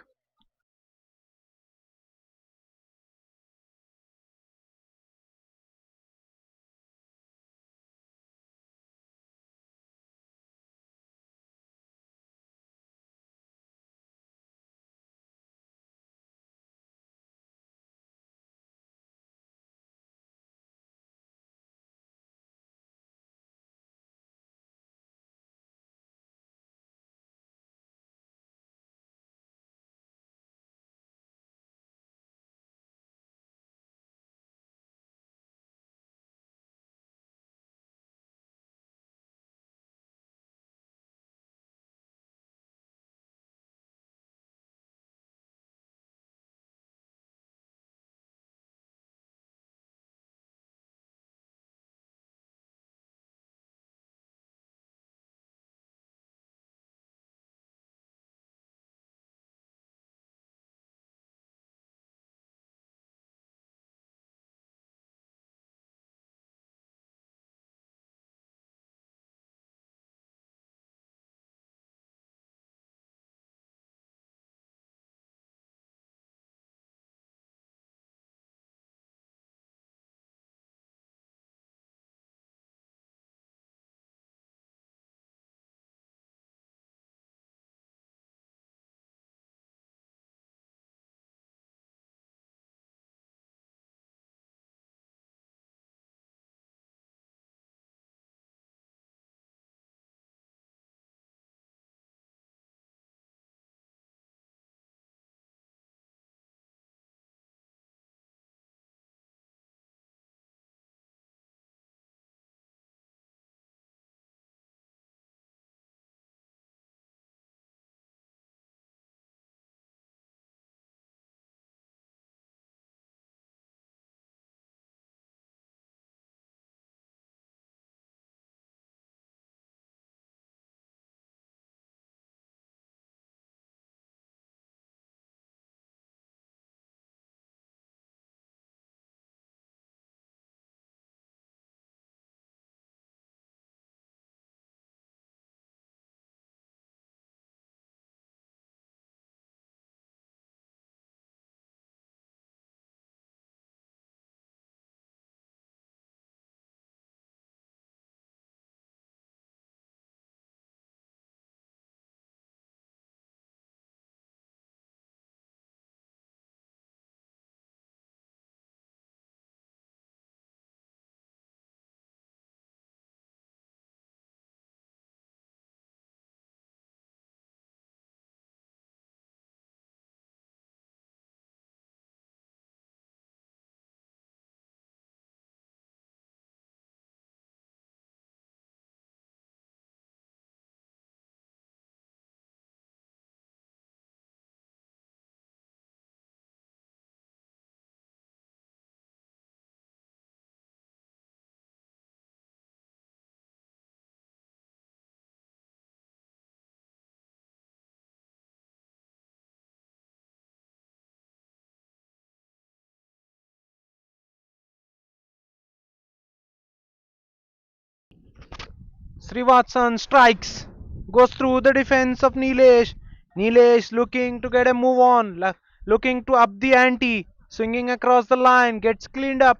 Srivatsan strikes, goes through the defense of Nilesh. Nilesh looking to get a move on, looking to up the ante, swinging across the line, gets cleaned up.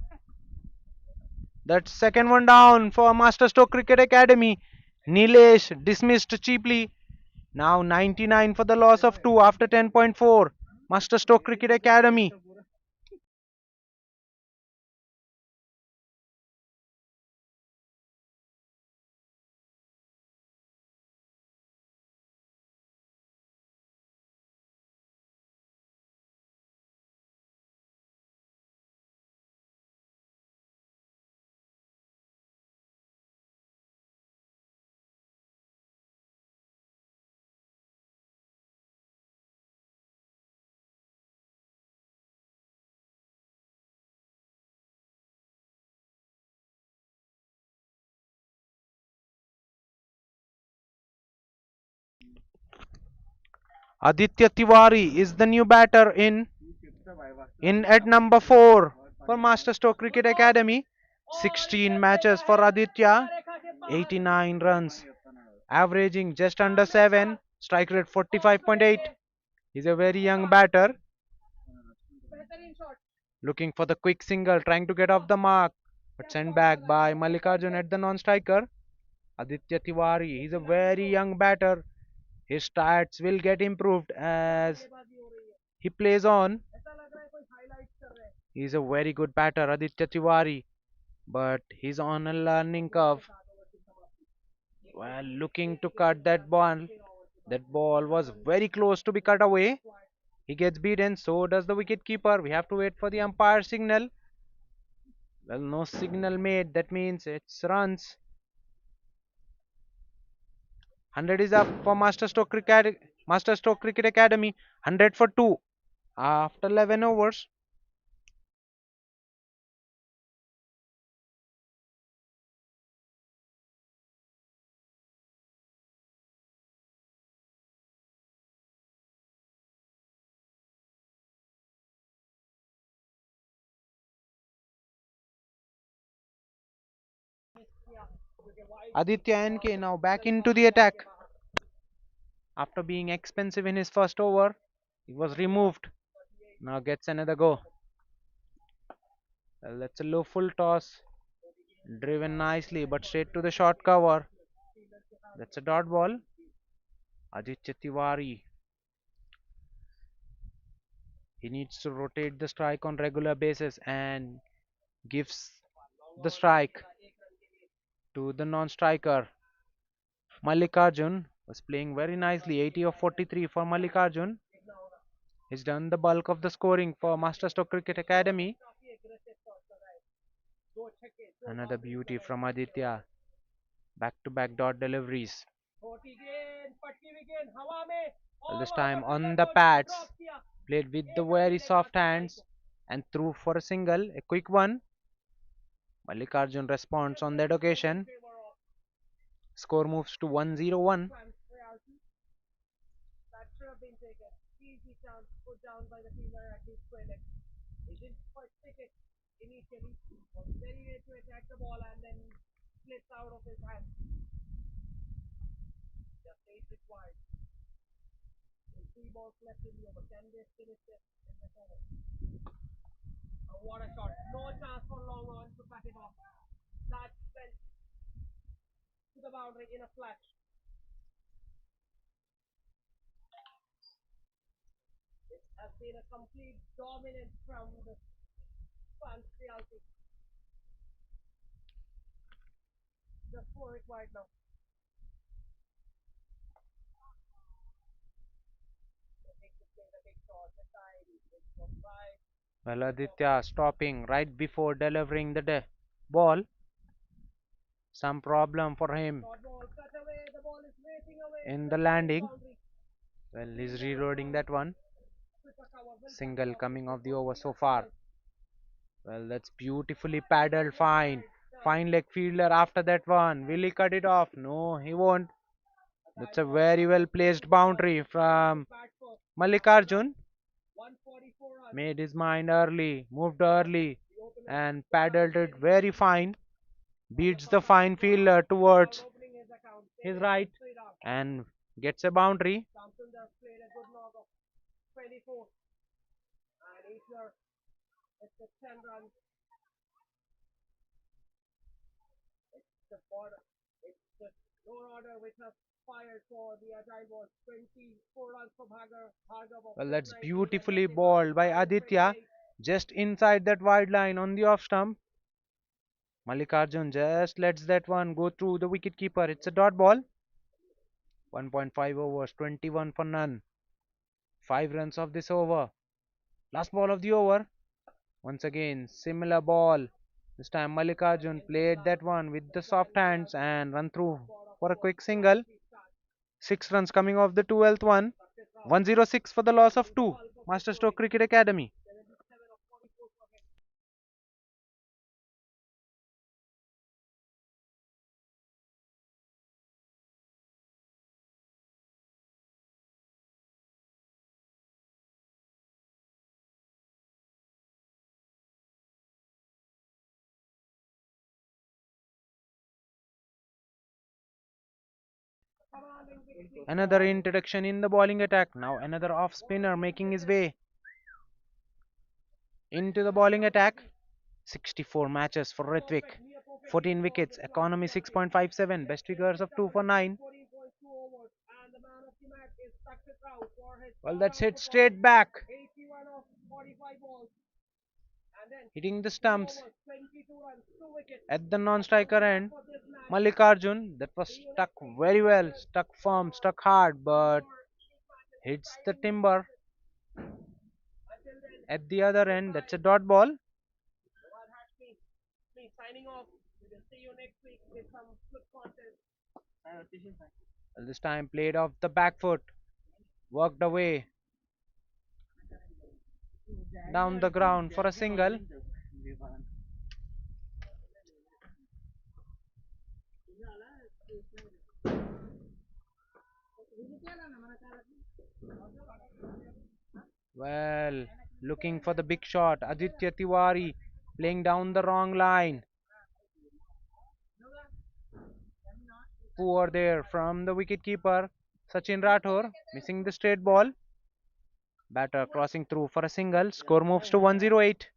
That second one down for Masterstroke Cricket Academy. Nilesh dismissed cheaply. Now 99 for the loss of 2 after 10.4. Masterstroke Cricket Academy. Aditya Tiwari is the new batter in at number 4 for Masterstroke Cricket Academy. 16 matches for Aditya, 89 runs, averaging just under 7, strike rate 45.8. He's a very young batter, looking for the quick single, trying to get off the mark, but sent back by Mallikarjun at the non-striker. Aditya Tiwari, he's a very young batter. His stats will get improved as he plays on. He's a very good batter, Aditya Tiwari, but he's on a learning curve. Well, looking to cut that ball. That ball was very close to be cut away. He gets beaten, so does the wicketkeeper. We have to wait for the umpire signal. Well, no signal made. That means it's runs. 100 is up for Masterstroke Cricket Academy. 100 for 2 after 11 overs. Aditya NK now back into the attack. After being expensive in his first over, he was removed. Now gets another go. Well, that's a low full toss. Driven nicely, but straight to the short cover. That's a dot ball. Aditya Tiwari. He needs to rotate the strike on regular basis and gives the strike to the non-striker. Mallikarjun was playing very nicely. 80 of 43 for Mallikarjun. He's done the bulk of the scoring for Masterstroke Cricket Academy. Another beauty from Aditya. Back to back dot deliveries. Well, this time on the pads. Played with the very soft hands and threw for a single. A quick one. Mallikarjun responds on that occasion. Score moves to 101. Well, Aditya stopping right before delivering the ball. Some problem for him in the landing. Well, he's reloading that one. Single coming off the over so far. Well, that's beautifully paddled. Fine. Fine leg fielder after that one. Will he cut it off? No, he won't. That's a very well placed boundary from Mallikarjun. Made his mind early, moved early, and paddled it very fine. Beats the fine fielder towards his right and gets a boundary. Well, that's beautifully balled by Aditya, just inside that wide line on the off stump. Mallikarjun just lets that one go through the wicket keeper. It's a dot ball. 1.5 overs, 21 for none. 5 runs of this over. Last ball of the over. Once again, similar ball. This time Mallikarjun played that one with the soft hands and run through for a quick single. 6 runs coming off the 12th one. 106 for the loss of 2. Masterstroke Cricket Academy. Another introduction in the bowling attack. Now another off spinner making his way into the bowling attack. 64 matches for Ritwik. 14 wickets. Economy 6.57. Best figures of 2 for 9. Well, that's hit straight back. Hitting the stumps at the non-striker end. Mallikarjun, that was stuck very well, stuck firm, stuck hard, but hits the timber at the other end. That's a dot ball. Well, this time played off the back foot, worked away down the ground for a single. Well, looking for the big shot. Aditya Tiwari playing down the wrong line. Poor there from the wicketkeeper Sachin Rathore, missing the straight ball. Batter crossing through for a single. Score moves to 108.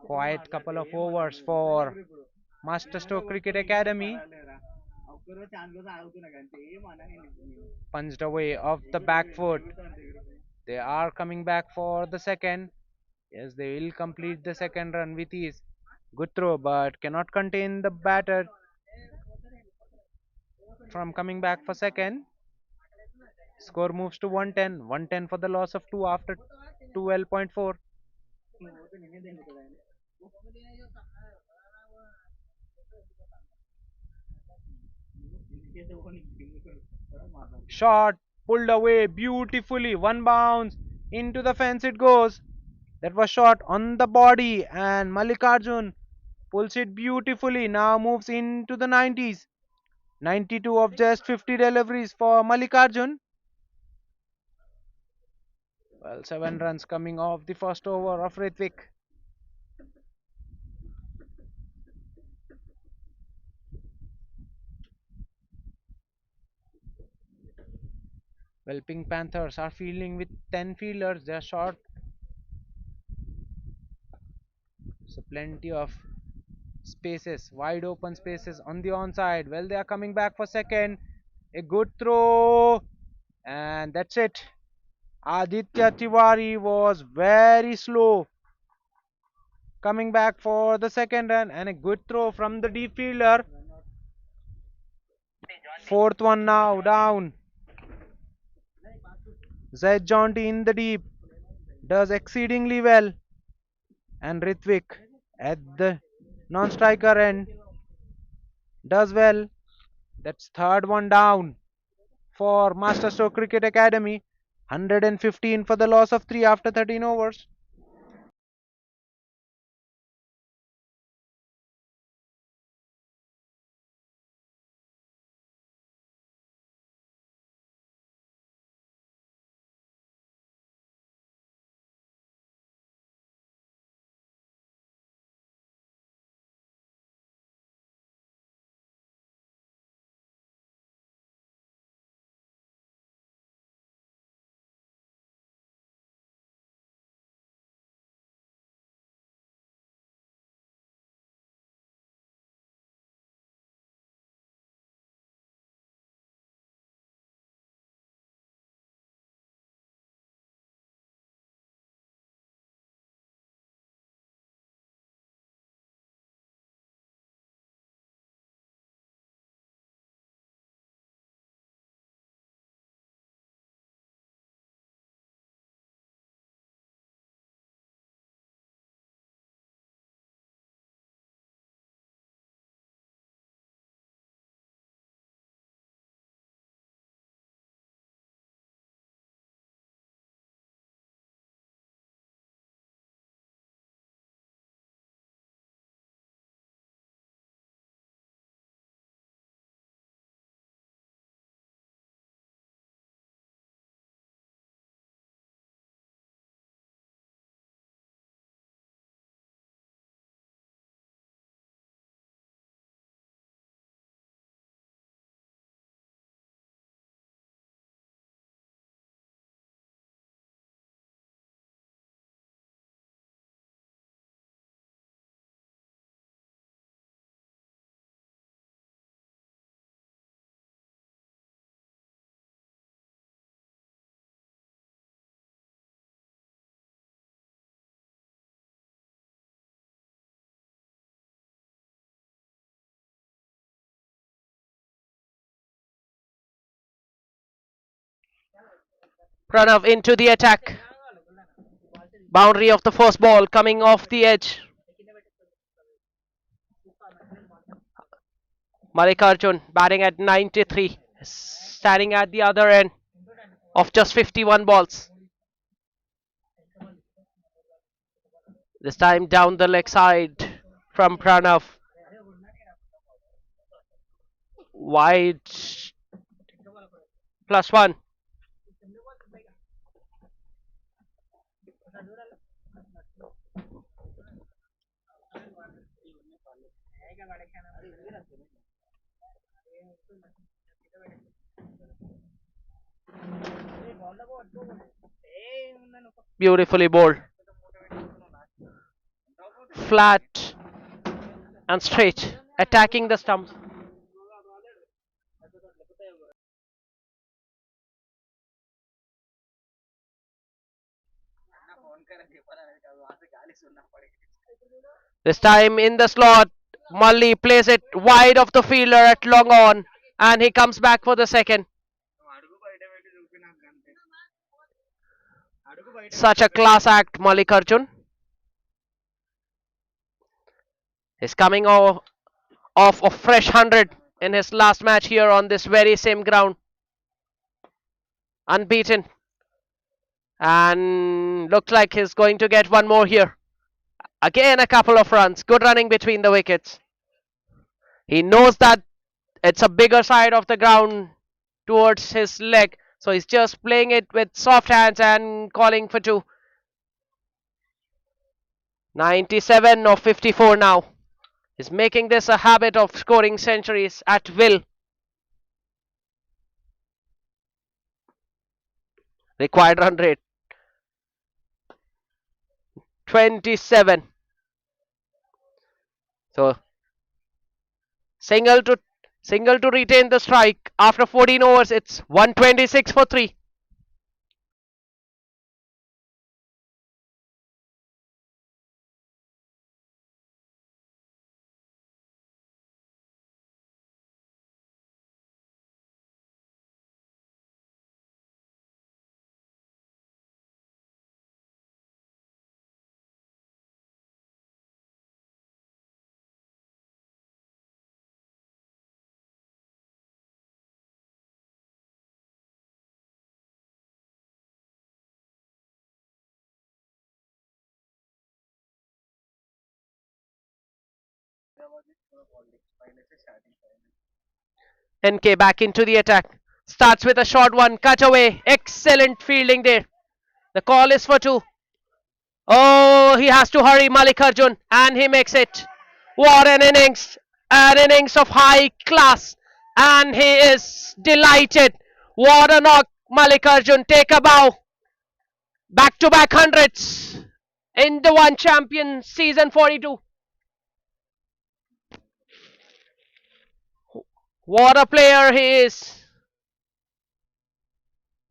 Quiet couple of overs for Masterstroke Cricket Academy. Punched away off the back foot. They are coming back for the second. Yes, they will complete the second run with ease. Good throw, but cannot contain the batter from coming back for second. Score moves to 110. 110 for the loss of 2 after 12.4. Shot pulled away beautifully. One bounce into the fence it goes. That was shot on the body, and Mallikarjun pulls it beautifully. Now moves into the 90s. 92 of just 50 deliveries for Mallikarjun. Well, 7 runs coming off the first over of Ritvik. Well, Pink Panthers are fielding with 10 fielders. They are short, so plenty of spaces, wide open spaces on the onside. Well, they are coming back for second. A good throw, and that's it. Aditya Tiwari was very slow coming back for the second run, and a good throw from the deep fielder. Fourth one now down. Zaid Jaunty in the deep does exceedingly well, and Ritvik at the non-striker end does well. That's third one down for Masterstroke Cricket Academy. 115 for the loss of 3 after 13 overs. Pranav into the attack. Boundary of the first ball coming off the edge. Mallikarjun batting at 93, standing at the other end of just 51 balls. This time down the leg side from Pranav. Wide +1. Beautifully bowled. Flat and straight. Attacking the stumps. This time in the slot. Mully plays it wide of the fielder at long on. And he comes back for the second. Such a class act, Mallikarjun. He's coming off a fresh 100 in his last match here on this very same ground. Unbeaten. And looks like he's going to get one more here. Again, a couple of runs. Good running between the wickets. He knows that it's a bigger side of the ground towards his leg. So he's just playing it with soft hands and calling for two. 97 of 54 now. He's making this a habit of scoring centuries at will. Required run rate 27. So single to retain the strike after 14 overs. It's 126 for 3. NK back into the attack. Starts with a short one. Cut away. Excellent fielding there. The call is for two. Oh, he has to hurry, Mallikarjun, and he makes it. What an innings! An innings of high class, and he is delighted. What a knock, Mallikarjun. Take a bow. Back to back hundreds in the one champion season 42. What a player he is.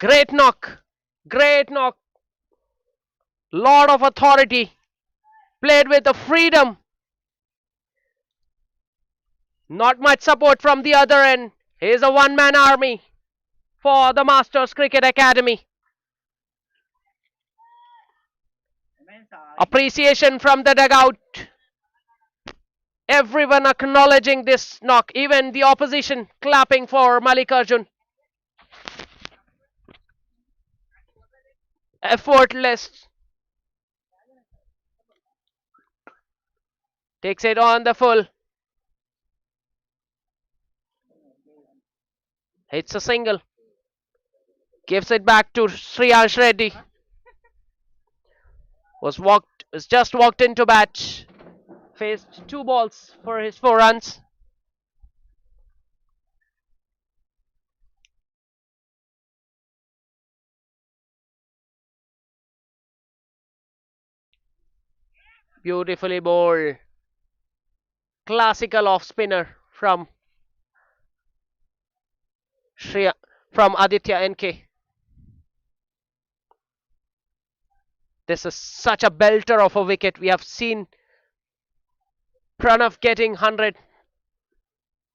Great knock. Great knock. Lot of authority. Played with the freedom. Not much support from the other end. He is a one-man army for the Masters Cricket Academy. Appreciation from the dugout. Everyone acknowledging this knock. Even the opposition clapping for Mallikarjun. Effortless. Takes it on the full. Hits a single. Gives it back to Sriyash Reddy. Was just walked into bat. Faced 2 balls for his 4 runs. Beautifully bowled. Classical off spinner from Aditya NK. This is such a belter of a wicket. We have seen Pranav getting 100,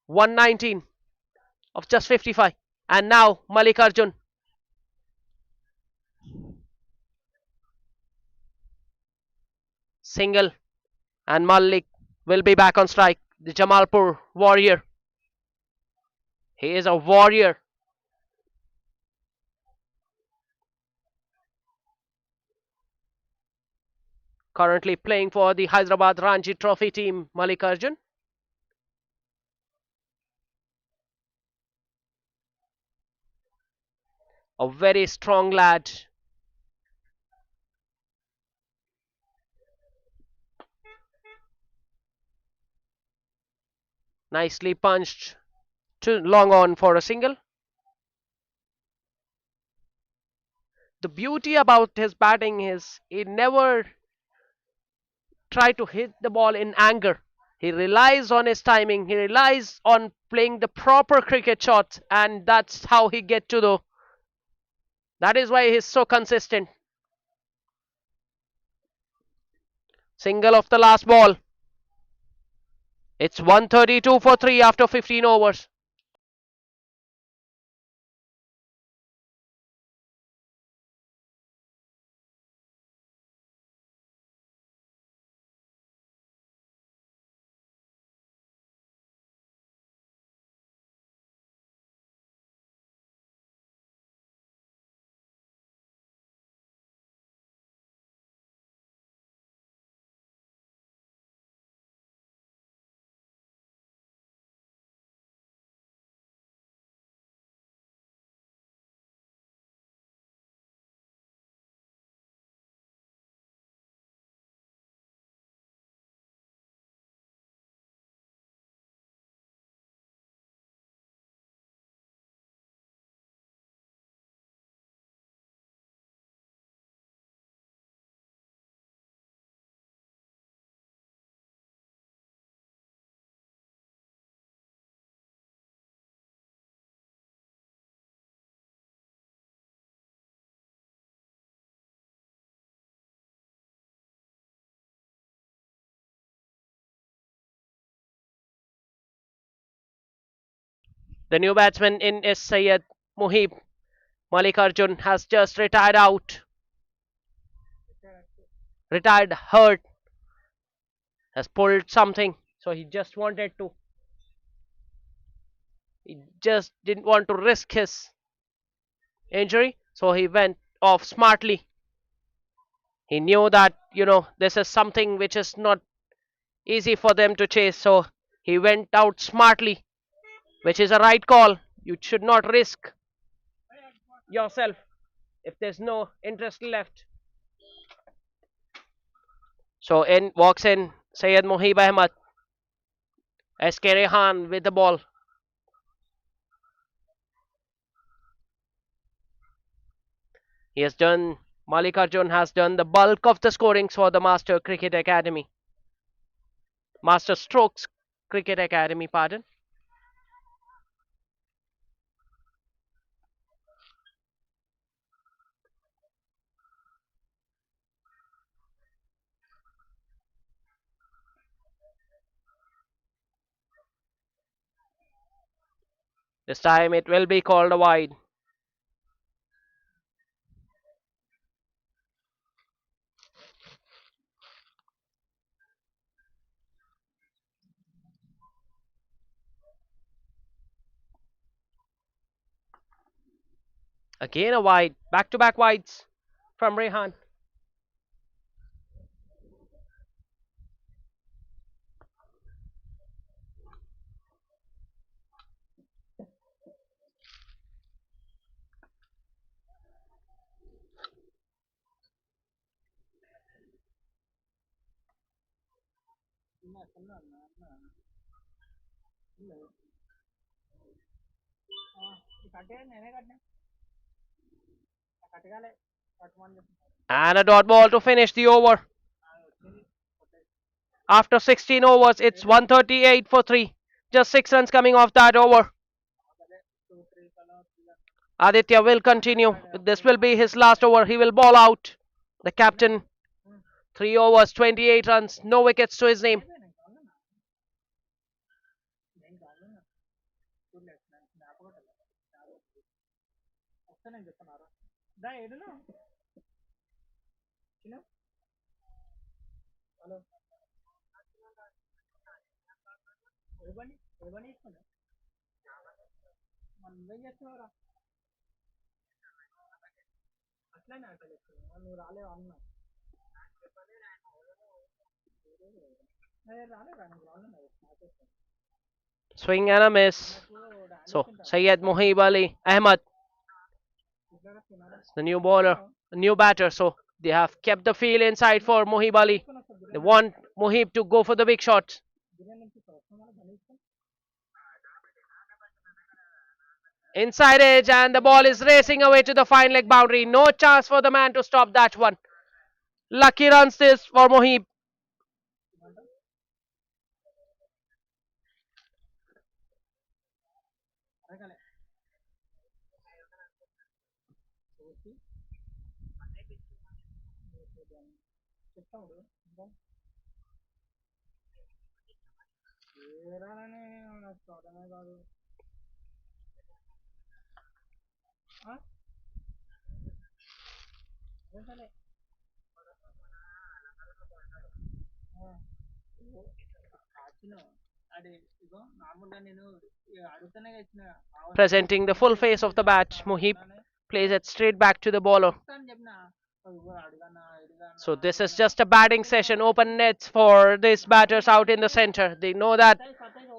119 of just 55. And now Mallikarjun. Single, and Malik will be back on strike. The Jamalpur warrior. He is a warrior. Currently playing for the Hyderabad Ranji Trophy team, Malikarjun. A very strong lad. Nicely punched. Too long on for a single. The beauty about his batting is he never try to hit the ball in anger. He relies on his timing. He relies on playing the proper cricket shots, and that's how he get to the. That is why he's so consistent. Single of the last ball. It's 132 for 3 after 15 overs. The new batsman in is Syed Muhib. Malikarjun has just retired out. Retired hurt. Has pulled something. So he just wanted to. He just didn't want to risk his injury. So he went off smartly. He knew that, this is something which is not easy for them to chase. So he went out smartly, which is a right call. You should not risk yourself if there's no interest left. So in walks in Syed Mohib Ahmed. SK Rehan with the ball. He has done, Malikarjun has done the bulk of the scorings for the Master Cricket Academy. Master Strokes Cricket Academy, pardon. This time it will be called a wide. Again a wide. Back to back wides from Rehan. And a dot ball to finish the over. After 16 overs, it's 138 for 3. Just 6 runs coming off that over. Aditya will continue. This will be his last over. He will ball out. The captain. 3 overs, 28 runs. No wickets to his name. Swing and a miss. So Syed Mohib Ali Ahmed, the new bowler, the new batter. So they have kept the field inside for Mohib Ali. They want Mohib to go for the big shots. Inside edge, and the ball is racing away to the fine leg boundary. No chance for the man to stop that one. Lucky runs this for Mohib. Presenting the full face of the bat, Mohib plays it straight back to the bowler. So this is just a batting session. Open nets for these batters out in the center. They know that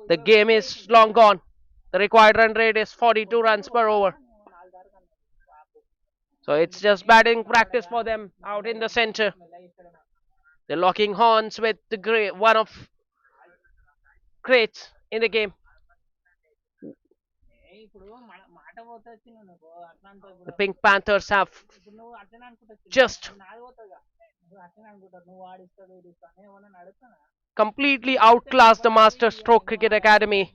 the game is long gone. The required run rate is 42 runs per over. So it's just batting practice for them out in the center. They're locking horns with the great, one of greats in the game. The Pink Panthers have just completely outclassed the Masterstroke Cricket Academy.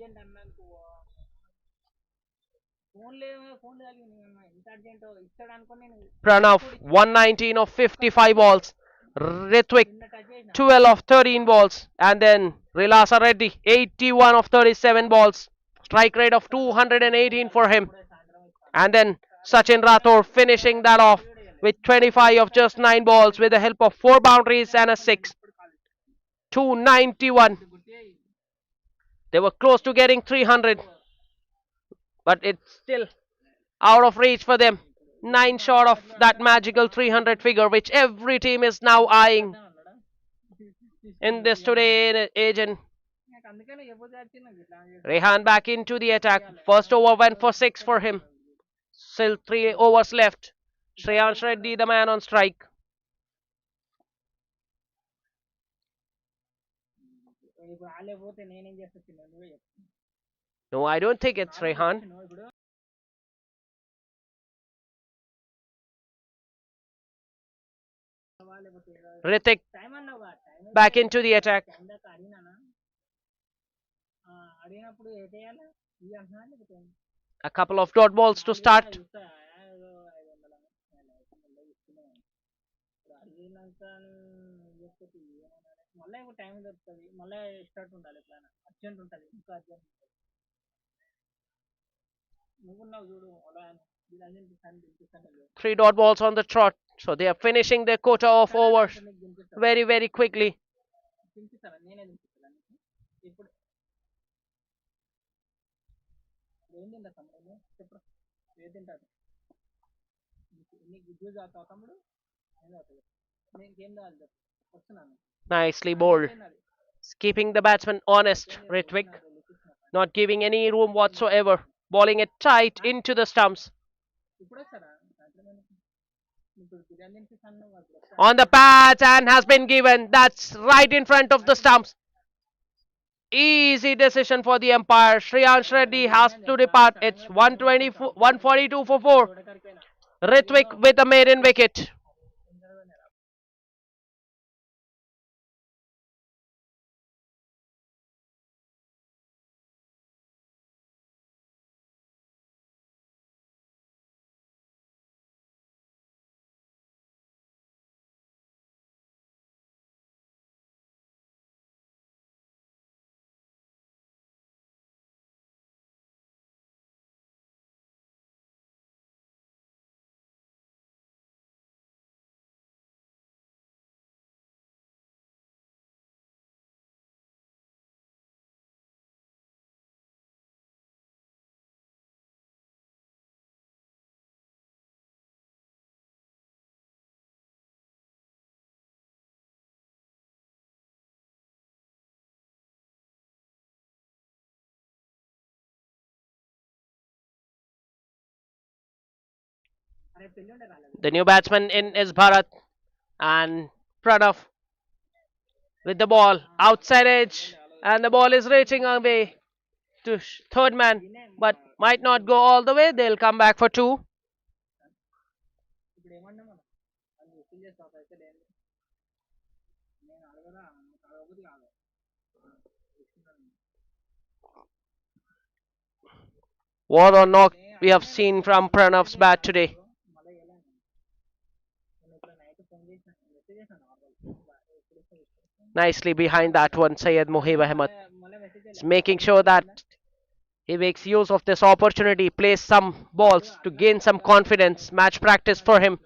Pranav 119 of 55 balls. Ritvik 12 of 13 balls. And then Rilasa Reddy 81 of 37 balls. Strike rate of 218 for him. And then Sachin Rathore finishing that off with 25 of just 9 balls with the help of 4 boundaries and a 6. 291. They were close to getting 300, but it's still out of reach for them. 9 short of that magical 300 figure, which every team is now eyeing in this today age. And Rehan back into the attack. First over went for 6 for him. Still 3 overs left. Shreyansh Reddy, the man on strike. No, I don't think it's Rehan. Ritik back into the attack. A couple of dot balls to start. Three dot balls on the trot. So they are finishing their quota of overs very, very quickly. Nicely bowled. Keeping the batsman honest, Ritwik. Not giving any room whatsoever. Bowling it tight into the stumps. On the pads and has been given. That's right in front of the stumps. Easy decision for the umpire. Shreyansh Reddy has to depart. It's 120, 142 for 4. Ritwik with a maiden wicket. The new batsman in is Bharat and Pranav with the ball outside edge, and the ball is reaching away to third man, but might not go all the way. They'll come back for two. What or knock we have seen from Pranav's bat today. Nicely behind that one, Syed Mohib Ahmed is making sure that he makes use of this opportunity, plays some balls to gain some confidence. Match practice for him.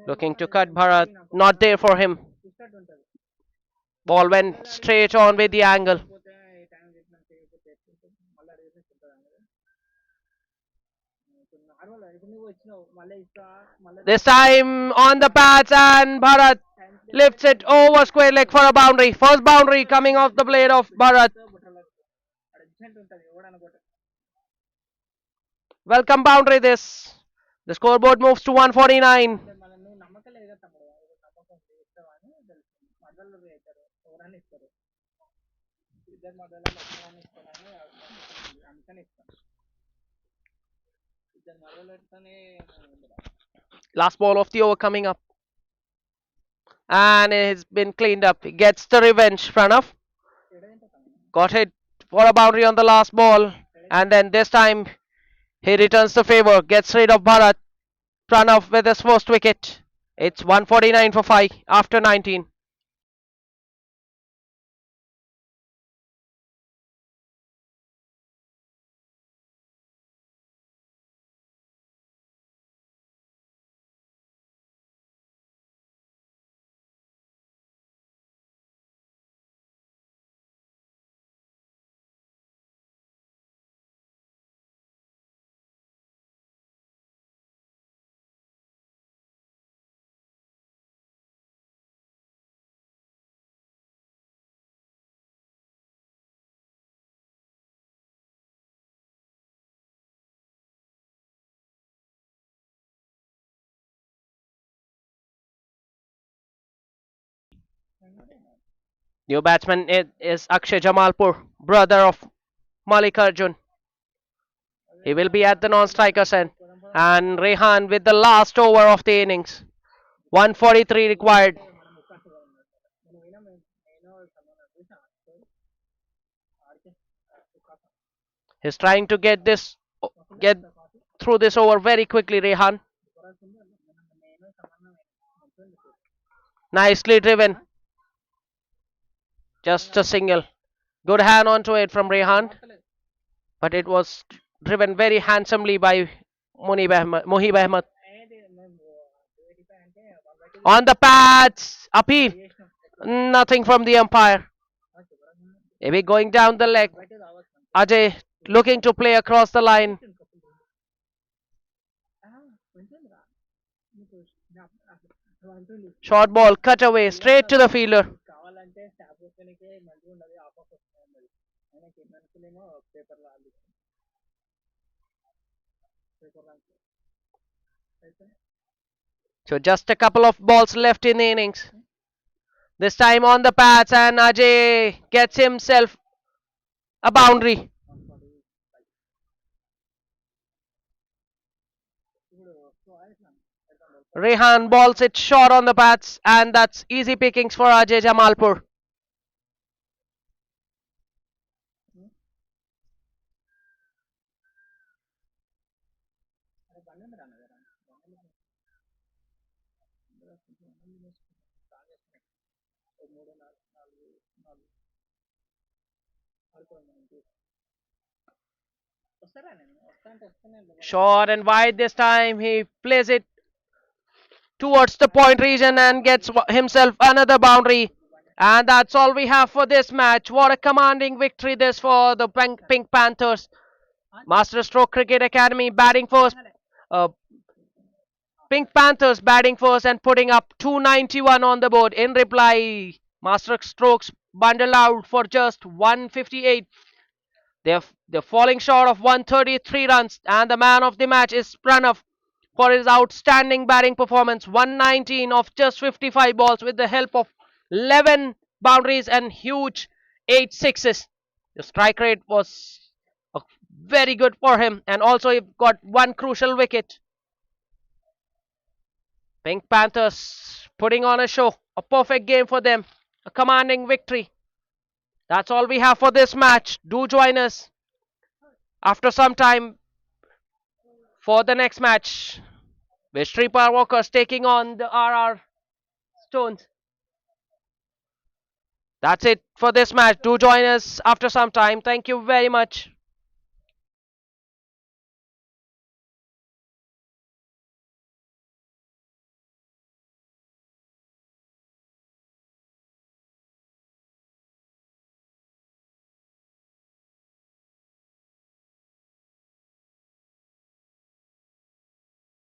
Looking to cut Bharat, not there for him. Ball went straight on with the angle. This time on the pads, and Bharat lifts it over square leg for a boundary. First boundary coming off the blade of Bharat. Welcome boundary this. The scoreboard moves to 149. Last ball of the over coming up. And it has been cleaned up. He gets the revenge, Pranav. Got hit for a boundary on the last ball. And then this time he returns the favor. Gets rid of Bharat. Pranav with his first wicket. It's 149 for 5 after 19. New batsman is Akshay Jamalpur, brother of Malik Arjun. He will be at the non-striker's end. And Rehan with the last over of the innings. 143 required. He's trying to get through this over very quickly, Rehan. Nicely driven. Just a single. Good hand onto it from Rehan. But it was driven very handsomely by Mohib Ahmed. On the pads. Api. Nothing from the umpire. Maybe going down the leg. Ajay looking to play across the line. Short ball cut away straight to the fielder. So just a couple of balls left in the innings. This time on the pads, and Ajay gets himself a boundary. Rehan balls it short on the pads, and that's easy pickings for Ajay Jamalpur. Short and wide this time. He plays it towards the point region and gets himself another boundary. And that's all we have for this match. What a commanding victory this for the Pink Panthers. Masterstroke Cricket Academy batting first. Uh, Pink Panthers batting first and putting up 291 on the board. In reply, Masterstrokes bundled out for just 158. They're falling short of 133 runs, and the man of the match is Pranav for his outstanding batting performance. 119 of just 55 balls with the help of 11 boundaries and huge 8 sixes. The strike rate was very good for him, and also he got one crucial wicket. Pink Panthers putting on a show, a perfect game for them, a commanding victory. That's all we have for this match. Do join us after some time for the next match. With Sri Power Walkers taking on the RR Stones. That's it for this match. Do join us after some time. Thank you very much.